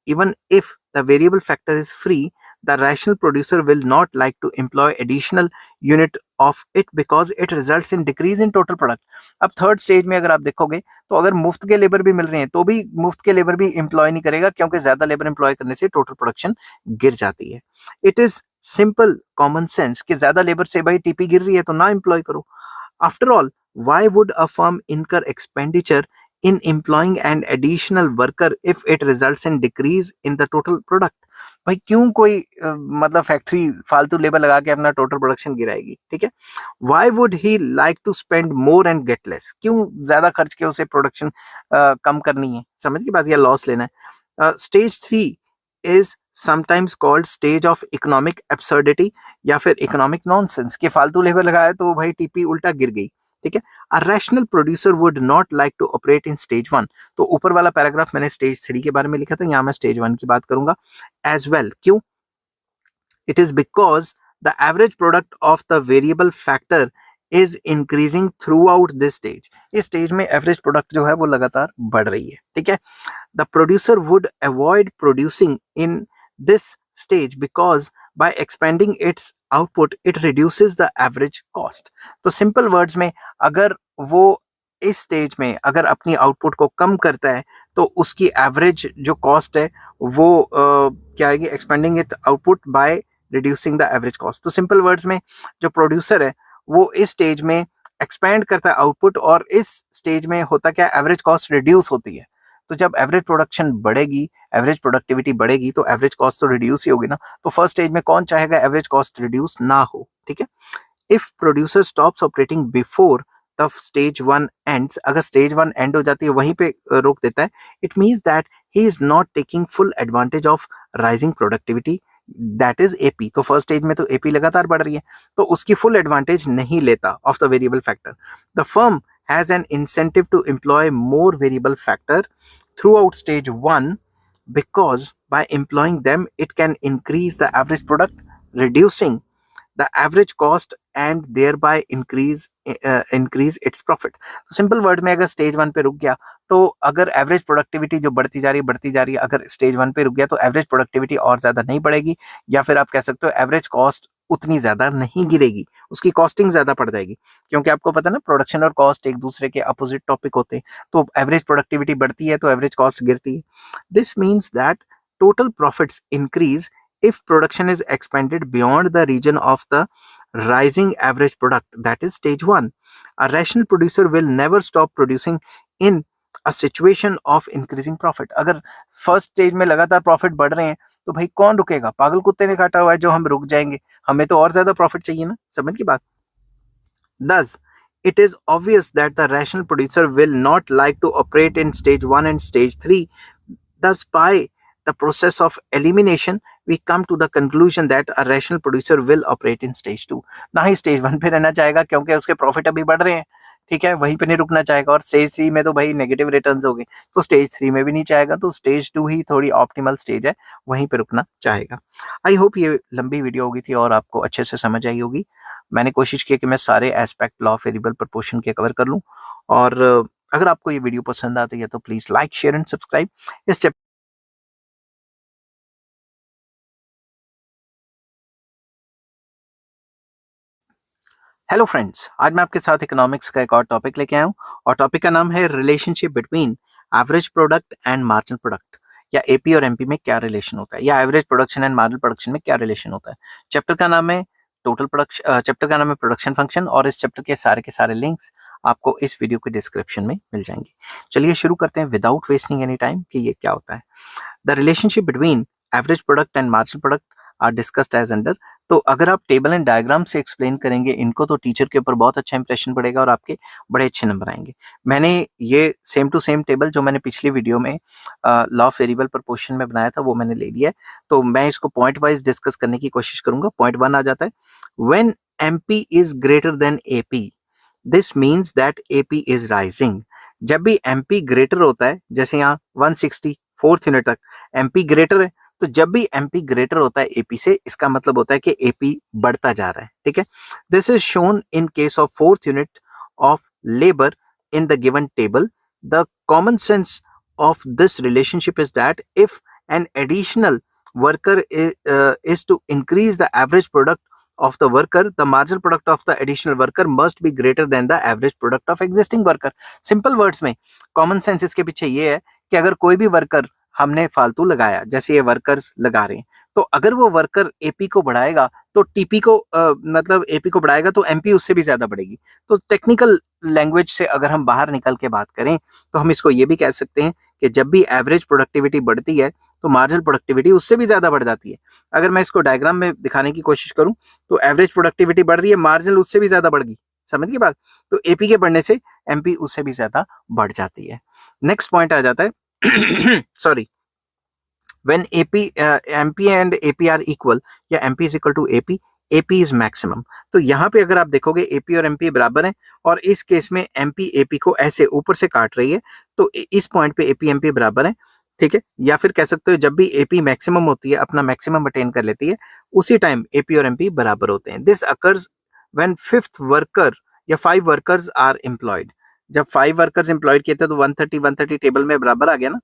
Even if the variable factor is free, the rational producer will not like to employ additional unit of it because it results in decrease in total product. अब third stage में अगर आप देखोगे तो अगर मुफ्त के लेबर भी मिल रहे हैं तो भी मुफ्त के लेबर भी एम्प्लॉय नहीं करेगा क्योंकि ज्यादा लेबर एम्प्लॉय करने से टोटल प्रोडक्शन गिर जाती है. It is simple common sense कि ज्यादा लेबर से भाई टीपी गिर रही है तो ना एम्प्लॉय करो. After all, why would a firm incur expenditure in employing an additional worker if it results in decrease in the total product? भाई क्यों कोई मतलब फैक्ट्री फालतू लेबर लगा के अपना टोटल प्रोडक्शन गिराएगी. ठीक है, why would he like to spend more and get less? क्यों ज्यादा खर्च के उसे प्रोडक्शन कम करनी है, समझ की बात, या लॉस लेना है. Stage 3 is sometimes called stage of economic absurdity या फिर इकोनॉमिक नॉनसेंस. के फालतू लेबर लगाया तो भाई टीपी उल्टा गिर गई. ठीक है, a rational producer would not like to operate in stage 1. तो ऊपर वाला पैराग्राफ मैंने स्टेज 3 के बारे में लिखा था, यहां मैं स्टेज 1 की बात करूंगा एज वेल. क्यों? It is because the average product of the variable factor is increasing through out this stage. इस स्टेज में एवरेज प्रोडक्ट जो है वो लगातार बढ़ रही है. ठीक है, the producer would avoid producing in this stage because by expanding its output it reduces the average cost. तो सिंपल वर्ड्स में अगर वो इस स्टेज में अगर अपनी आउटपुट को कम करता है तो उसकी एवरेज जो कॉस्ट है वो क्या आएगी? Expanding it output by reducing the average cost. तो सिंपल वर्ड्स में जो प्रोड्यूसर है वो इस स्टेज में एक्सपेंड करता है आउटपुट और इस स्टेज में होता क्या? एवरेज कॉस्ट रिड्यूस होती है. तो जब एवरेज प्रोडक्शन बढ़ेगी, एवरेज प्रोडक्टिविटी बढ़ेगी तो एवरेज कॉस्ट तो रिड्यूस ही होगी ना. तो फर्स्ट स्टेज में कौन चाहेगा एवरेज कॉस्ट रिड्यूस ना हो. ठीक है, if producer stops operating before the stage 1 ends, अगर स्टेज 1 एंड हो जाती है वहीं पे रोक देता है, it means that he is not taking full advantage of rising productivity, that is AP. तो फर्स्ट स्टेज में तो एपी लगातार बढ़ रही है तो उसकी फुल एडवांटेज नहीं लेता of the variable factor. The firm has an incentive to employ more variable factor throughout stage 1 because by employing them it can increase the average product, reducing the average cost and thereby increase its profit. तो simple word में अगर stage 1 पे रुक गया तो अगर average productivity जो बढ़ती जा रही है, अगर स्टेज 1 पे रुक गया तो एवरेज प्रोडक्टिविटी और ज्यादा नहीं बढ़ेगी, या फिर आप कह सकते हो एवरेज कॉस्ट उतनी ज़्यादा नहीं गिरेगी, उसकी कॉस्टिंग ज़्यादा पड़ जाएगी, क्योंकि आपको पता है ना प्रोडक्शन और कॉस्ट एक दूसरे के अपोजिट टॉपिक होते हैं। तो एवरेज प्रोडक्टिविटी बढ़ती है तो एवरेज कॉस्ट गिरती है। This means that total profits increase if production is expanded beyond the region of the rising average product, that is stage 1. A rational producer will never stop producing in a situation of increasing profit. अगर first stage में लगातार profit बढ़ रहे हैं तो भाई कौन रुकेगा? पागल कुत्ते ने काटा हुआ है जो हम रुक जाएंगे, हमें तो और ज्यादा प्रॉफिट चाहिए ना, समझ की बात। Thus, it is obvious that the rational producer will not like to operate in stage 1 and stage 3. Thus, by the process of elimination, we come to the conclusion that a rational producer will operate in stage 2. ना ही stage 1 पे रहना चाहेगा क्योंकि उसके profit अभी बढ़ रहे हैं, ठीक है, वहीं पे नहीं रुकना चाहेगा। और स्टेज 3 में तो भाई नेगेटिव रिटर्न्स हो गए, तो स्टेज 3 में भी नहीं चाहेगा, तो स्टेज 2 ही थोड़ी ऑप्टिमल स्टेज है, वहीं पे रुकना चाहेगा। आई होप ये लंबी वीडियो होगी थी और आपको अच्छे से समझ आई होगी। मैंने कोशिश की कि मैं सारे aspect law of variable proportion के कवर कर लूं। और अगर आपको ये वीडियो पसंद आती है तो please like share and subscribe. इस हेलो फ्रेंड्स, आज मैं आपके साथ इकोनॉमिक्स का एक और टॉपिक लेके आया हूँ और टॉपिक का नाम है relationship between average product and marginal product, या एपी और एमपी में क्या रिलेशन होता है, या average production and marginal production में क्या रिलेशन होता है। चैप्टर का नाम है टोटल प्रोडक्शन, चैप्टर का नाम है प्रोडक्शन फंक्शन, और इस चैप्टर के सारे लिंक्स आपको इस वीडियो के डिस्क्रिप्शन में मिल जाएंगे। चलिए शुरू करते हैं विदाउट वेस्टिंग एनी टाइम कि ये क्या होता है। The relationship between average product and marginal product are discussed as under. तो अगर आप टेबल एंड डायग्राम से एक्सप्लेन करेंगे इनको तो टीचर के ऊपर बहुत अच्छा इंप्रेशन पड़ेगा और आपके बड़े अच्छे नंबर आएंगे। मैंने ये सेम टू सेम टेबल जो मैंने पिछली वीडियो में लॉ ऑफ वेरिएबल प्रपोर्शन में बनाया था वो मैंने ले लिया है, तो मैं इसको पॉइंट वाइज डिस्कस करने की कोशिश करूंगा। पॉइंट 1 आ जाता है, when MP is greater than AP this means that AP is rising. जब भी एमपी ग्रेटर होता है, जैसे यहाँ 160 फोर्थ यूनिट तक एमपी ग्रेटर है, तो जब भी एमपी ग्रेटर होता है एपी से, इसका मतलब होता है कि एपी बढ़ता जा रहा है, ठीक है। This is shown in case of fourth unit of labour in the given table. The common sense of this relationship is that if an additional worker is to increase the average product of the worker, the marginal product of the additional worker must be greater than the average product of existing worker. Simple words में common sense इसके पीछे ये है कि अगर कोई भी worker हमने फालतू लगाया, जैसे ये वर्कर्स लगा रहे हैं, तो अगर वो वर्कर एपी को बढ़ाएगा तो टीपी को मतलब एपी को बढ़ाएगा तो एमपी उससे भी ज्यादा बढ़ेगी। तो टेक्निकल लैंग्वेज से अगर हम बाहर निकल के बात करें तो हम इसको ये भी कह सकते हैं कि जब भी एवरेज प्रोडक्टिविटी बढ़ती है तो मार्जिनल प्रोडक्टिविटी उससे भी ज्यादा बढ़ जाती है। अगर मैं इसको डायग्राम में दिखाने की कोशिश करूं तो एवरेज प्रोडक्टिविटी बढ़ रही है, मार्जिनल उससे भी ज्यादा बढ़ गई, समझ की बात। तो एपी के बढ़ने से एमपी उससे भी ज्यादा बढ़ जाती है। नेक्स्ट पॉइंट आ जाता है sorry, when MP and AP are equal या MP is equal to AP, AP is maximum। तो यहाँ पे अगर आप देखोगे AP और MP बराबर हैं और इस केस में MP AP को ऐसे ऊपर से काट रही है, तो इस पॉइंट पे AP MP बराबर है, ठीक है। या फिर कह सकते हो जब भी AP मैक्सिमम होती है, अपना मैक्सिमम अटेन कर लेती है, उसी टाइम AP और MP बराबर होते हैं। This occurs when fifth worker या 5 वर्कर्स आर एम्प्लॉयड। जब 5 वर्कर्स एम्प्लॉयड किए थे तो 130 टेबल में बराबर आ गया ना,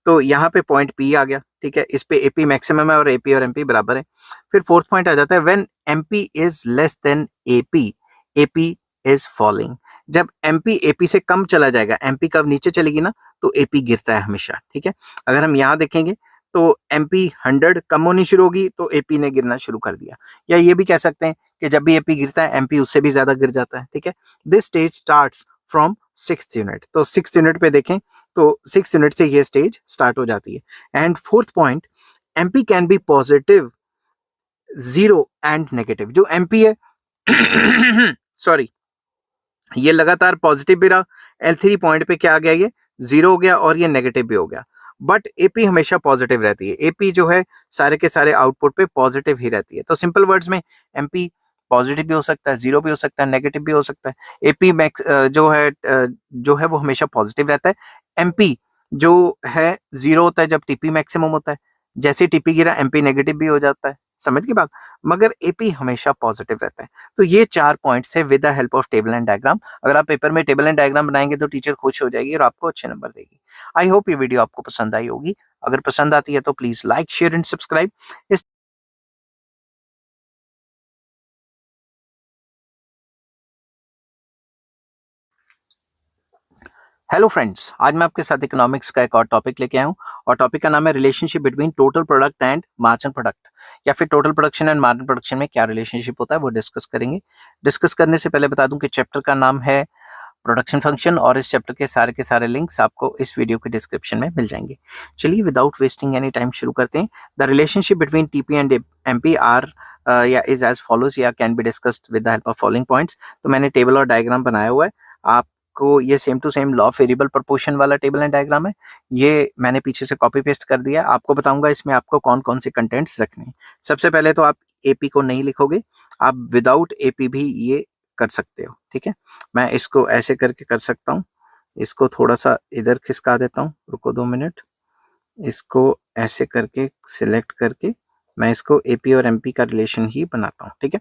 तो यहाँ पे पॉइंट पी आ गया, ठीक है। इस पे एपी मैक्सिमम है और एपी और एमपी बराबर है। फिर फोर्थ पॉइंट आ जाता है when MP is less than AP, AP is falling. जब एमपी एपी से कम चला जाएगा, एमपी कब नीचे चलेगी ना, तो एपी गिरता है हमेशा, ठीक है। अगर हम यहाँ देखेंगे तो एमपी 100 कम होनी शुरू होगी तो एपी ने गिरना शुरू कर दिया। या ये भी कह सकते हैं कि जब भी एपी गिरता है एमपी उससे भी ज्यादा गिर जाता है, ठीक है। This stage starts from 6th unit. तो 6th यूनिट पे देखें तो 6 यूनिट से ये स्टेज स्टार्ट हो जाती है। And fourth point, MP can be positive, zero and negative. जो एमपी है सॉरी, ये लगातार पॉजिटिव भी रहा, L3 पॉइंट पे क्या आ गया, ये जीरो हो गया और ये नेगेटिव भी हो गया, बट एपी हमेशा पॉजिटिव रहती है। एपी जो है सारे के सारे आउटपुट पे पॉजिटिव ही रहती है। तो सिंपल वर्ड्स में एमपी पॉजिटिव भी हो सकता है, जीरो भी हो सकता है, नेगेटिव भी हो सकता है। एपी मैक्स जो है वो हमेशा पॉजिटिव रहता है। एमपी जो है जीरो होता है जब टीपी मैक्सिमम होता है, जैसे टीपी गिरा एमपी नेगेटिव भी हो जाता है, समझ की बात। मगर एपी हमेशा पॉजिटिव रहता है। तो ये 4 पॉइंट्स है with the help of table and diagram. अगर आप पेपर में टेबल एंड डायग्राम बनाएंगे तो टीचर खुश हो जाएगी और आपको अच्छे नंबर देगी। आई होप ये वीडियो आपको पसंद आई होगी। अगर पसंद आती है तो please like share and subscribe. इस हेलो फ्रेंड्स, आज मैं आपके साथ इकोनॉमिक्स का एक और टॉपिक लेके आया हूँ और टॉपिक का नाम है relationship between total product and margin product या फिर total production and margin production में क्या रिलेशनशिप होता है वो डिस्कस करेंगे। डिस्कस करने से पहले बता दूं कि चैप्टर का नाम है प्रोडक्शन फंक्शन और इस चैप्टर के सारे लिंक्स आपको इस वीडियो के डिस्क्रिप्शन में मिल जाएंगे। चलिए विदाउट वेस्टिंग एनी टाइम शुरू करते हैं। The relationship between TP and MP are या इज एज फॉलोज या can be discussed with the help of following points. तो मैंने टेबल और डायग्राम बनाया हुआ है, आपको ये same to same law of variable proportion वाला टेबल एंड डायग्राम है। ये मैंने पीछे से कॉपी पेस्ट कर दिया। आपको बताऊंगा इसमें आपको कौन कौन से कंटेंट्स रखने हैं। सबसे पहले तो आप एपी को नहीं लिखोगे, आप विदाउट एपी भी ये कर सकते हो। ठीक है, मैं इसको ऐसे करके कर सकता हूँ, इसको थोड़ा सा इधर खिसका देता हूँ, रुको 2 मिनट। इसको ऐसे करके सिलेक्ट करके मैं इसको एपी और एमपी का रिलेशन ही बनाता हूँ। ठीक है,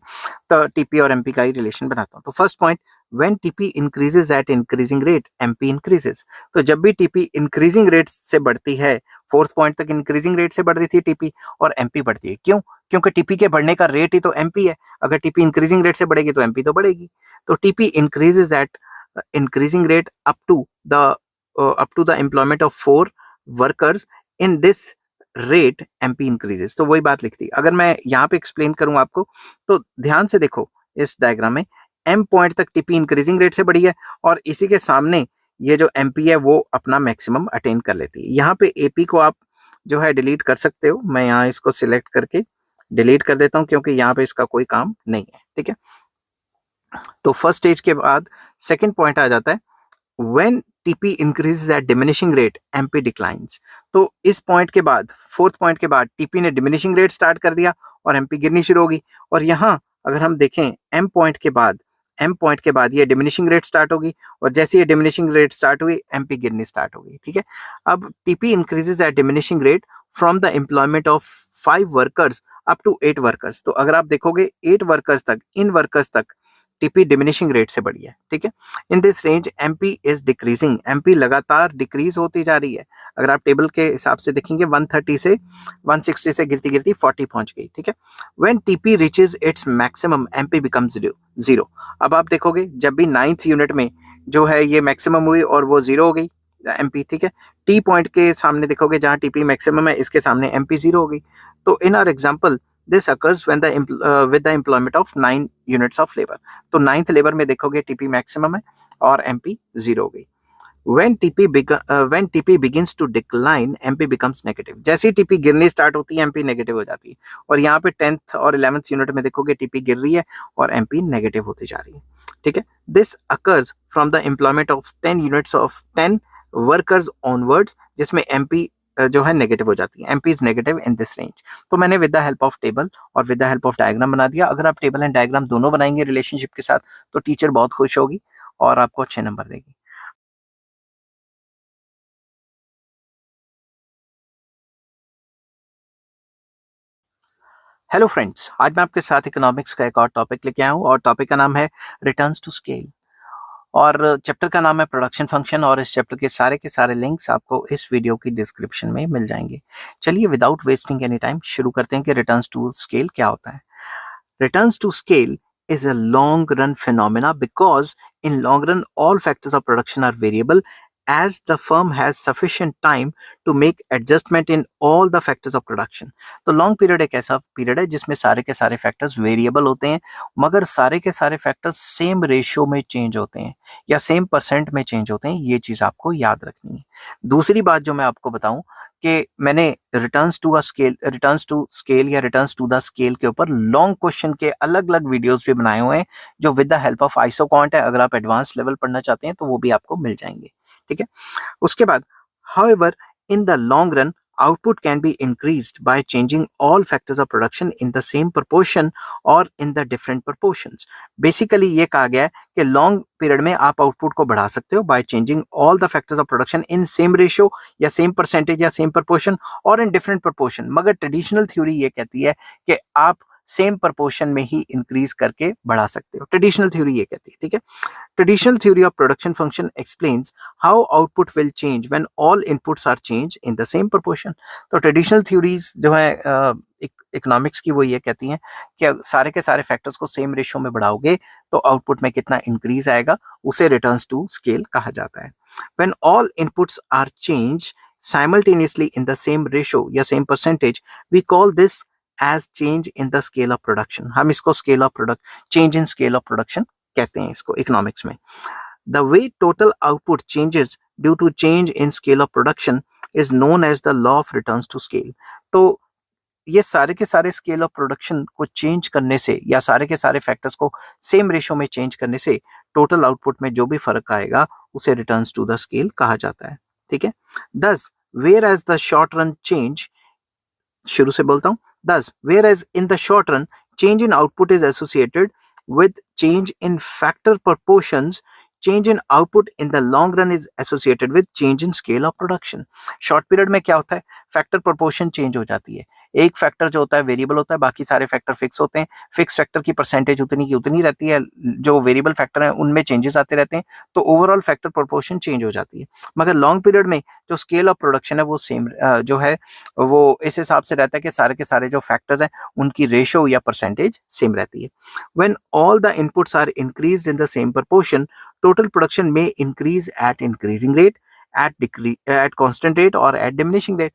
तो टीपी और एमपी का ही रिलेशन बनाता हूँ। तो first point, when TP increases at increasing rate MP increases. तो जब भी टीपी इंक्रीजिंग रेट से बढ़ती है, फोर्थ पॉइंट तक इंक्रीजिंग रेट से बढ़ रही थी टीपी और एमपी बढ़ती है। क्यों? क्योंकि टीपी के बढ़ने का रेट ही तो एमपी है। अगर टीपी इंक्रीजिंग रेट से बढ़ेगी तो एमपी तो बढ़ेगी। तो TP increases at increasing rate up to the employment of 4 workers in this rate MP increases. तो वही बात लिखती। अगर मैं यहाँ पे एक्सप्लेन करूँ आपको तो ध्यान से देखो, इस डायग्राम में एम पॉइंट तक टीपी इंक्रीजिंग रेट से बढ़ी है और इसी के सामने ये जो एमपी है वो अपना मैक्सिमम अटेन कर लेती है। यहाँ पे एपी को आप जो है डिलीट कर सकते हो। मैं यहाँ इसको सिलेक्ट करके डिलीट कर देता हूँ क्योंकि यहाँ पे इसका कोई काम नहीं है। ठीक है, तो फर्स्ट स्टेज के बाद सेकेंड पॉइंट आ जाता है, when TP increases at diminishing rate MP declines। तो इस पॉइंट के बाद, फोर्थ पॉइंट के बाद TP ने डिमिनिशिंग रेट स्टार्ट कर दिया और MP गिरनी शुरू होगी। और यहाँ अगर हम देखें M पॉइंट के बाद ये डिमिनिशिंग रेट स्टार्ट होगी और जैसे ये डिमिनिशिंग रेट स्टार्ट हुई MP गिरनी स्टार्ट होगी। ठीक है, अब TP increases at diminishing rate from the employment of 5 workers up to 8 workers. तो अगर आप देखोगे 8 वर्कर्स तक, इन वर्कर्स तक टीपी डिमिनिशिंग रेट से बढ़ी है। ठीक है, in this range MP is decreasing. MP लगातार डिक्रीज होती जा रही है। अगर आप टेबल के हिसाब से देखेंगे 130 से 160 से गिरती गिरती 40 पहुंच गई। ठीक है, when TP reaches its maximum MP becomes zero. अब आप देखोगे जब भी 9th यूनिट में जो है ये मैक्सिमम हुई और वो जीरो हो गई एमपी। ठीक है, टी पॉइंट के सामने देखोगे जहां टीपी मैक्सिमम है, इसके सामने एमपी जीरो हो गई। तो इन our example this occurs when with the employment of 9 units of labour. तो 9th लेबर में देखोगे टीपी मैक्सिमम है और एमपी जीरो हो गई। When TP begins to decline, MP becomes negative। जैसे ही टीपी गिरनी स्टार्ट होती है एमपी नेगेटिव हो जाती है। और यहाँ पे 10th और 11th यूनिट में देखोगे टीपी गिर रही है और एमपी नेगेटिव होती जा रही है। ठीक है, this occurs from the employment of 10 units of 10 workers onwards, जिसमें एमपी जो है नेगेटिव हो जाती है। MP is negative in this range. तो मैंने with the help of table और with the help of diagram बना दिया। अगर आप टेबल एंड डायग्राम दोनों बनाएंगे रिलेशनशिप के साथ तो टीचर बहुत खुश होगी और आपको अच्छे नंबर देगी। हेलो फ्रेंड्स, आज मैं आपके साथ इकोनॉमिक्स का एक और टॉपिक लेके आया हूँ और टॉपिक का नाम है रिटर्न्स टू स्केल और चैप्टर का नाम है प्रोडक्शन फंक्शन और इस चैप्टर के सारे लिंक्स आपको इस वीडियो की डिस्क्रिप्शन में मिल जाएंगे। चलिए विदाउट वेस्टिंग एनी टाइम शुरू करते हैं कि रिटर्न्स टू स्केल क्या होता है। Returns to scale is a long run phenomena because in long run all factors of production are variable as the firm has sufficient time to make adjustment in all the factors of production। तो long period एक ऐसा period है जिसमें सारे के सारे factors variable होते हैं मगर सारे के सारे फैक्टर्स सेम रेशियो में चेंज होते हैं या सेम परसेंट में चेंज होते हैं। ये चीज आपको याद रखनी है। दूसरी बात जो मैं आपको बताऊं कि मैंने रिटर्न्स टू स्केल या रिटर्न्स टू द स्केल के ऊपर लॉन्ग क्वेश्चन के अलग अलग वीडियोस भी बनाए हुए हैं जो with the help of isoquant है। अगर आप एडवांस लेवल पढ़ना चाहते हैं तो वो भी आपको मिल जाएंगे। ठीक है, उसके बाद however in the long run output can be increased by changing all factors of production in the same proportion or in the different proportions। Basically ये कहा गया है कि लॉन्ग पीरियड में आप आउटपुट को बढ़ा सकते हो by changing all the factors of production in same ratio या सेम परसेंटेज या सेम प्रपोर्शन और इन डिफरेंट प्रपोर्शन। मगर ट्रेडिशनल थ्योरी ये कहती है कि आप सेम प्रपोर्शन में ही इंक्रीज करके बढ़ा सकते हो। ट्रेडिशनल थ्योरी ये कहती है। ठीक है, traditional theory of production function explains how output will change when all inputs are changed in the same proportion। तो ट्रेडिशनल थ्योरीज जो है इकोनॉमिक्स की वो ये कहती हैं कि सारे के सारे फैक्टर्स को सेम रेशियो में बढ़ाओगे तो आउटपुट में कितना इंक्रीज आएगा, उसे रिटर्न्स टू स्केल कहा जाता है। When all inputs are change simultaneously in the same ratio या same percentage, we call this as change in the scale of production. हम इसको scale of product change in scale of production कहते हैं इसको economics में। The way total output changes due to change in scale of production is known as the law of returns to scale. तो ये सारे के सारे स्केल ऑफ प्रोडक्शन को चेंज करने से या सारे के सारे फैक्टर्स को सेम रेशो में चेंज करने से टोटल आउटपुट में जो भी फर्क आएगा उसे रिटर्न्स टू द स्केल कहा जाता है। ठीक है। Thus whereas the short run change, शुरू से बोलता हूं, thus whereas in the short run change in output is associated with change in factor proportions, change in output in the long run is associated with change in scale of production। Short period में क्या होता है, factor proportion change हो जाती है। एक factor जो होता है वेरिएबल होता है, बाकी सारे फैक्टर फिक्स होते हैं। फिक्स फैक्टर की परसेंटेज उतनी की उतनी रहती है, जो वेरिएबल फैक्टर है उनमें चेंजेस आते रहते हैं, तो ओवरऑल फैक्टर प्रोपोर्शन चेंज हो जाती है। मगर लॉन्ग पीरियड में जो स्केल ऑफ प्रोडक्शन है वो सेम जो है वो इस हिसाब से रहता है कि सारे के सारे जो फैक्टर्स हैं उनकी रेशो या परसेंटेज सेम रहती है। When all the inputs are increased in the same proportion, total production may increase at increasing rate, at constant rate or at diminishing rate।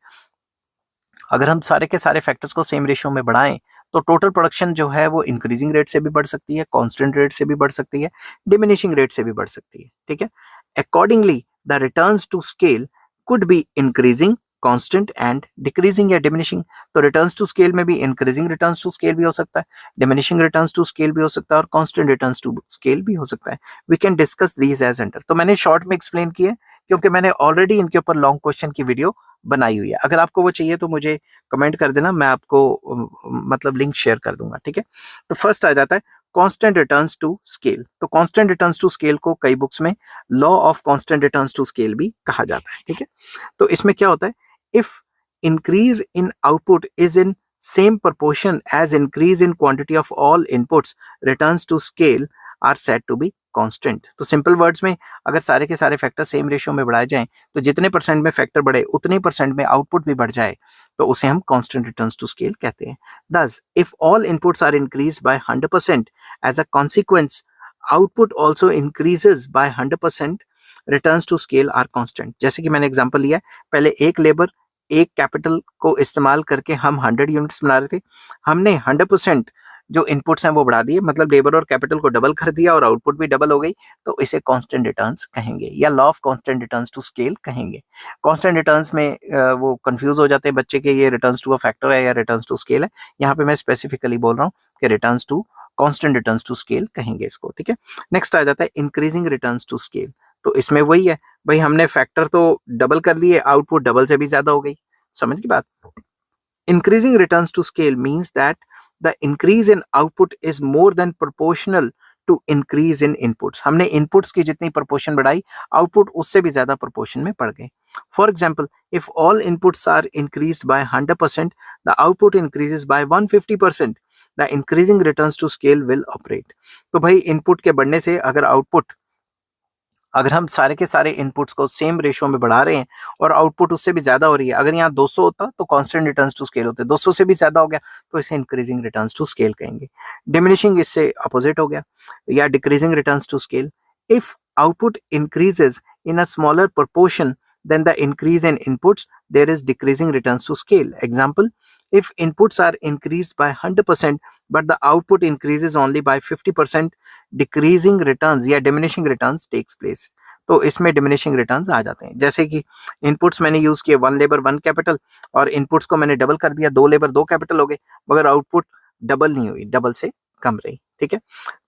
अगर हम सारे के सारे फैक्टर्स को सेम रेशियो में बढ़ाएं तो टोटल प्रोडक्शन जो है वो इंक्रीजिंग रेट से भी बढ़ सकती है, कांस्टेंट रेट से भी बढ़ सकती है, डिमिनिशिंग रेट से भी बढ़ सकती है। ठीक है। Accordingly the returns to scale could be increasing, constant and decreasing या डिमिनिशिंग। तो रिटर्न्स टू स्केल में भी इंक्रीजिंग रिटर्न्स टू स्केल भी हो सकता है, डिमिनिशिंग रिटर्न्स टू स्केल भी हो सकता है और कांस्टेंट रिटर्न्स टू स्केल भी हो सकता है। We can discuss these as under. तो मैंने शॉर्ट में एक्सप्लेन किया है क्योंकि मैंने ऑलरेडी इनके ऊपर लॉन्ग क्वेश्चन की वीडियो बनाई हुई है। अगर आपको वो चाहिए तो मुझे कमेंट कर देना, मैं आपको मतलब लिंक शेयर कर दूंगा। ठीक है। तो फर्स्ट आ जाता है कांस्टेंट रिटर्न्स टू स्केल। तो कांस्टेंट रिटर्न्स टू स्केल को कई बुक्स में law of constant returns to scale भी कहा जाता है। ठीक है। तो इसमें क्या होता है, if increase in output is in same proportion as increase in quantity of all inputs, returns to scale are said to be constant. तो सिंपल वर्ड्स में अगर सारे के सारे फैक्टर सेम रेशियो में बढ़ाए जाएं तो जितने परसेंट में फैक्टर बढ़े उतने परसेंट में आउटपुट भी बढ़ जाए तो उसे हम कांस्टेंट रिटर्न्स टू स्केल कहते हैं। thus if all inputs are increased by 100% as a consequence output also increases by 100%, returns to scale are constant। जैसे कि मैंने एग्जांपल लिया, पहले एक लेबर एक कैपिटल को इस्तेमाल करके हम 100 यूनिट्स बना रहे थे, हमने 100% जो इनपुट्स हैं वो बढ़ा दिए, मतलब लेबर और कैपिटल को डबल कर दिया और आउटपुट भी डबल हो गई, तो इसे कांस्टेंट रिटर्न्स कहेंगे या law of constant returns to scale कहेंगे। कांस्टेंट रिटर्न्स में वो कंफ्यूज हो जाते हैं बच्चे के, ये रिटर्न्स टू अ फैक्टर है या रिटर्न्स टू स्केल है। यहाँ पे मैं स्पेसिफिकली बोल रहा हूँ कि returns to constant returns to scale कहेंगे इसको। ठीक है। नेक्स्ट आ जाता है इंक्रीजिंग रिटर्न्स टू स्केल। तो इसमें वही है भाई, हमने फैक्टर तो डबल कर लिए, आउटपुट डबल से भी ज्यादा हो गई, समझ की बात। Increasing returns to scale means that the increase in output is more than proportional to increase in inputs. हमने इनपुट्स की जितनी प्रोपोर्शन बढ़ाई, आउटपुट उससे भी ज्यादा प्रोपोर्शन में बढ़ गए। For example, if all inputs are increased by 100%, the output increases by 150%, the increasing returns to scale will operate. तो भाई इनपुट के बढ़ने से अगर हम सारे के सारे इनपुट्स को सेम रेशियो में बढ़ा रहे हैं और आउटपुट उससे भी ज्यादा हो रही है, अगर यहाँ 200 होता तो कांस्टेंट रिटर्न्स टू स्केल होते, 200 से भी ज्यादा हो गया तो इसे इंक्रीजिंग रिटर्न्स टू स्केल कहेंगे। डिमिनिशिंग इससे अपोजिट हो गया, या decreasing returns to scale. If output increases in a smaller proportion than the increase in inputs, there is decreasing returns to scale. Example, if inputs are increased by 100% but the output increases only by 50%, decreasing returns या diminishing returns takes place। तो इसमें diminishing returns आ जाते हैं। जैसे कि inputs मैंने use किए 1 labour 1 capital और इनपुट्स को मैंने डबल कर दिया, 2 लेबर 2 कैपिटल हो गए, मगर आउटपुट डबल नहीं हुई, डबल से कम रही। ठीक है।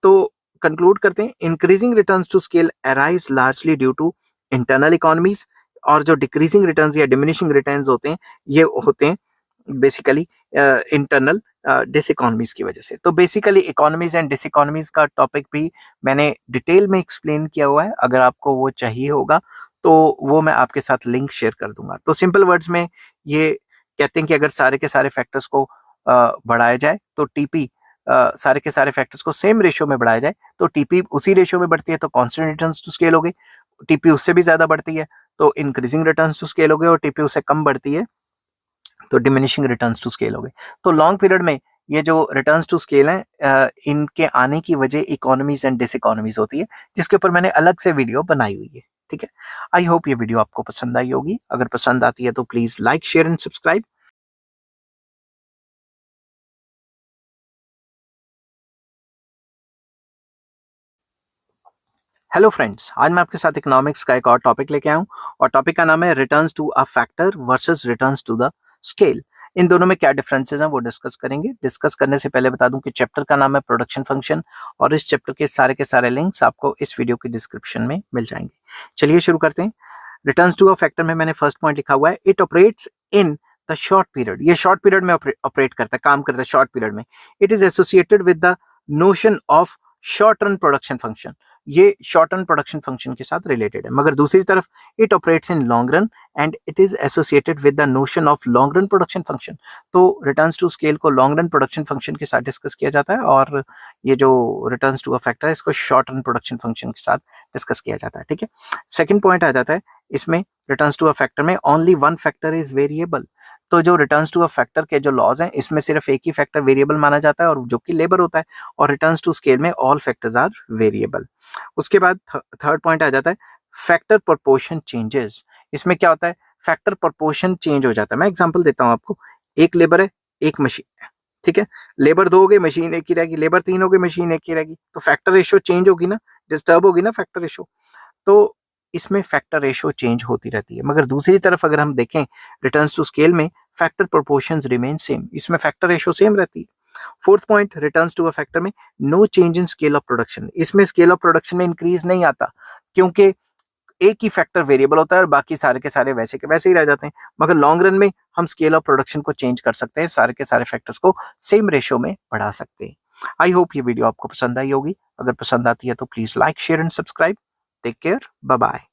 तो कंक्लूड करते हैं, increasing returns to scale arise largely due to internal economies, और जो डिक्रीजिंग रिटर्न्स या डिमिनिशिंग रिटर्न्स होते हैं ये होते हैं बेसिकली इंटरनल डिसइकोनॉमीज की वजह से। तो बेसिकली इकोनॉमीज एंड डिसइकोनॉमीज का टॉपिक भी मैंने डिटेल में एक्सप्लेन किया हुआ है, अगर आपको वो चाहिए होगा तो वो मैं आपके साथ लिंक शेयर कर दूंगा। तो सिंपल वर्ड्स में ये कहते हैं कि अगर सारे के सारे फैक्टर्स को बढ़ाया जाए तो टीपी सारे के सारे फैक्टर्स को सेम रेशियो में बढ़ाया जाए तो टीपी उसी रेशियो में बढ़ती है तो कांस्टेंट रिटर्न्स टू स्केल हो गई, टीपी उससे भी ज्यादा बढ़ती है तो इंक्रीजिंग रिटर्न्स टू स्केल हो गए, और टीपी उससे कम बढ़ती है तो डिमिनिशिंग रिटर्न्स टू स्केल हो गए। तो लॉन्ग पीरियड में ये जो रिटर्न्स टू स्केल है इनके आने की वजह इकोनॉमीज एंड डिसइकोनॉमीज होती है, जिसके ऊपर मैंने अलग से वीडियो बनाई हुई है। ठीक है। आई होप ये वीडियो आपको पसंद आई होगी। अगर पसंद आती है तो please like share and subscribe. Hello friends, आज मैं आपके साथ इकोनॉमिक्स का एक और टॉपिक लेके आया हूँ और टॉपिक का नाम है returns to a factor versus returns to the scale. इन दोनों में क्या डिफरेंसेस हैं वो डिस्कस करेंगे। डिस्कस करने से पहले बता दूं कि चैप्टर का नाम है प्रोडक्शन फंक्शन और इस चैप्टर के सारे लिंक्स आपको इस वीडियो की डिस्क्रिप्शन में मिल जाएंगे। चलिए शुरू करते हैं। रिटर्न्स टू अ फैक्टर में मैंने फर्स्ट पॉइंट लिखा हुआ है, it operates in the short period. ये शॉर्ट पीरियड में ऑपरेट करता है, काम करता है शॉर्ट पीरियड में। It is associated with the notion of short run production function. ये शॉर्ट रन प्रोडक्शन फंक्शन के साथ रिलेटेड है। मगर दूसरी तरफ it operates in long run and it is associated with the notion of long run production function. तो returns to scale को long run production function के साथ डिस्कस किया जाता है और ये जो रिटर्न्स टू अ फैक्टर है इसको शॉर्ट रन प्रोडक्शन फंक्शन के साथ डिस्कस किया जाता है। ठीक है। सेकंड पॉइंट आ जाता है इसमें, रिटर्न्स टू अ फैक्टर में only one factor is variable. तो जो रिटर्न्स टू अ फैक्टर के जो लॉज हैं इसमें सिर्फ एक ही फैक्टर वेरिएबल माना जाता है और जो कि लेबर होता है, और रिटर्न्स टू स्केल में ऑल फैक्टर्स आर वेरिएबल। उसके बाद थर्ड पॉइंट आ जाता है फैक्टर प्रोपोर्शन चेंजेस। इसमें क्या होता है, फैक्टर प्रोपोर्शन चेंज हो जाता है। मैं एग्जांपल देता हूं आपको। एक लेबर है, एक मशीन है, ठीक है। लेबर 2 हो गई, मशीन 1 ही रहेगी। लेबर 3 हो गई, मशीन 1 ही रहेगी। तो फैक्टर रेशियो चेंज होगी ना, डिस्टर्ब होगी ना फैक्टर रेशियो। तो इसमें फैक्टर रेशियो चेंज होती रहती है। मगर दूसरी तरफ अगर हम देखें रिटर्न्स टू स्केल में, फैक्टर प्रोपोर्शंस रिमेन सेम। इसमें फैक्टर रेशियो सेम रहती है। Fourth point, returns to a factor में no change in scale of production. इसमें स्केल ऑफ प्रोडक्शन में इंक्रीज नहीं आता, क्योंकि एक ही फैक्टर वेरिएबल होता है और बाकी सारे के सारे वैसे के वैसे ही रह जाते हैं। मगर लॉन्ग रन में हम स्केल ऑफ प्रोडक्शन को चेंज कर सकते हैं, सारे के सारे फैक्टर्स को सेम रेशियो में बढ़ा सकते हैं। आई होप ये वीडियो आपको पसंद आई होगी। अगर पसंद आती है तो please like share and subscribe. Take care, bye bye.